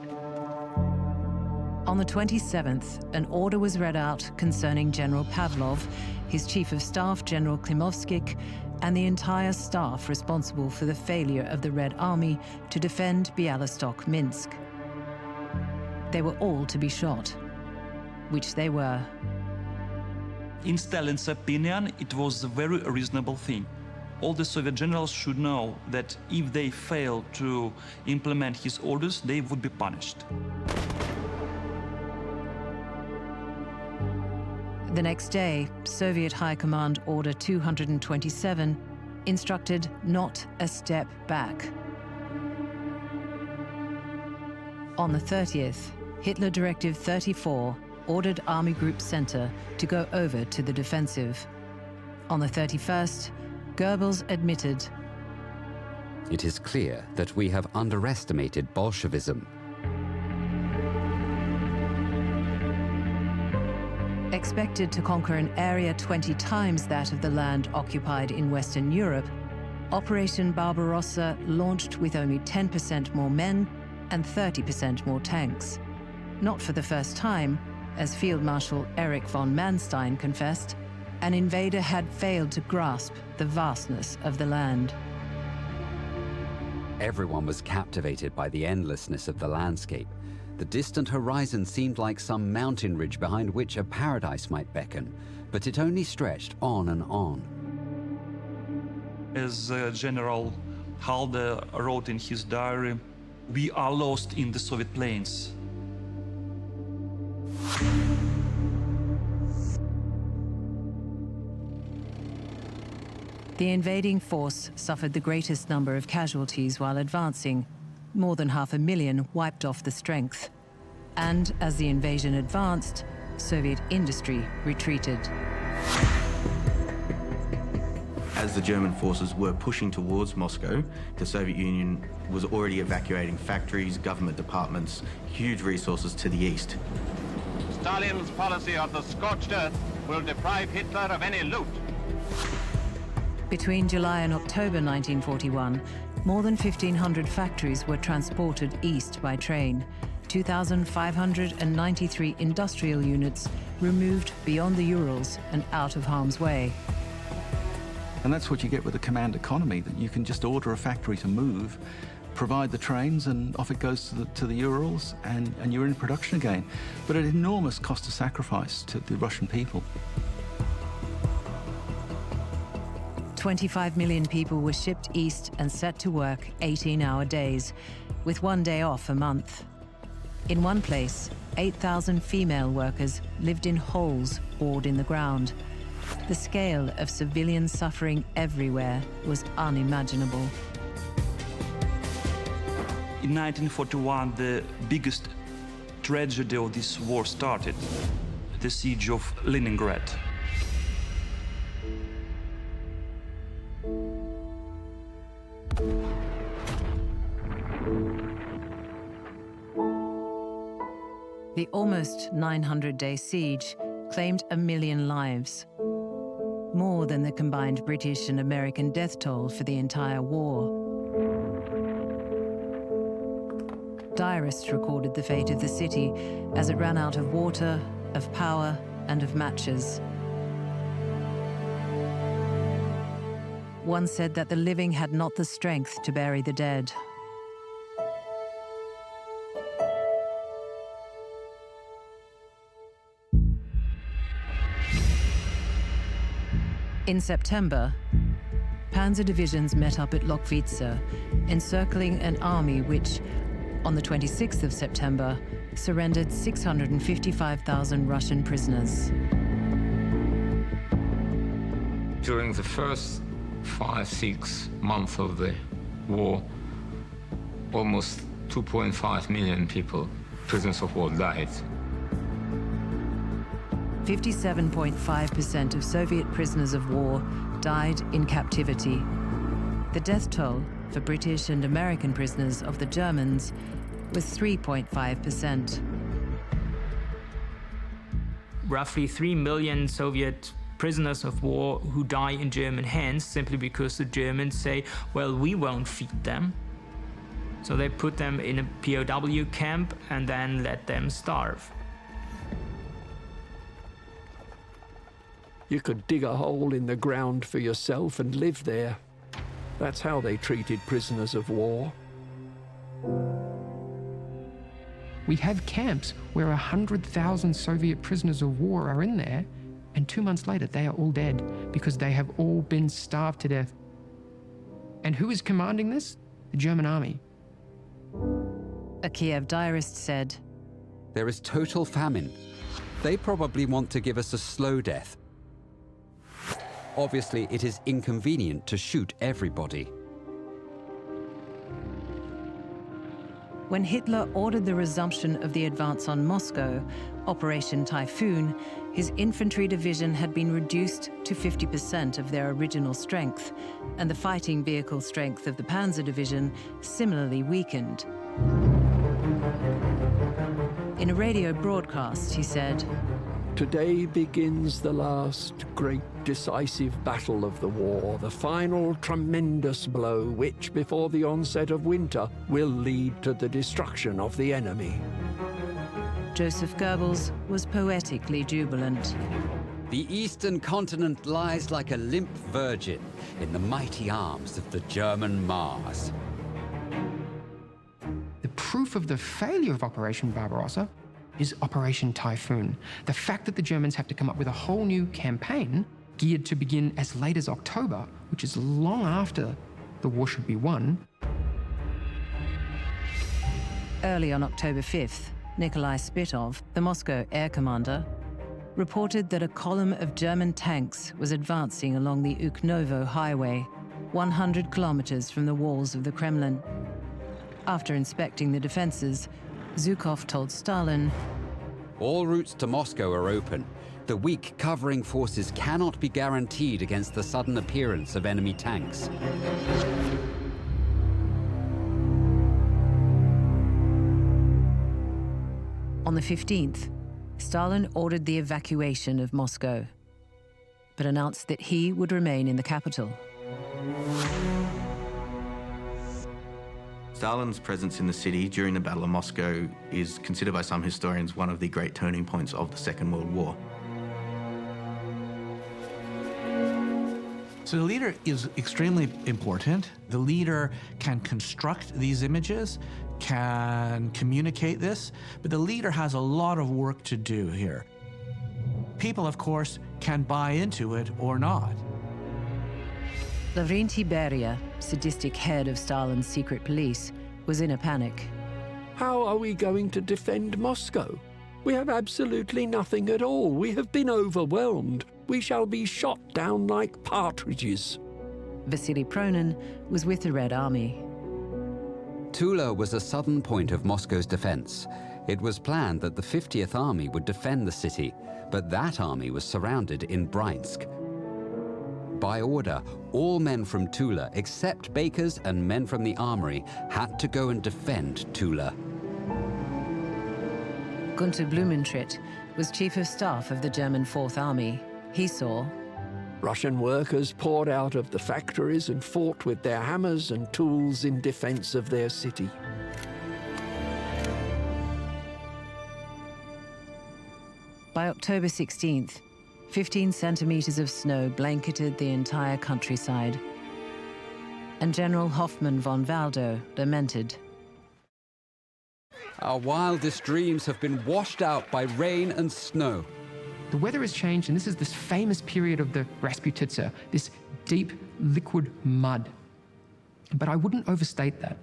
On the 27th, an order was read out concerning General Pavlov, his chief of staff, General Klimovskik, and the entire staff responsible for the failure of the Red Army to defend Bialystok-Minsk. They were all to be shot, which they were. In Stalin's opinion, it was a very reasonable thing. All the Soviet generals should know that if they fail to implement his orders, they would be punished. The next day, Soviet High Command Order 227 instructed not a step back. On the 30th, Hitler Directive 34 ordered Army Group Center to go over to the defensive. On the 31st, Goebbels admitted, "It is clear that we have underestimated Bolshevism." Expected to conquer an area 20 times that of the land occupied in Western Europe, Operation Barbarossa launched with only 10% more men and 30% more tanks. Not for the first time, as Field Marshal Erich von Manstein confessed, an invader had failed to grasp the vastness of the land. Everyone was captivated by the endlessness of the landscape. The distant horizon seemed like some mountain ridge behind which a paradise might beckon, but it only stretched on and on. As General Halder wrote in his diary, We are lost in the Soviet plains. The invading force suffered the greatest number of casualties while advancing. More than 500,000 wiped off the strength. And as the invasion advanced, Soviet industry retreated. As the German forces were pushing towards Moscow, the Soviet Union was already evacuating factories, government departments, huge resources to the east. Stalin's policy of the scorched earth will deprive Hitler of any loot. Between July and October 1941, more than 1,500 factories were transported east by train. 2,593 industrial units removed beyond the Urals and out of harm's way. And that's what you get with a command economy, that you can just order a factory to move, provide the trains, and off it goes to the Urals, and you're in production again. But at enormous cost of sacrifice to the Russian people. 25 million people were shipped east and set to work 18-hour days, with 1 day off a month. In one place, 8,000 female workers lived in holes bored in the ground. The scale of civilian suffering everywhere was unimaginable. In 1941, the biggest tragedy of this war started, the siege of Leningrad. The almost 900-day siege claimed 1 million lives, more than the combined British and American death toll for the entire war. Diarists recorded the fate of the city as it ran out of water, of power, and of matches. One said that the living had not the strength to bury the dead. In September, panzer divisions met up at Lochwitza, encircling an army which, on the 26th of September, surrendered 655,000 Russian prisoners. During the first 5-6 months of the war, almost 2.5 million people, prisoners of war, died. 57.5% of Soviet prisoners of war died in captivity. The death toll for British and American prisoners of the Germans was 3.5%. Roughly 3 million Soviet prisoners of war who die in German hands simply because the Germans say, well, we won't feed them. So they put them in a POW camp and then let them starve. You could dig a hole in the ground for yourself and live there. That's how they treated prisoners of war. We have camps where 100,000 Soviet prisoners of war are in there, and 2 months later they are all dead because they have all been starved to death. And who is commanding this? The German army. A Kiev diarist said, "There is total famine. They probably want to give us a slow death. Obviously, it is inconvenient to shoot everybody." When Hitler ordered the resumption of the advance on Moscow, Operation Typhoon, his infantry division had been reduced to 50% of their original strength, and the fighting vehicle strength of the Panzer Division similarly weakened. In a radio broadcast, he said, "Today begins the last great decisive battle of the war, the final tremendous blow which, before the onset of winter, will lead to the destruction of the enemy." Joseph Goebbels was poetically jubilant. "The eastern continent lies like a limp virgin in the mighty arms of the German Mars." The proof of the failure of Operation Barbarossa is Operation Typhoon. The fact that the Germans have to come up with a whole new campaign geared to begin as late as October, which is long after the war should be won. Early on October 5th, Nikolai Spitov, the Moscow air commander, reported that a column of German tanks was advancing along the Uknovo highway, 100 kilometers from the walls of the Kremlin. After inspecting the defenses, Zhukov told Stalin, "All routes to Moscow are open. The weak covering forces cannot be guaranteed against the sudden appearance of enemy tanks." On the 15th, Stalin ordered the evacuation of Moscow, but announced that he would remain in the capital. Stalin's presence in the city during the Battle of Moscow is considered by some historians one of the great turning points of the Second World War. So the leader is extremely important. The leader can construct these images, can communicate this, but the leader has a lot of work to do here. People, of course, can buy into it or not. Lavrentiy Beria, sadistic head of Stalin's secret police, was in a panic. How are we going to defend Moscow? We have absolutely nothing at all. We have been overwhelmed. We shall be shot down like partridges. Vasily Pronin was with the Red Army. Tula was a southern point of Moscow's defense. It was planned that the 50th Army would defend the city, but that army was surrounded in Bryansk. By order, all men from Tula, except bakers and men from the armory, had to go and defend Tula. Gunther Blumentritt was chief of staff of the German Fourth Army. He saw Russian workers poured out of the factories and fought with their hammers and tools in defense of their city. By October 16th, 15 centimeters of snow blanketed the entire countryside, and General Hoffmann von Waldo lamented. "Our wildest dreams have been washed out by rain and snow." The weather has changed, and this is this famous period of the Rasputitsa, this deep liquid mud. But I wouldn't overstate that.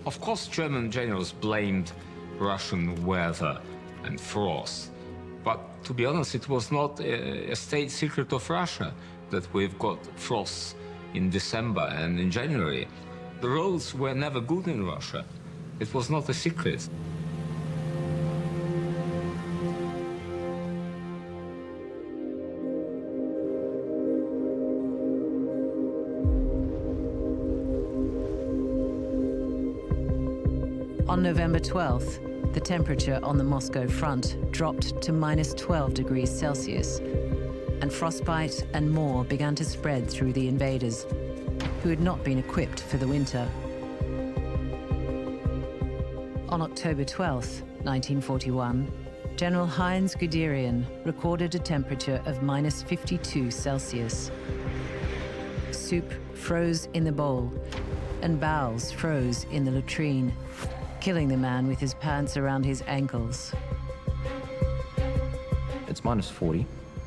Of course, German generals blamed Russian weather and frost. But to be honest, it was not a state secret of Russia that we've got frosts in December and in January. The roads were never good in Russia. It was not a secret. On November 12th, the temperature on the Moscow front dropped to -12 degrees Celsius, and frostbite and more began to spread through the invaders, who had not been equipped for the winter. On October 12th, 1941, General Heinz Guderian recorded a temperature of -52 Celsius. Soup froze in the bowl, and bowels froze in the latrine, killing the man with his pants around his ankles. It's -40.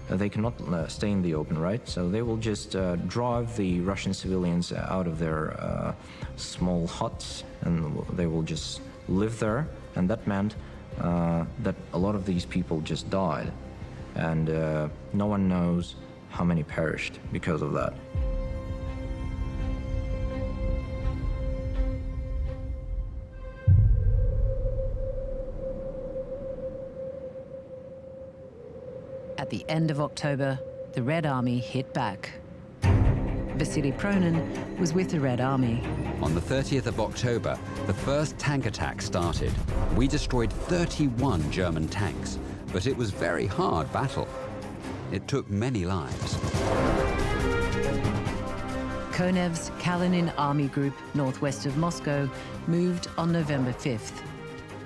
They cannot stay in the open, right? So they will just drive the Russian civilians out of their small huts, and they will just live there. And that meant that a lot of these people just died. And no one knows how many perished because of that. At the end of October, the Red Army hit back. Vasily Pronin was with the Red Army. On the 30th of October, the first tank attack started. We destroyed 31 German tanks, but it was a very hard battle. It took many lives. Konev's Kalinin Army Group, northwest of Moscow, moved on November 5th.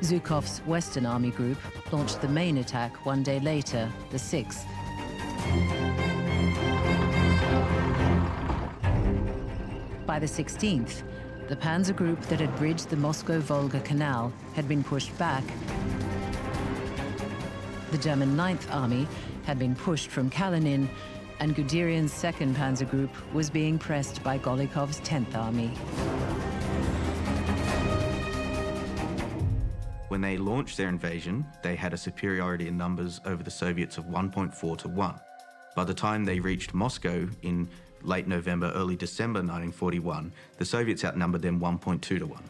Zhukov's Western Army Group launched the main attack one day later, the 6th. By the 16th, the panzer group that had bridged the Moscow-Volga Canal had been pushed back. The German 9th Army had been pushed from Kalinin, and Guderian's 2nd Panzer Group was being pressed by Golikov's 10th Army. When they launched their invasion, they had a superiority in numbers over the Soviets of 1.4 to 1. By the time they reached Moscow in late November, early December 1941, the Soviets outnumbered them 1.2 to 1.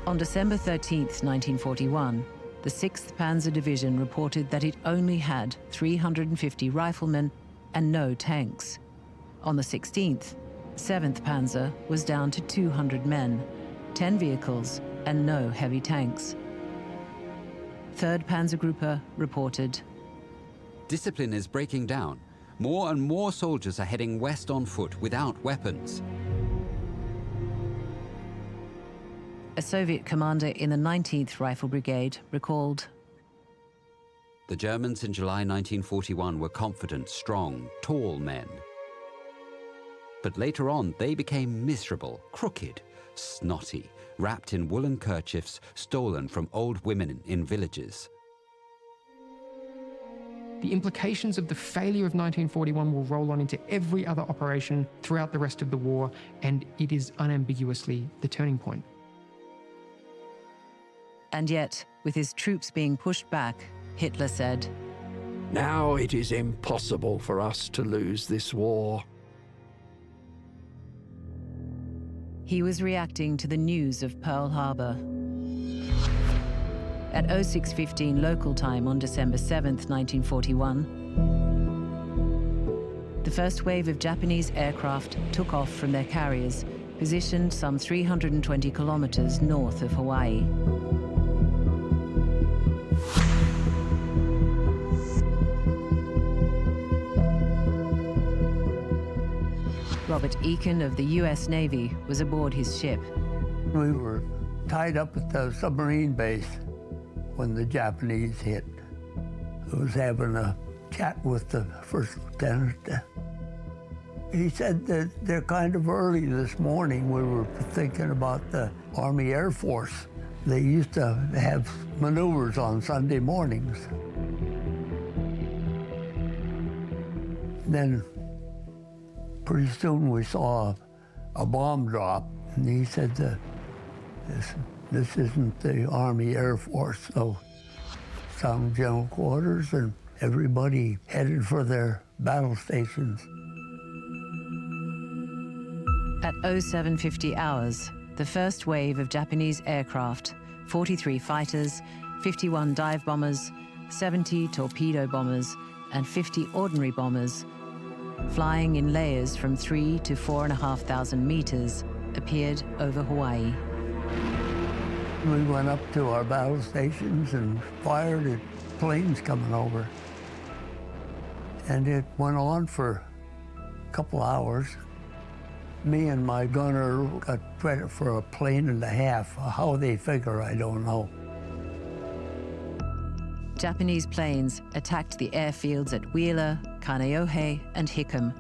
On December 13th, 1941, the 6th Panzer Division reported that it only had 350 riflemen and no tanks. On the 16th, 7th Panzer was down to 200 men, 10 vehicles, and no heavy tanks. 3rd Panzergruppe reported, Discipline is breaking down. More and more soldiers are heading west on foot without weapons. A Soviet commander in the 19th Rifle Brigade recalled, The Germans in July 1941 were confident, strong, tall men. But later on, they became miserable, crooked, snotty, wrapped in woolen kerchiefs stolen from old women in villages. The implications of the failure of 1941 will roll on into every other operation throughout the rest of the war, and it is unambiguously the turning point. And yet, with his troops being pushed back, Hitler said, Now it is impossible for us to lose this war. He was reacting to the news of Pearl Harbor. At 06:15 local time on December 7th, 1941, the first wave of Japanese aircraft took off from their carriers, positioned some 320 kilometers north of Hawaii. Robert Eakin of the U.S. Navy was aboard his ship. We were tied up at the submarine base when the Japanese hit. I was having a chat with the first lieutenant. He said that they're kind of early this morning. We were thinking about the Army Air Force. They used to have maneuvers on Sunday mornings. Then pretty soon we saw a bomb drop, and he said, this isn't the Army Air Force. So some general quarters and everybody headed for their battle stations. At 0750 hours, the first wave of Japanese aircraft, 43 fighters, 51 dive bombers, 70 torpedo bombers, and 50 ordinary bombers, flying in layers from 3,000 to 4,500 meters, appeared over Hawaii. We went up to our battle stations and fired at planes coming over. And it went on for a couple hours. Me and my gunner got credit for a plane and a half. How they figure, I don't know. Japanese planes attacked the airfields at Wheeler, Kaneohe, and Hickam,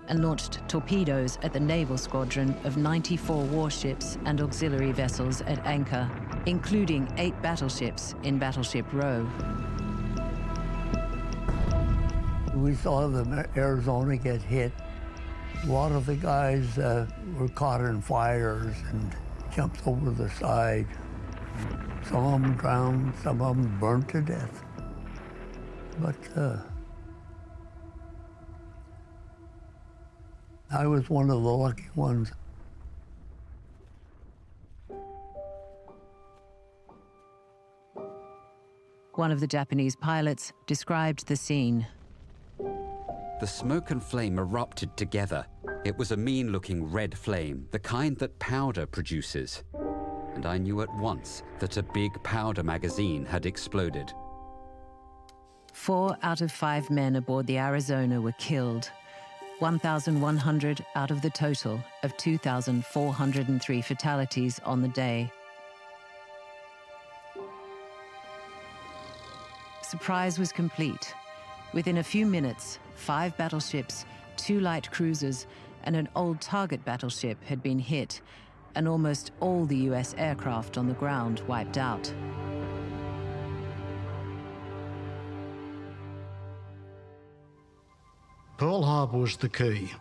and launched torpedoes at the naval squadron of 94 warships and auxiliary vessels at anchor, including 8 battleships in Battleship Row. We saw the Arizona get hit. A lot of the guys were caught in fires and jumped over the side. Some of them drowned, some of them burned to death. But I was one of the lucky ones. One of the Japanese pilots described the scene. The smoke and flame erupted together. It was a mean-looking red flame, the kind that powder produces. And I knew at once that a big powder magazine had exploded. 4 out of 5 men aboard the Arizona were killed. 1,100 out of the total of 2,403 fatalities on the day. Surprise was complete. Within a few minutes, 5 battleships, 2 light cruisers, and an old target battleship had been hit, and almost all the US aircraft on the ground wiped out. Pearl Harbor was the key.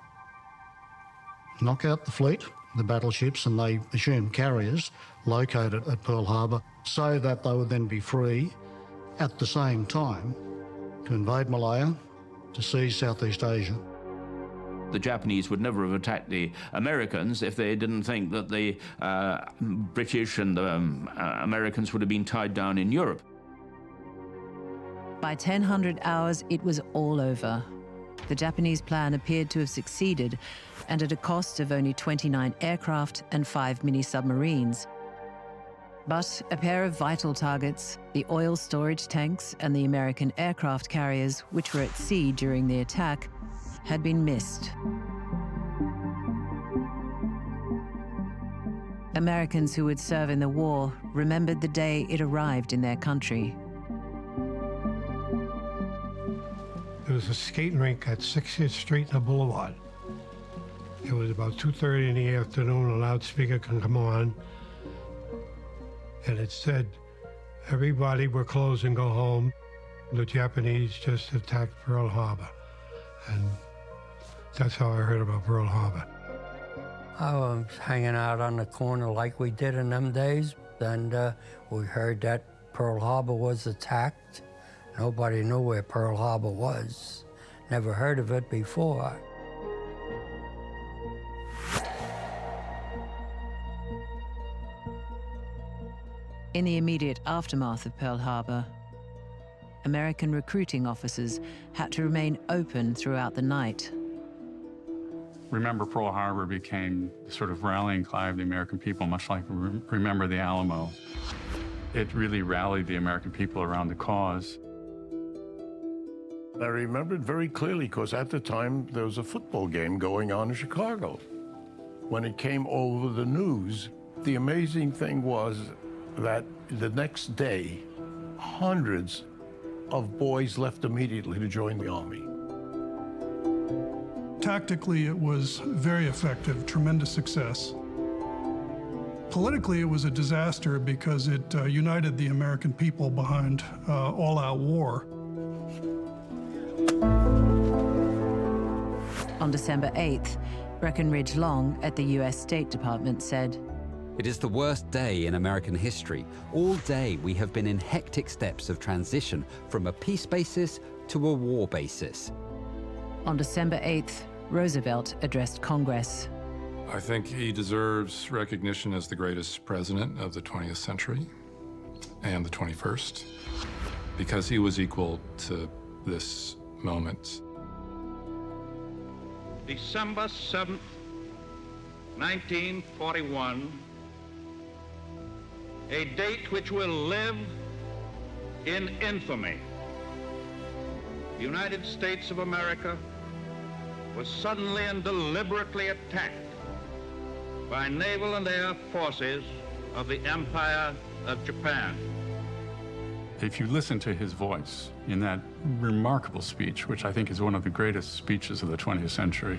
knock out the fleet, the battleships, and they assumed carriers located at Pearl Harbor, so that they would then be free at the same time to invade Malaya, to seize Southeast Asia. The Japanese would never have attacked the Americans if they didn't think that the British and the Americans would have been tied down in Europe. By 1000 hours, it was all over. The Japanese plan appeared to have succeeded, and at a cost of only 29 aircraft and 5 mini-submarines. But a pair of vital targets, the oil storage tanks and the American aircraft carriers, which were at sea during the attack, had been missed. Americans who would serve in the war remembered the day it arrived in their country. There was a skating rink at 60th Street and the Boulevard. It was about 2:30 in the afternoon, a loudspeaker can come on, and it said, everybody were closed and go home. The Japanese just attacked Pearl Harbor. And that's how I heard about Pearl Harbor. I was hanging out on the corner like we did in them days, and we heard that Pearl Harbor was attacked. Nobody knew where Pearl Harbor was. Never heard of it before. In the immediate aftermath of Pearl Harbor, American recruiting officers had to remain open throughout the night. Remember Pearl Harbor became the sort of rallying cry of the American people, much like Remember the Alamo. It really rallied the American people around the cause. I remember it very clearly because at the time there was a football game going on in Chicago. When it came over the news, the amazing thing was that the next day, hundreds of boys left immediately to join the Army. Tactically, it was very effective, tremendous success. Politically, it was a disaster because it united the American people behind all-out war. On December 8th, Breckinridge Long at the US State Department said, "It is the worst day in American history. All day we have been in hectic steps of transition from a peace basis to a war basis." On December 8th, Roosevelt addressed Congress. I think he deserves recognition as the greatest president of the 20th century and the 21st because he was equal to this moment. December 7th, 1941, a date which will live in infamy. The United States of America was suddenly and deliberately attacked by naval and air forces of the Empire of Japan. If you listen to his voice in that remarkable speech, which I think is one of the greatest speeches of the 20th century,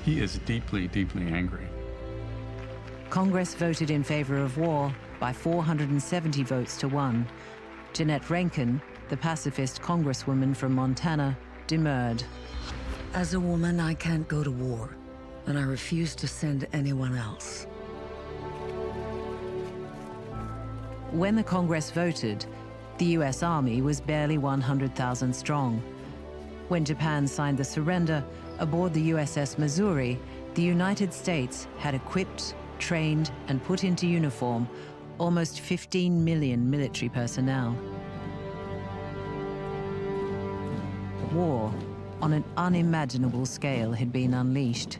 he is deeply, deeply angry. Congress voted in favor of war by 470 votes to 1. Jeanette Rankin, the pacifist congresswoman from Montana, demurred. As a woman, I can't go to war, and I refuse to send anyone else. When the Congress voted, the US Army was barely 100,000 strong. When Japan signed the surrender aboard the USS Missouri, the United States had equipped, trained, and put into uniform almost 15 million military personnel. War on an unimaginable scale had been unleashed.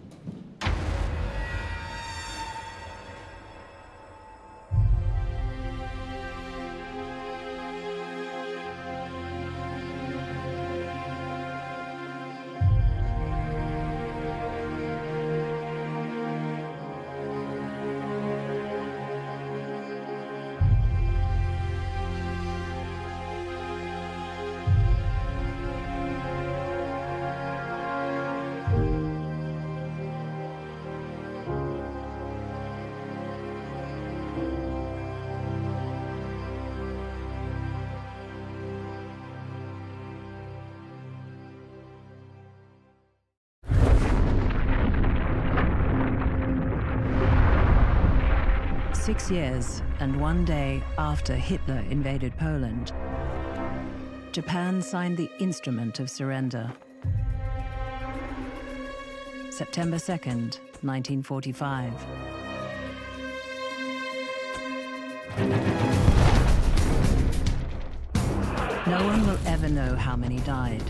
6 years and 1 day after Hitler invaded Poland, Japan signed the Instrument of Surrender. September 2nd, 1945. No one will ever know how many died.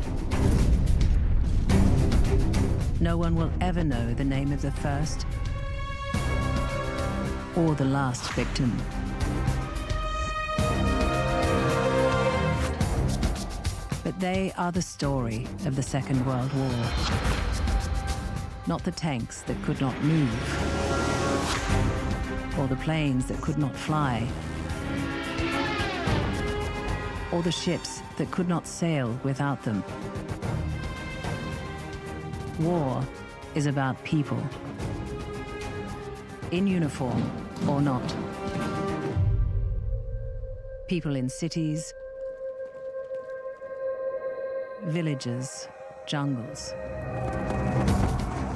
No one will ever know the name of the first or the last victim. But they are the story of the Second World War. Not the tanks that could not move, or the planes that could not fly, or the ships that could not sail without them. War is about people, in uniform or not. People in cities, villages, jungles.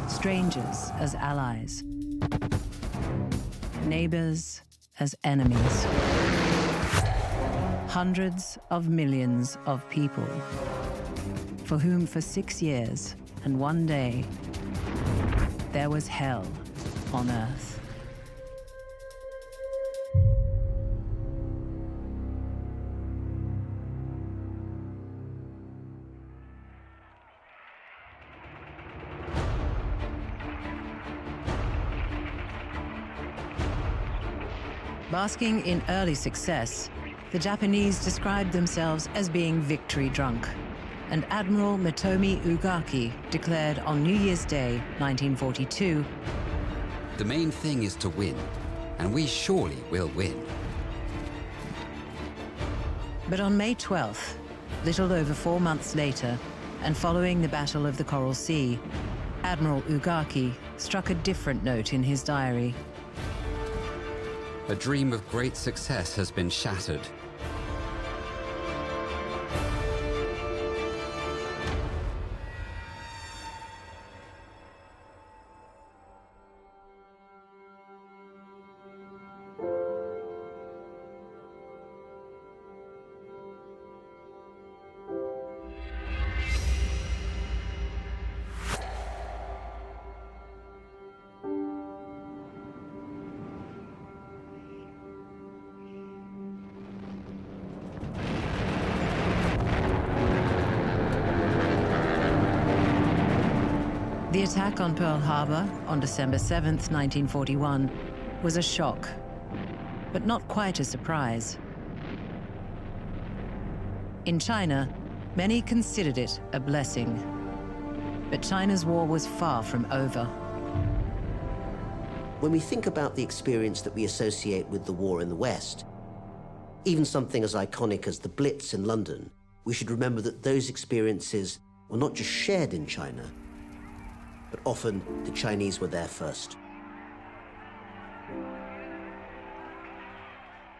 Strangers as allies. Neighbors as enemies. Hundreds of millions of people for whom for 6 years and 1 day there was hell on earth. Basking in early success, the Japanese described themselves as being victory drunk, and Admiral Mitomi Ugaki declared on New Year's Day, 1942, "The main thing is to win, and we surely will win." But on May 12th, little over 4 months later, and following the Battle of the Coral Sea, Admiral Ugaki struck a different note in his diary. A dream of great success has been shattered. The attack on Pearl Harbor on December 7th, 1941, was a shock, but not quite a surprise. In China, many considered it a blessing, but China's war was far from over. When we think about the experience that we associate with the war in the West, even something as iconic as the Blitz in London, we should remember that those experiences were not just shared in China, but often the Chinese were there first.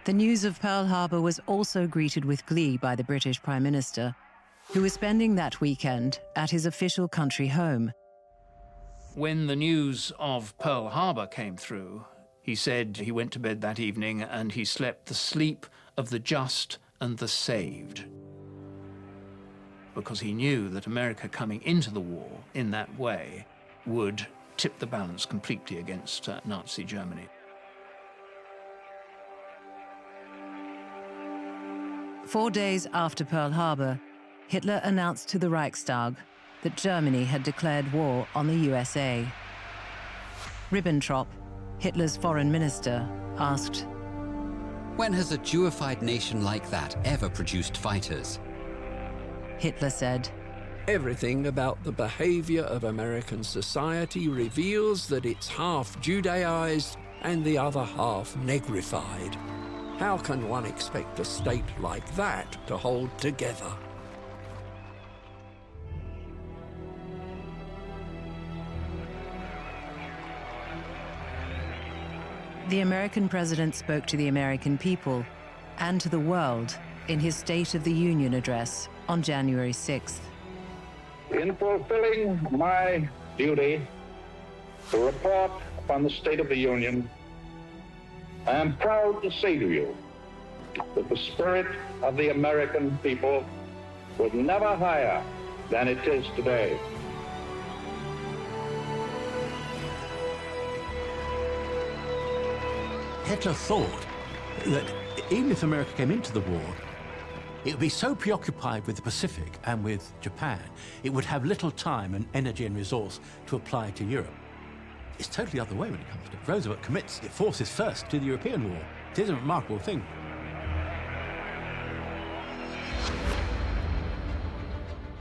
The news of Pearl Harbor was also greeted with glee by the British Prime Minister, who was spending that weekend at his official country home. When the news of Pearl Harbor came through, he said he went to bed that evening and he slept the sleep of the just and the saved, because he knew that America coming into the war in that way would tip the balance completely against Nazi Germany. "4 days after Pearl Harbor, Hitler announced to the Reichstag that Germany had declared war on the USA. Ribbentrop, Hitler's foreign minister, asked, "When has a Jewified nation like that ever produced fighters?" Hitler said, "Everything about the behavior of American society reveals that it's half Judaized and the other half negrified. How can one expect a state like that to hold together?" The American president spoke to the American people and to the world in his State of the Union address on January 6th. In fulfilling my duty to report upon the State of the Union, I am proud to say to you that the spirit of the American people was never higher than it is today. Hitler thought that even if America came into the war, it would be so preoccupied with the Pacific and with Japan, it would have little time and energy and resource to apply to Europe. It's totally the other way when it comes to it. Roosevelt commits its forces first to the European war. It is a remarkable thing.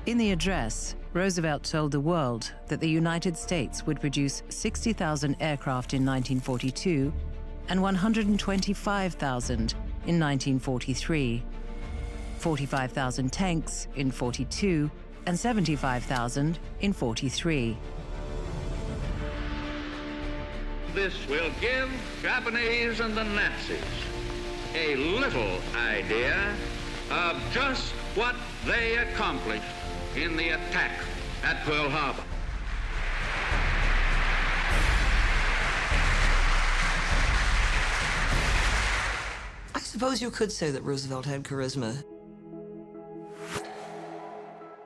In the address, Roosevelt told the world that the United States would produce 60,000 aircraft in 1942 and 125,000 in 1943, 45,000 tanks in 42 and 75,000 in 43. This will give Japanese and the Nazis a little idea of just what they accomplished in the attack at Pearl Harbor. I suppose you could say that Roosevelt had charisma.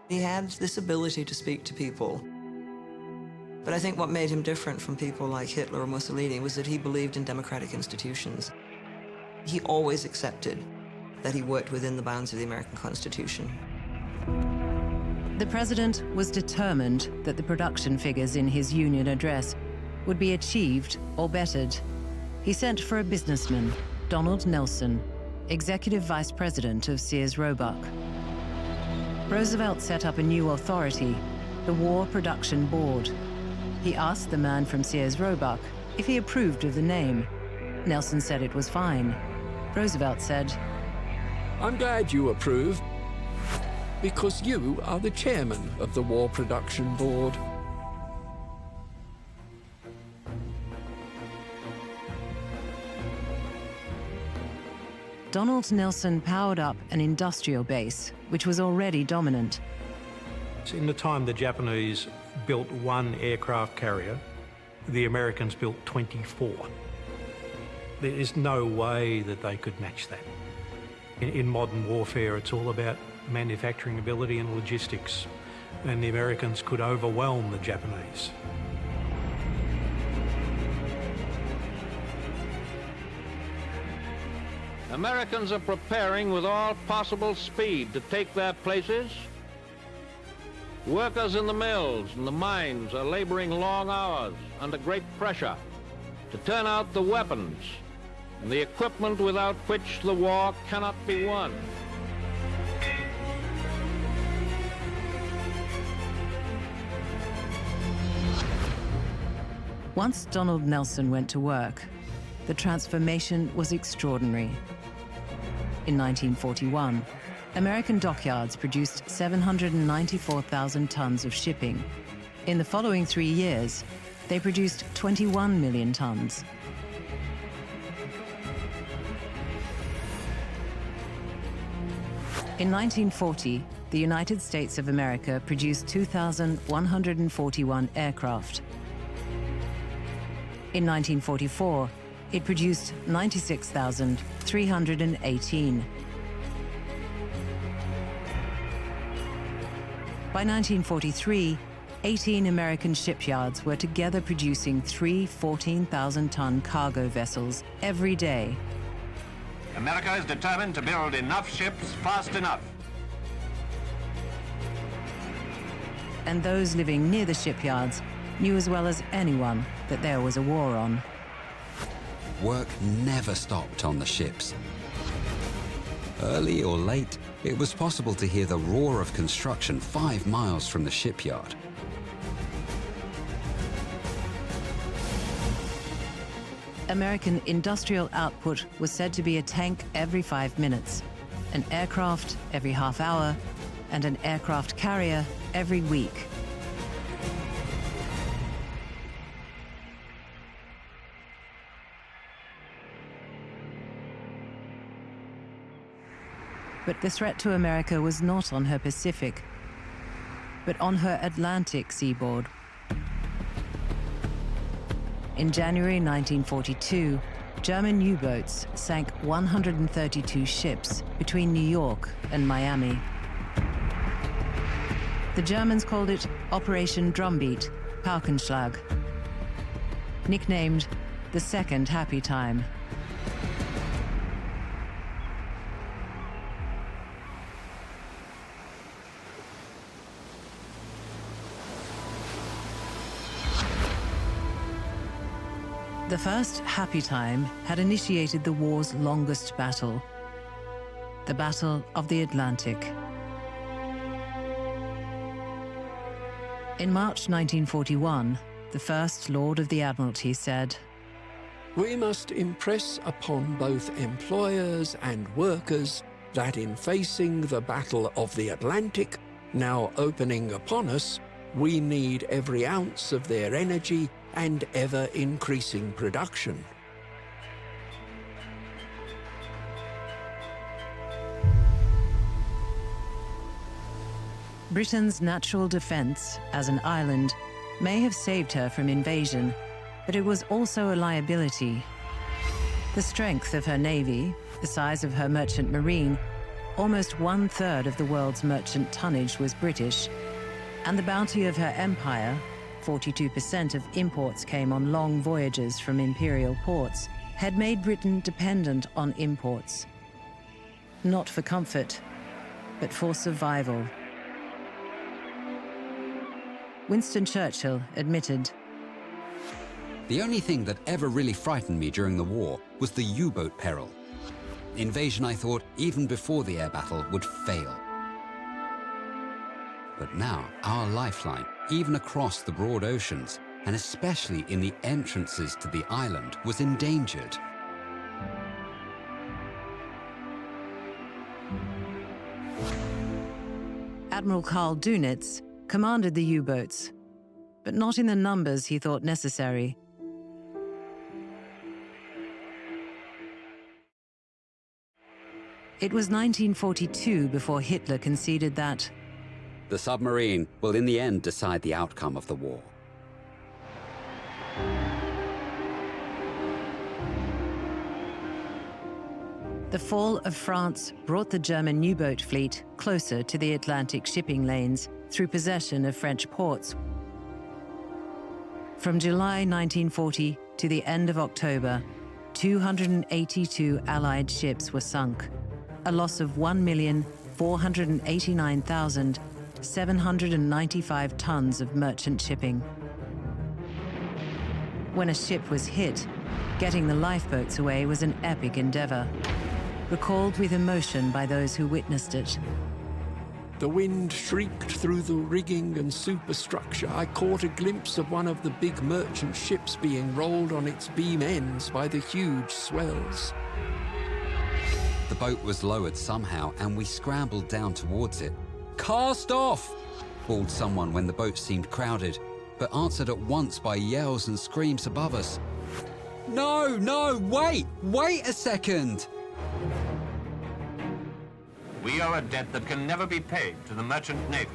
He had this ability to speak to people. But I think what made him different from people like Hitler or Mussolini was that he believed in democratic institutions. He always accepted that he worked within the bounds of the American Constitution. The president was determined that the production figures in his Union address would be achieved or bettered. He sent for a businessman, Donald Nelson, executive vice president of Sears Roebuck. Roosevelt set up a new authority, the War Production Board. He asked the man from Sears Roebuck if he approved of the name. Nelson said it was fine. Roosevelt said, "I'm glad you approve, because you are the chairman of the War Production Board." Donald Nelson powered up an industrial base, which was already dominant. In the time the Japanese built one aircraft carrier, the Americans built 24. There is no way that they could match that. In modern warfare, it's all about manufacturing ability and logistics, and the Americans could overwhelm the Japanese. Americans are preparing with all possible speed to take their places. Workers in the mills and the mines are laboring long hours under great pressure to turn out the weapons and the equipment without which the war cannot be won. Once Donald Nelson went to work, the transformation was extraordinary. In 1941, American dockyards produced 794,000 tons of shipping. In the following 3 years, they produced 21 million tons. In 1940, the United States of America produced 2,141 aircraft. In 1944, it produced 96,318. By 1943, 18 American shipyards were together producing 3 14,000-ton cargo vessels every day. America is determined to build enough ships fast enough. And those living near the shipyards knew as well as anyone that there was a war on. Work never stopped on the ships. Early or late, it was possible to hear the roar of construction 5 miles from the shipyard. American industrial output was said to be a tank every 5 minutes, an aircraft every half hour, and an aircraft carrier every week. But the threat to America was not on her Pacific, but on her Atlantic seaboard. In January 1942, German U-boats sank 132 ships between New York and Miami. The Germans called it Operation Drumbeat, Paukenschlag, nicknamed the Second Happy Time. The first happy time had initiated the war's longest battle, the Battle of the Atlantic. In March 1941, the First Lord of the Admiralty said, "We must impress upon both employers and workers that in facing the Battle of the Atlantic, now opening upon us, we need every ounce of their energy and ever-increasing production." Britain's natural defense as an island may have saved her from invasion, but it was also a liability. The strength of her navy, the size of her merchant marine, almost 1/3 of the world's merchant tonnage was British, and the bounty of her empire, 42% of imports came on long voyages from imperial ports, had made Britain dependent on imports. Not for comfort, but for survival. Winston Churchill admitted, "The only thing that ever really frightened me during the war was the U-boat peril. Invasion, I thought, even before the air battle, would fail. But now, our lifeline, even across the broad oceans, and especially in the entrances to the island, was endangered." Admiral Karl Dönitz commanded the U-boats, but not in the numbers he thought necessary. It was 1942 before Hitler conceded that The submarine will in the end decide the outcome of the war. the fall of France brought the German U-boat fleet closer to the Atlantic shipping lanes through possession of French ports. From July 1940 to the end of October, 282 Allied ships were sunk, a loss of 1,489,795 tons of merchant shipping. When a ship was hit, getting the lifeboats away was an epic endeavor, recalled with emotion by those who witnessed it. The wind shrieked through the rigging and superstructure. I caught a glimpse of one of the big merchant ships being rolled on its beam ends by the huge swells. The boat was lowered somehow, and we scrambled down towards it. "Cast off!" bawled someone when the boat seemed crowded, but answered at once by yells and screams above us. "No, no, wait a second!" We owe a debt that can never be paid to the merchant navy.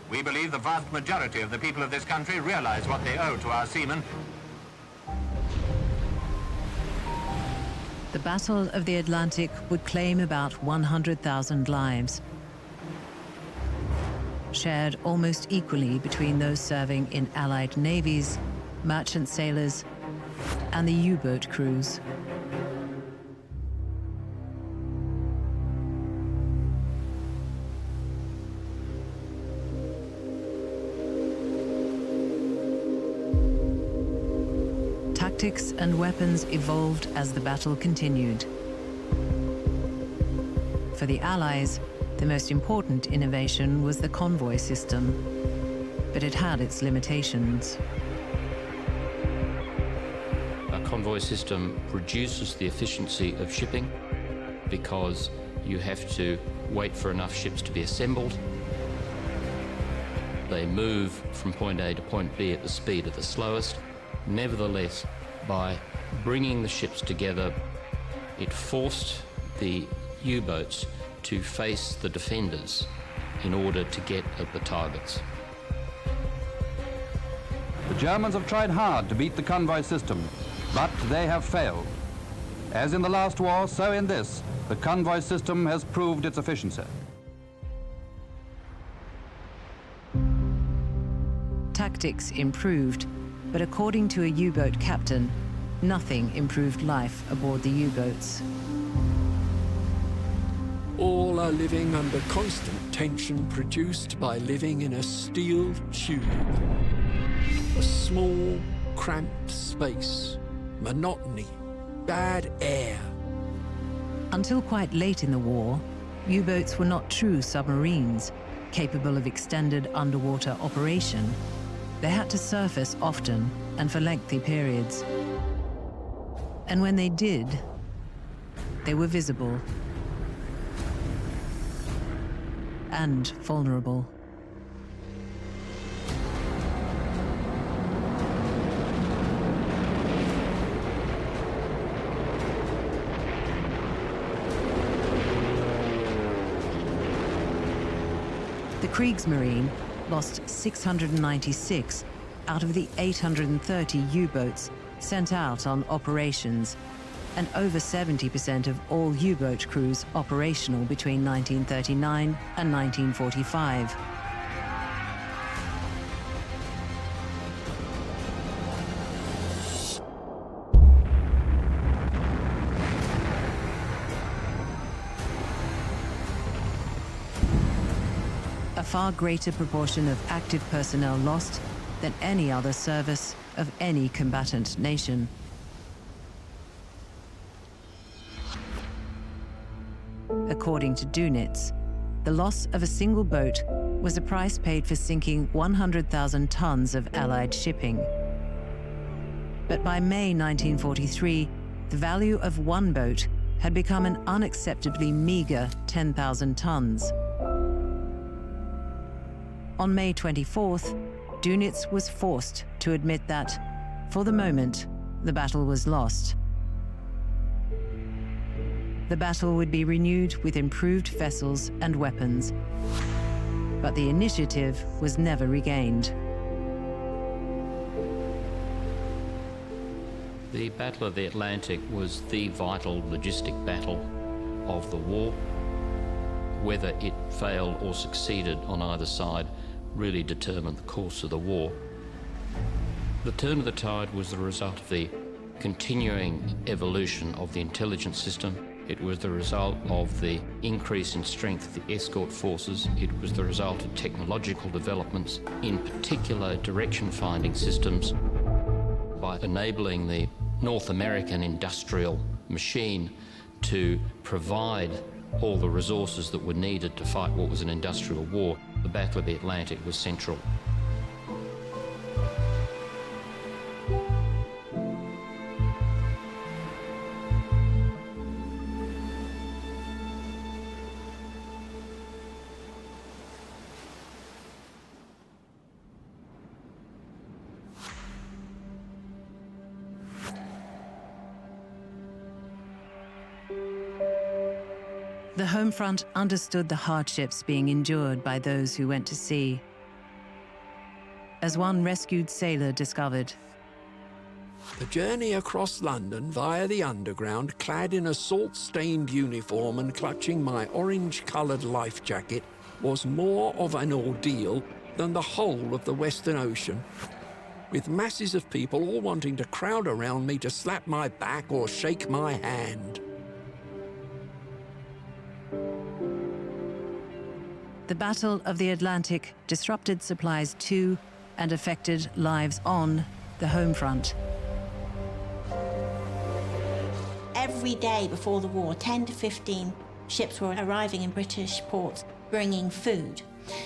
We believe the vast majority of the people of this country realize what they owe to our seamen. The Battle of the Atlantic would claim about 100,000 lives, shared almost equally between those serving in Allied navies, merchant sailors, and the U-boat crews. Tactics and weapons evolved as the battle continued. For the Allies, the most important innovation was the convoy system, but it had its limitations. A convoy system reduces the efficiency of shipping because you have to wait for enough ships to be assembled. They move from point A to point B at the speed of the slowest. Nevertheless, by bringing the ships together, it forced the U-boats to face the defenders in order to get at the targets. The Germans have tried hard to beat the convoy system, but they have failed. As in the last war, so in this, the convoy system has proved its efficiency. Tactics improved, but according to a U-boat captain, nothing improved life aboard the U-boats. All are living under constant tension produced by living in a steel tube. A small, cramped space, monotony, bad air. Until quite late in the war, U-boats were not true submarines, capable of extended underwater operation. They had to surface often and for lengthy periods. And when they did, they were visible and vulnerable. The Kriegsmarine lost 696 out of the 830 U-boats sent out on operations, and over 70% of all U-boat crews operational between 1939 and 1945. A far greater proportion of active personnel lost than any other service of any combatant nation. According to Dunitz, the loss of a single boat was the price paid for sinking 100,000 tons of Allied shipping. But by May 1943, the value of one boat had become an unacceptably meager 10,000 tons. On May 24th, Dunitz was forced to admit that, for the moment, the battle was lost. The battle would be renewed with improved vessels and weapons, but the initiative was never regained. The Battle of the Atlantic was the vital logistic battle of the war. Whether it failed or succeeded on either side really determined the course of the war. The turn of the tide was the result of the continuing evolution of the intelligence system. It was the result of the increase in strength of the escort forces. It was the result of technological developments, in particular direction-finding systems, by enabling the North American industrial machine to provide all the resources that were needed to fight what was an industrial war. The Battle of the Atlantic was central. The home front understood the hardships being endured by those who went to sea. As one rescued sailor discovered, The journey across London via the underground, clad in a salt-stained uniform and clutching my orange-coloured life jacket, was more of an ordeal than the whole of the Western Ocean, with masses of people all wanting to crowd around me to slap my back or shake my hand. the Battle of the Atlantic disrupted supplies to and affected lives on the home front. Every day before the war, 10 to 15 ships were arriving in British ports bringing food,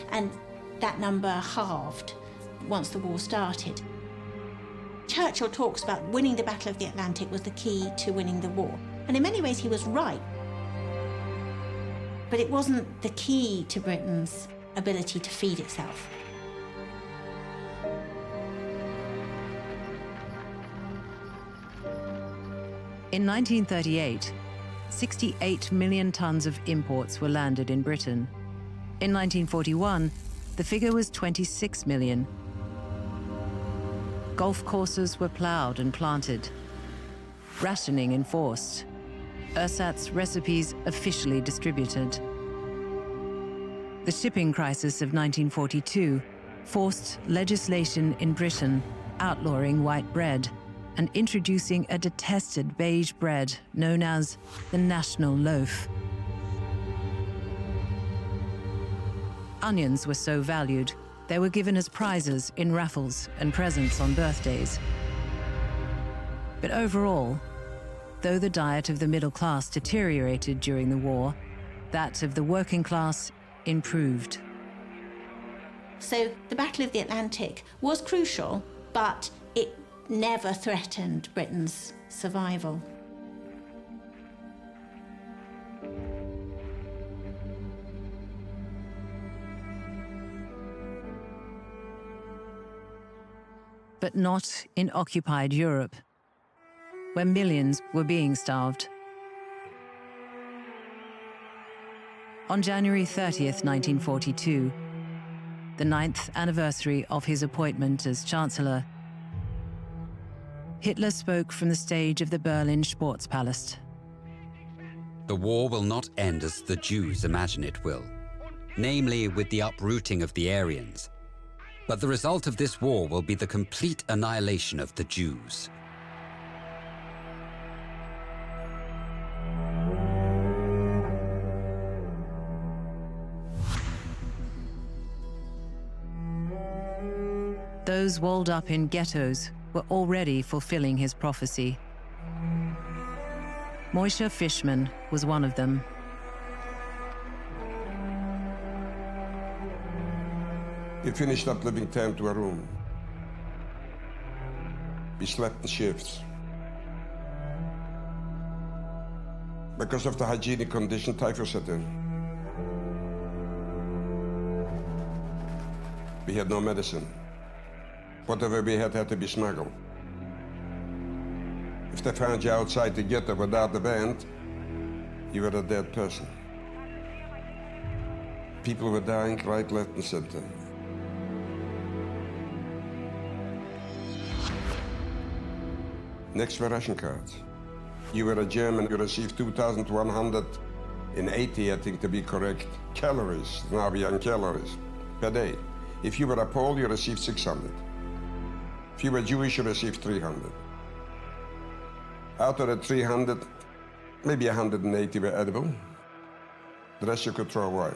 and that number halved once the war started. Churchill talks about winning the Battle of the Atlantic was the key to winning the war, and in many ways he was right. But it wasn't the key to Britain's ability to feed itself. In 1938, 68 million tons of imports were landed in Britain. In 1941, the figure was 26 million. Golf courses were ploughed and planted, rationing enforced, ersatz recipes officially distributed. The shipping crisis of 1942 forced legislation in Britain outlawing white bread and introducing a detested beige bread known as the national loaf. Onions were so valued, they were given as prizes in raffles and presents on birthdays. But overall, though the diet of the middle class deteriorated during the war, that of the working class improved. So the Battle of the Atlantic was crucial, but it never threatened Britain's survival. But not in occupied Europe, where millions were being starved. On January 30th, 1942, the 9th anniversary of his appointment as Chancellor, Hitler spoke from the stage of the Berlin Sportspalast. The war will not end as the Jews imagine it will, namely with the uprooting of the Aryans. But the result of this war will be the complete annihilation of the Jews. Those walled up in ghettos were already fulfilling his prophecy. Moishe Fishman was one of them. We finished up living 10 to a room. We slept in shifts. Because of the hygienic condition, typhus set in. We had no medicine. Whatever we had to be smuggled. If they found you outside the ghetto without the band, you were a dead person. People were dying right, left, and center. Next were ration cards. You were a German, you received 2,180, I think to be correct, calories, now we are in calories, per day. If you were a Pole, you received 600. If you were Jewish, you received 300. Out of the 300, maybe 180 were edible. The rest you could throw away.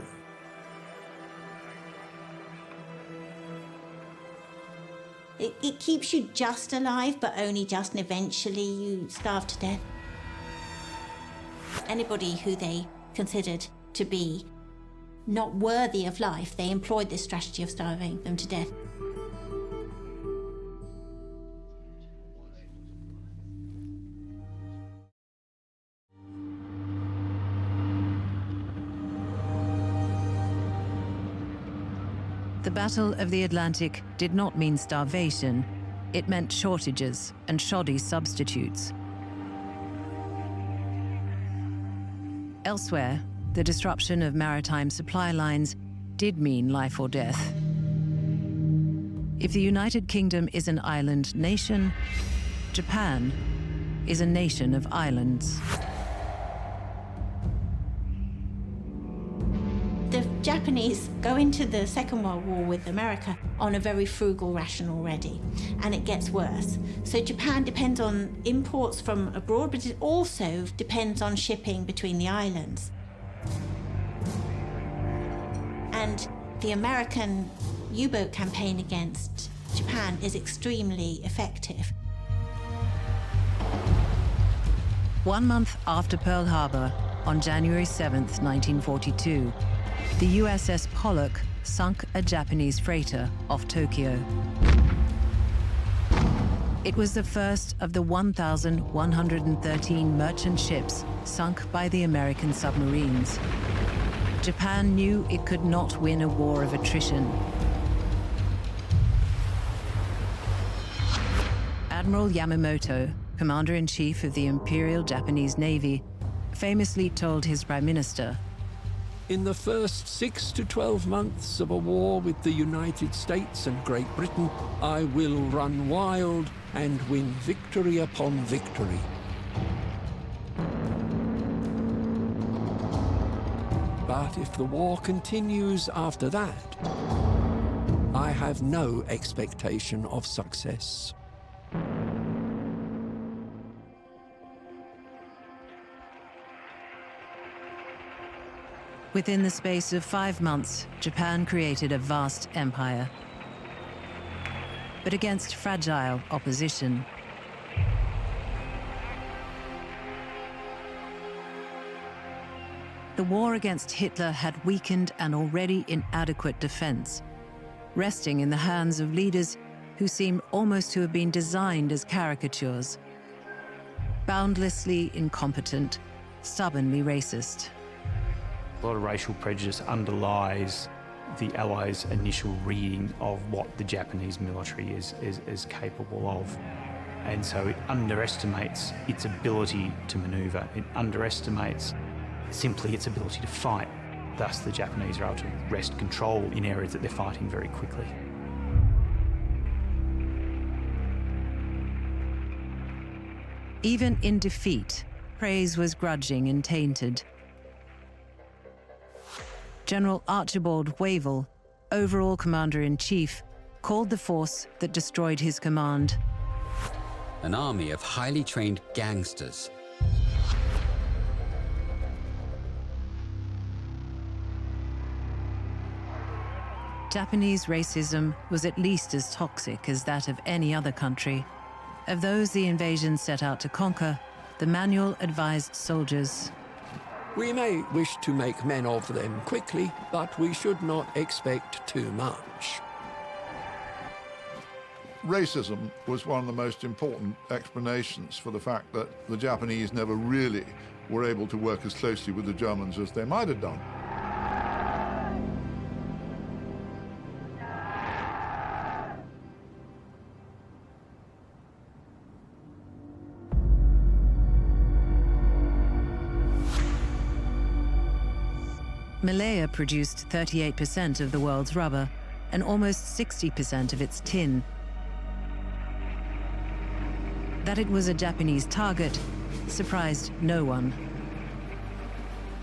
It keeps you just alive, but only just, and eventually you starve to death. Anybody who they considered to be not worthy of life, they employed this strategy of starving them to death. The Battle of the Atlantic did not mean starvation. It meant shortages and shoddy substitutes. Elsewhere, the disruption of maritime supply lines did mean life or death. If the United Kingdom is an island nation, Japan is a nation of islands. The Japanese go into the Second World War with America on a very frugal ration already, and it gets worse. So Japan depends on imports from abroad, but it also depends on shipping between the islands. And the American U-boat campaign against Japan is extremely effective. 1 month after Pearl Harbor, on January 7th, 1942, the USS Pollock sunk a Japanese freighter off Tokyo. It was the first of the 1,113 merchant ships sunk by the American submarines. Japan knew it could not win a war of attrition. Admiral Yamamoto, Commander-in-Chief of the Imperial Japanese Navy, famously told his Prime Minister, "In the first 6 to 12 months of a war with the United States and Great Britain, I will run wild and win victory upon victory." But if the war continues after that, I have no expectation of success. Within the space of 5 months, Japan created a vast empire. But against fragile opposition. The war against Hitler had weakened an already inadequate defense, resting in the hands of leaders who seem almost to have been designed as caricatures. Boundlessly incompetent, stubbornly racist. A lot of racial prejudice underlies the Allies' initial reading of what the Japanese military is capable of. And so it underestimates its ability to maneuver. It underestimates simply its ability to fight. Thus, the Japanese are able to wrest control in areas that they're fighting very quickly. Even in defeat, praise was grudging and tainted. General Archibald Wavell, overall commander-in-chief, called the force that destroyed his command an army of highly trained gangsters. Japanese racism was at least as toxic as that of any other country. Of those the invasion set out to conquer, the manual advised soldiers, "We may wish to make men of them quickly, but we should not expect too much." Racism was one of the most important explanations for the fact that the Japanese never really were able to work as closely with the Germans as they might have done. Malaya produced 38% of the world's rubber and almost 60% of its tin. That it was a Japanese target surprised no one.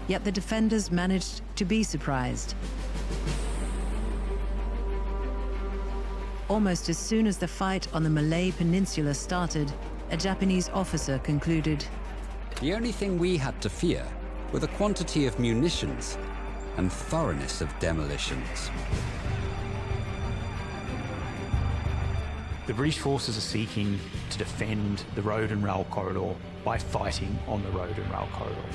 Yet the defenders managed to be surprised. Almost as soon as the fight on the Malay Peninsula started, a Japanese officer concluded, "The only thing we had to fear were the quantity of munitions and thoroughness of demolitions." The British forces are seeking to defend the road and rail corridor by fighting on the road and rail corridor.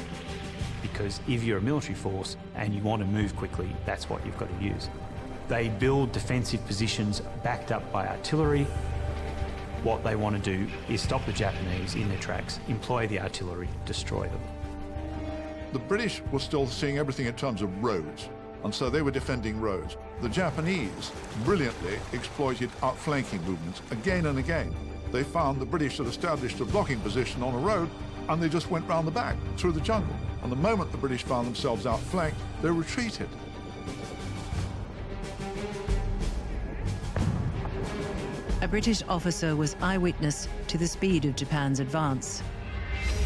Because if you're a military force and you want to move quickly, that's what you've got to use. They build defensive positions backed up by artillery. What they want to do is stop the Japanese in their tracks, employ the artillery, destroy them. The British were still seeing everything in terms of roads, and so they were defending roads. The Japanese brilliantly exploited outflanking movements again and again. They found the British had established a blocking position on a road, and they just went round the back, through the jungle. And the moment the British found themselves outflanked, they retreated. A British officer was eyewitness to the speed of Japan's advance.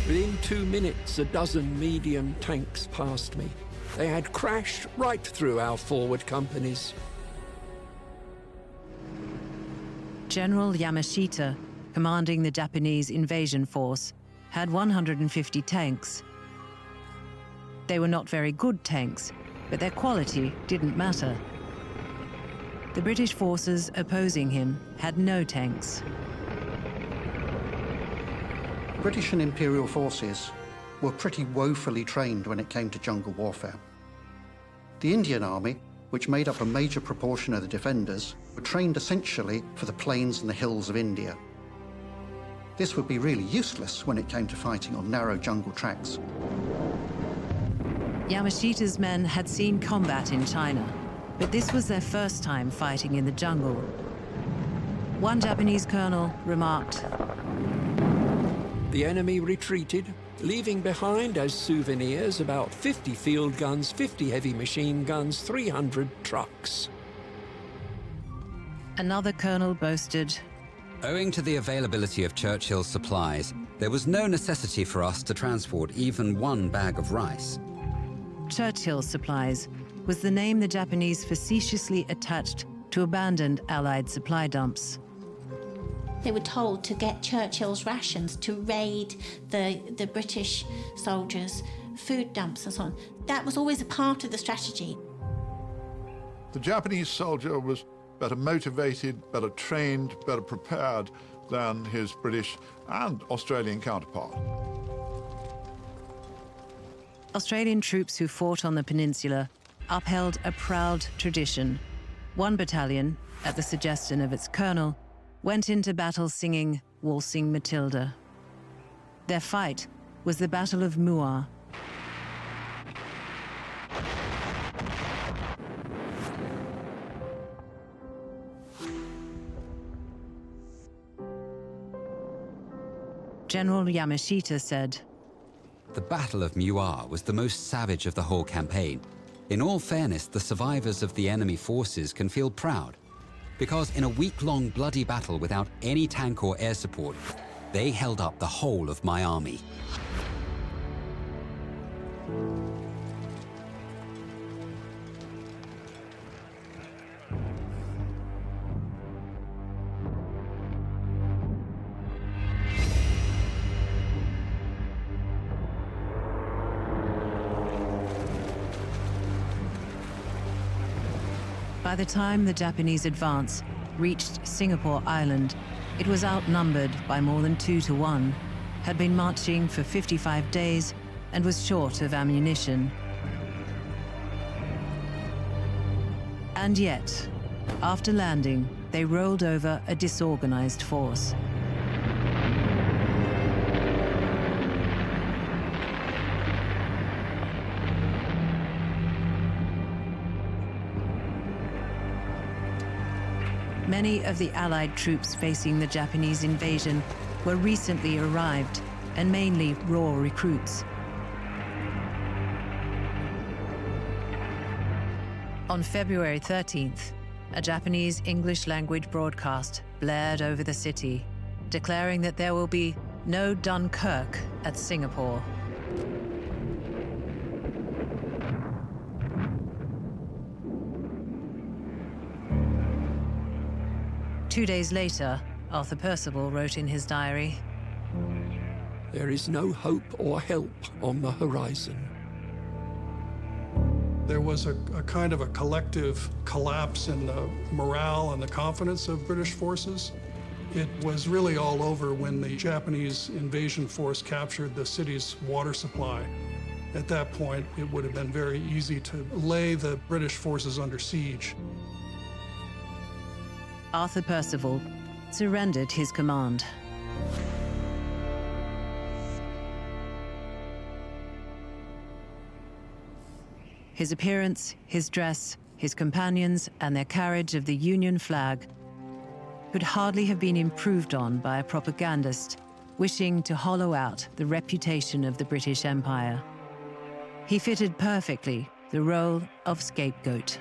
Within 2 minutes, a dozen medium tanks passed me. They had crashed right through our forward companies. General Yamashita, commanding the Japanese invasion force, had 150 tanks. They were not very good tanks, but their quality didn't matter. The British forces opposing him had no tanks. British and Imperial forces were pretty woefully trained when it came to jungle warfare. The Indian Army, which made up a major proportion of the defenders, were trained essentially for the plains and the hills of India. This would be really useless when it came to fighting on narrow jungle tracks. Yamashita's men had seen combat in China, but this was their first time fighting in the jungle. One Japanese colonel remarked, The enemy retreated, leaving behind as souvenirs about 50 field guns, 50 heavy machine guns, 300 trucks. Another colonel boasted, Owing to the availability of Churchill's supplies, there was no necessity for us to transport even one bag of rice. Churchill's supplies was the name the Japanese facetiously attached to abandoned Allied supply dumps. They were told to get Churchill's rations to raid the British soldiers' food dumps and so on. That was always a part of the strategy. The Japanese soldier was better motivated, better trained, better prepared than his British and Australian counterpart. Australian troops who fought on the peninsula upheld a proud tradition. One battalion, at the suggestion of its colonel, went into battle singing Waltzing Matilda. Their fight was the Battle of Muar. General Yamashita said, "The Battle of Muar was the most savage of the whole campaign. In all fairness, the survivors of the enemy forces can feel proud, because in a week-long bloody battle without any tank or air support, they held up the whole of my army." By the time the Japanese advance reached Singapore Island, it was outnumbered by more than 2 to 1, had been marching for 55 days, and was short of ammunition. And yet, after landing, they rolled over a disorganized force. Many of the Allied troops facing the Japanese invasion were recently arrived and mainly raw recruits. On February 13th, a Japanese English-language broadcast blared over the city, declaring that there will be no Dunkirk at Singapore. Two days later, Arthur Percival wrote in his diary, "There is no hope or help on the horizon." There was a kind of a collective collapse in the morale and the confidence of British forces. It was really all over when the Japanese invasion force captured the city's water supply. At that point, it would have been very easy to lay the British forces under siege. Arthur Percival surrendered his command. His appearance, his dress, his companions, and their carriage of the Union flag could hardly have been improved on by a propagandist wishing to hollow out the reputation of the British Empire. He fitted perfectly the role of scapegoat.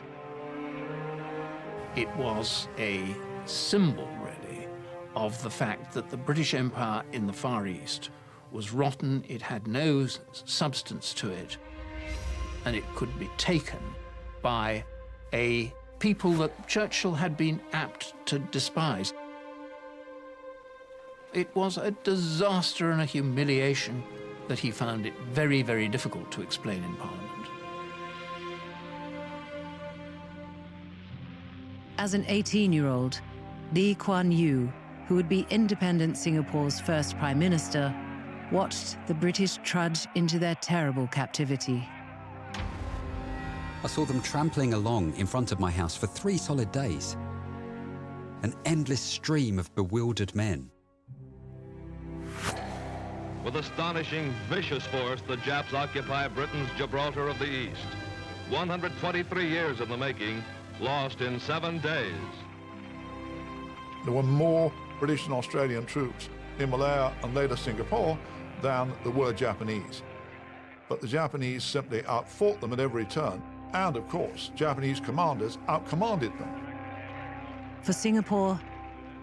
It was a symbol, really, of the fact that the British Empire in the Far East was rotten, it had no substance to it, and it could be taken by a people that Churchill had been apt to despise. It was a disaster and a humiliation that he found it very, very difficult to explain in Parliament. As an 18-year-old, Lee Kuan Yew, who would be independent Singapore's first Prime Minister, watched the British trudge into their terrible captivity. I saw them trampling along in front of my house for 3 solid days. An endless stream of bewildered men. With astonishing, vicious force, the Japs occupy Britain's Gibraltar of the East. 123 years in the making, lost in 7 days. There were more British and Australian troops in Malaya and later Singapore than there were Japanese. But the Japanese simply outfought them at every turn. And of course, Japanese commanders outcommanded them. For Singapore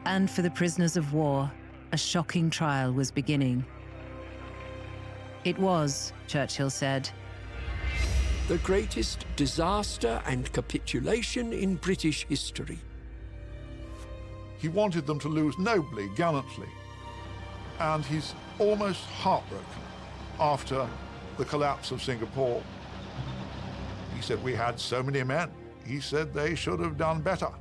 and for the prisoners of war, a shocking trial was beginning. It was, Churchill said, the greatest disaster and capitulation in British history. He wanted them to lose nobly, gallantly, and he's almost heartbroken after the collapse of Singapore. He said, we had so many men. He said they should have done better.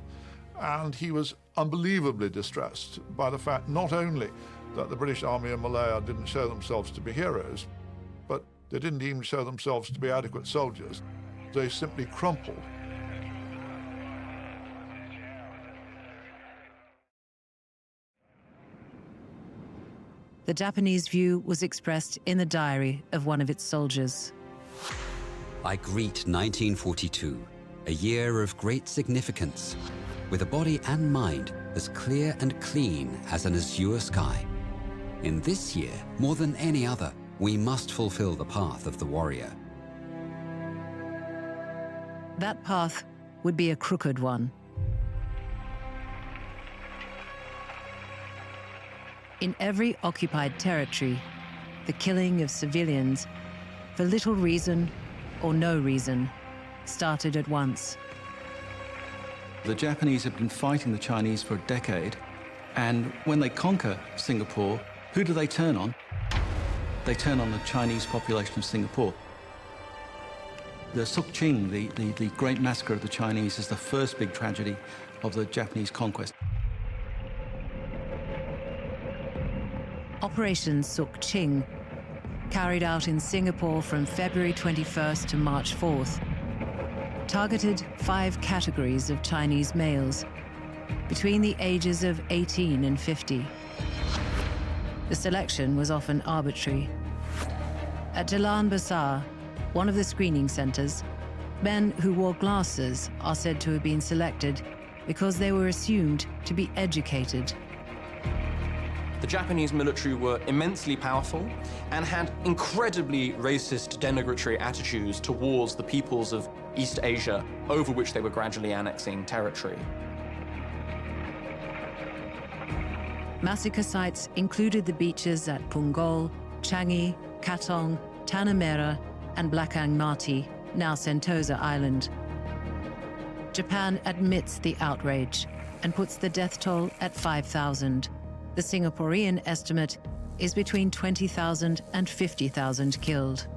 And he was unbelievably distressed by the fact not only that the British Army in Malaya didn't show themselves to be heroes, but they didn't even show themselves to be adequate soldiers. They simply crumpled. The Japanese view was expressed in the diary of one of its soldiers. I greet 1942, a year of great significance, with a body and mind as clear and clean as an azure sky. In this year, more than any other, we must fulfill the path of the warrior. That path would be a crooked one. In every occupied territory, the killing of civilians, for little reason or no reason, started at once. The Japanese have been fighting the Chinese for a decade, and when they conquer Singapore, who do they turn on? They turn on the Chinese population of Singapore. The Suk Ching, the great massacre of the Chinese, is the first big tragedy of the Japanese conquest. Operation Suk Ching, carried out in Singapore from February 21st to March 4th, targeted 5 categories of Chinese males between the ages of 18 and 50. The selection was often arbitrary. At Jalan Besar, one of the screening centers, men who wore glasses are said to have been selected because they were assumed to be educated. The Japanese military were immensely powerful and had incredibly racist, denigratory attitudes towards the peoples of East Asia, over which they were gradually annexing territory. Massacre sites included the beaches at Punggol, Changi, Katong, Tanah Merah, and Blakang Mati, now Sentosa Island. Japan admits the outrage and puts the death toll at 5,000. The Singaporean estimate is between 20,000 and 50,000 killed.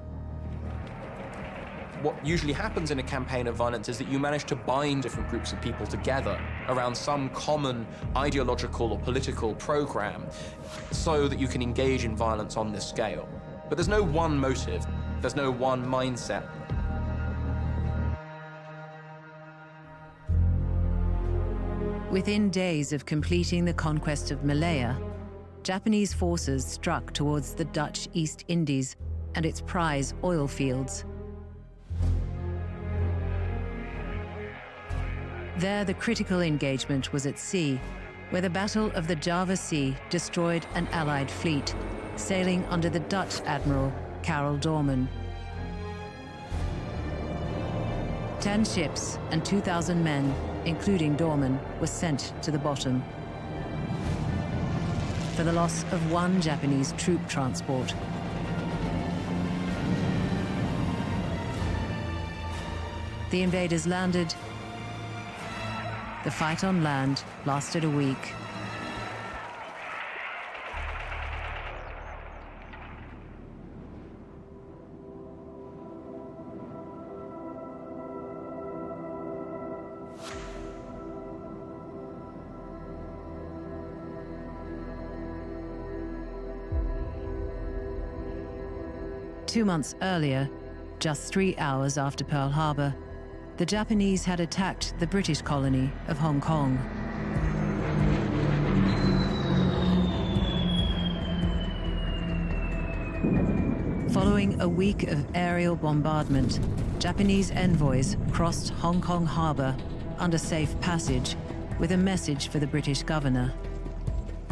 What usually happens in a campaign of violence is that you manage to bind different groups of people together around some common ideological or political program so that you can engage in violence on this scale. But there's no one motive, there's no one mindset. Within days of completing the conquest of Malaya, Japanese forces struck towards the Dutch East Indies and its prize oil fields. There, the critical engagement was at sea, where the Battle of the Java Sea destroyed an Allied fleet, sailing under the Dutch Admiral Karel Doorman. 10 ships and 2,000 men, including Doorman, were sent to the bottom. For the loss of 1 Japanese troop transport. The invaders landed. The fight on land lasted a week. Two months earlier, just 3 hours after Pearl Harbor, the Japanese had attacked the British colony of Hong Kong. Following a week of aerial bombardment, Japanese envoys crossed Hong Kong harbor under safe passage with a message for the British governor.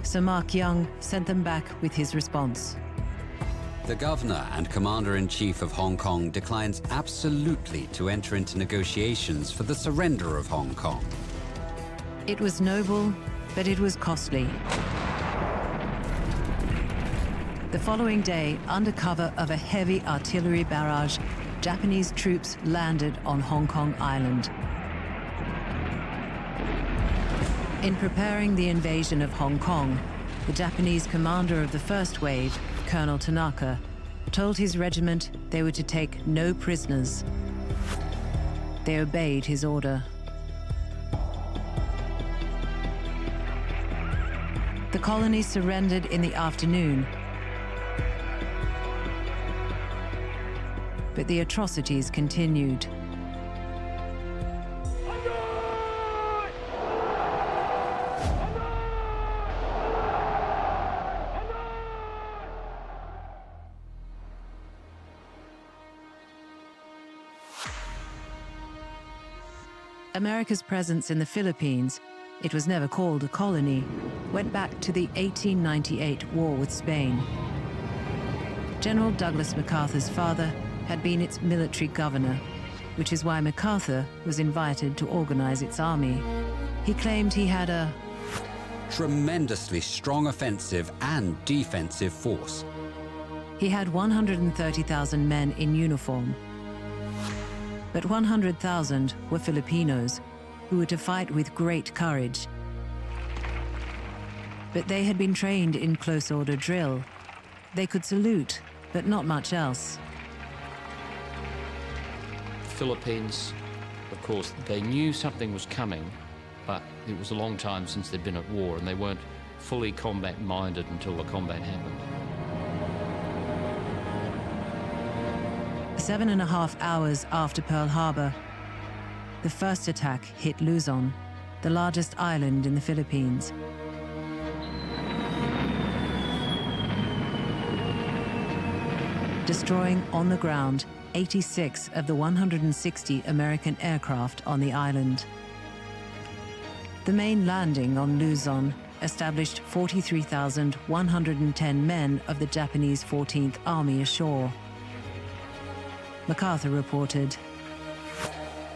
Sir Mark Young sent them back with his response. The governor and commander-in-chief of Hong Kong declines absolutely to enter into negotiations for the surrender of Hong Kong. It was noble, but it was costly. The following day, under cover of a heavy artillery barrage, Japanese troops landed on Hong Kong Island. In preparing the invasion of Hong Kong, the Japanese commander of the first wave, Colonel Tanaka, told his regiment they were to take no prisoners. They obeyed his order. The colony surrendered in the afternoon, but the atrocities continued. America's presence in the Philippines, it was never called a colony, went back to the 1898 war with Spain. General Douglas MacArthur's father had been its military governor, which is why MacArthur was invited to organize its army. He claimed he had a tremendously strong offensive and defensive force. He had 130,000 men in uniform, but 100,000 were Filipinos who were to fight with great courage. But they had been trained in close order drill. They could salute, but not much else. The Philippines, of course, they knew something was coming, but it was a long time since they'd been at war, and they weren't fully combat-minded until the combat happened. 7.5 hours after Pearl Harbor, the first attack hit Luzon, the largest island in the Philippines. Destroying on the ground 86 of the 160 American aircraft on the island. The main landing on Luzon established 43,110 men of the Japanese 14th Army ashore. MacArthur reported,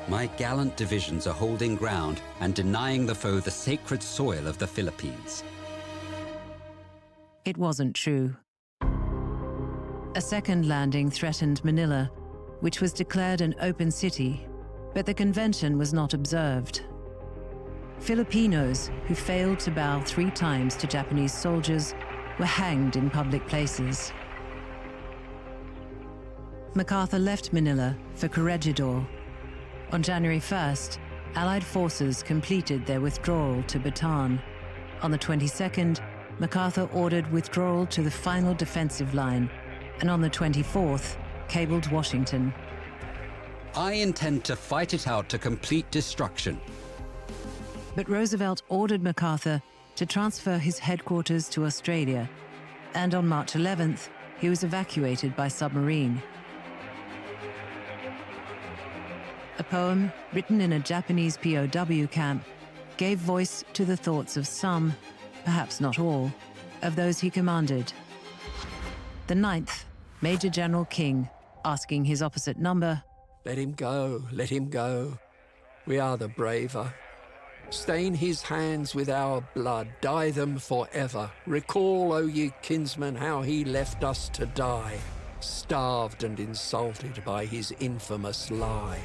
"My gallant divisions are holding ground and denying the foe the sacred soil of the Philippines." It wasn't true. A second landing threatened Manila, which was declared an open city, but the convention was not observed. Filipinos who failed to bow 3 times to Japanese soldiers were hanged in public places. MacArthur left Manila for Corregidor. On January 1st, Allied forces completed their withdrawal to Bataan. On the 22nd, MacArthur ordered withdrawal to the final defensive line, and on the 24th, cabled Washington. "I intend to fight it out to complete destruction." But Roosevelt ordered MacArthur to transfer his headquarters to Australia, and on March 11th, he was evacuated by submarine. A poem written in a Japanese POW camp gave voice to the thoughts of some, perhaps not all, of those he commanded. The 9th, Major General King, asking his opposite number, "Let him go, let him go. We are the braver. Stain his hands with our blood, dye them forever. Recall, O ye kinsmen, how he left us to die, starved and insulted by his infamous lie."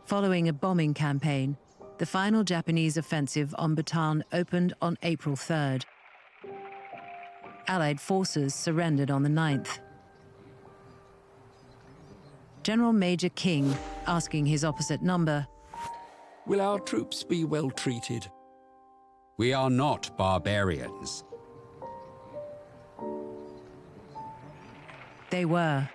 Following a bombing campaign, the final Japanese offensive on Bataan opened on April 3rd. Allied forces surrendered on the 9th. General Major King, asking his opposite number, "Will our troops be well treated?" "We are not barbarians." They were.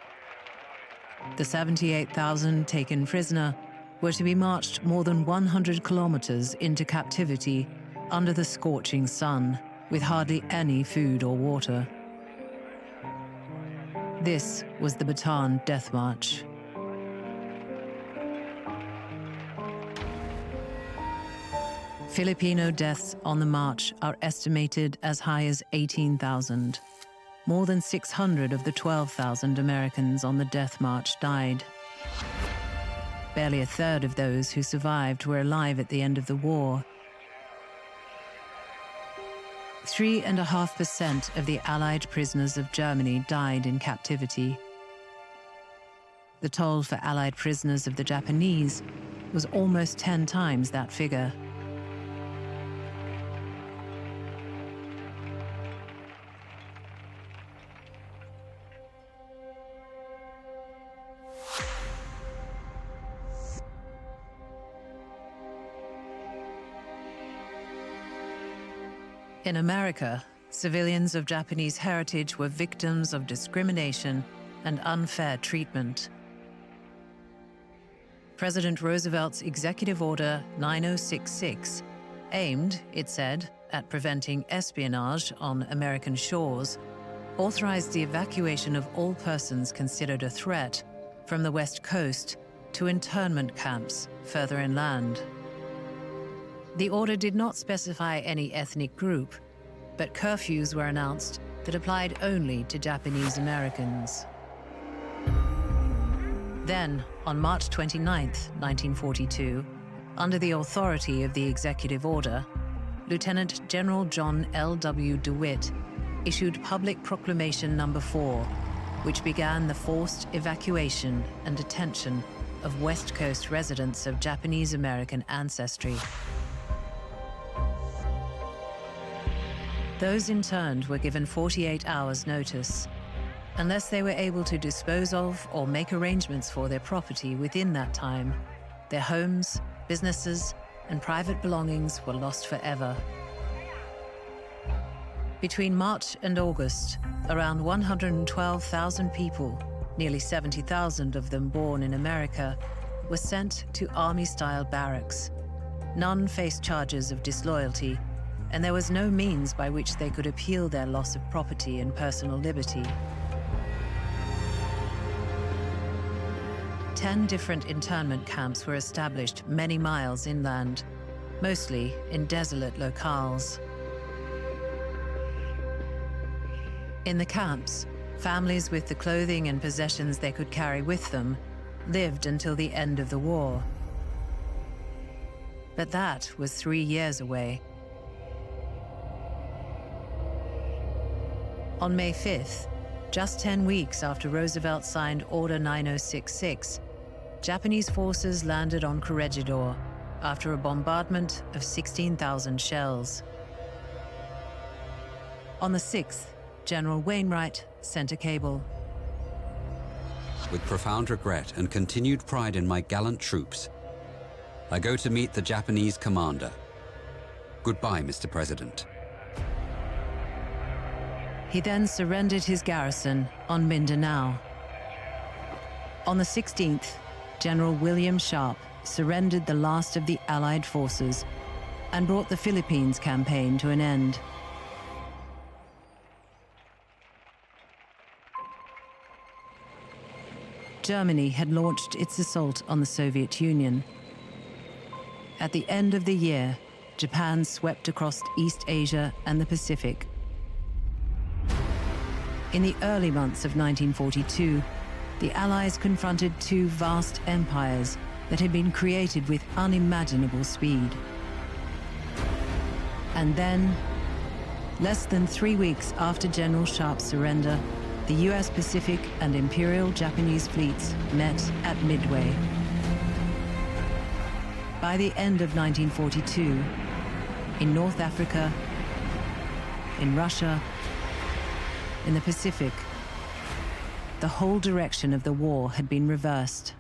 The 78,000 taken prisoner were to be marched more than 100 kilometers into captivity under the scorching sun, with hardly any food or water. This was the Bataan Death March. Filipino deaths on the march are estimated as high as 18,000. More than 600 of the 12,000 Americans on the death march died. Barely a third of those who survived were alive at the end of the war. 3.5% of the Allied prisoners of Germany died in captivity. The toll for Allied prisoners of the Japanese was almost 10 times that figure. In America, civilians of Japanese heritage were victims of discrimination and unfair treatment. President Roosevelt's Executive Order 9066, aimed, it said, at preventing espionage on American shores, authorized the evacuation of all persons considered a threat from the West Coast to internment camps further inland. The order did not specify any ethnic group, but curfews were announced that applied only to Japanese Americans. Then, on March 29, 1942, under the authority of the executive order, Lieutenant General John L.W. DeWitt issued Public Proclamation No. 4, which began the forced evacuation and detention of West Coast residents of Japanese American ancestry. Those interned were given 48 hours' notice. Unless they were able to dispose of or make arrangements for their property within that time, their homes, businesses, and private belongings were lost forever. Between March and August, around 112,000 people, nearly 70,000 of them born in America, were sent to Army-style barracks. None faced charges of disloyalty, and there was no means by which they could appeal their loss of property and personal liberty. 10 different internment camps were established many miles inland, mostly in desolate locales. In the camps, families with the clothing and possessions they could carry with them lived until the end of the war. But that was 3 years away. On May 5th, just 10 weeks after Roosevelt signed Order 9066, Japanese forces landed on Corregidor after a bombardment of 16,000 shells. On the 6th, General Wainwright sent a cable. With profound regret and continued pride in my gallant troops, I go to meet the Japanese commander. Goodbye, Mr. President. He then surrendered his garrison on Mindanao. On the 16th, General William Sharp surrendered the last of the Allied forces and brought the Philippines campaign to an end. Germany had launched its assault on the Soviet Union. At the end of the year, Japan swept across East Asia and the Pacific. In the early months of 1942, the Allies confronted two vast empires that had been created with unimaginable speed. And then, less than 3 weeks after General Sharp's surrender, the US Pacific and Imperial Japanese fleets met at Midway. By the end of 1942, in North Africa, in Russia, in the Pacific, the whole direction of the war had been reversed.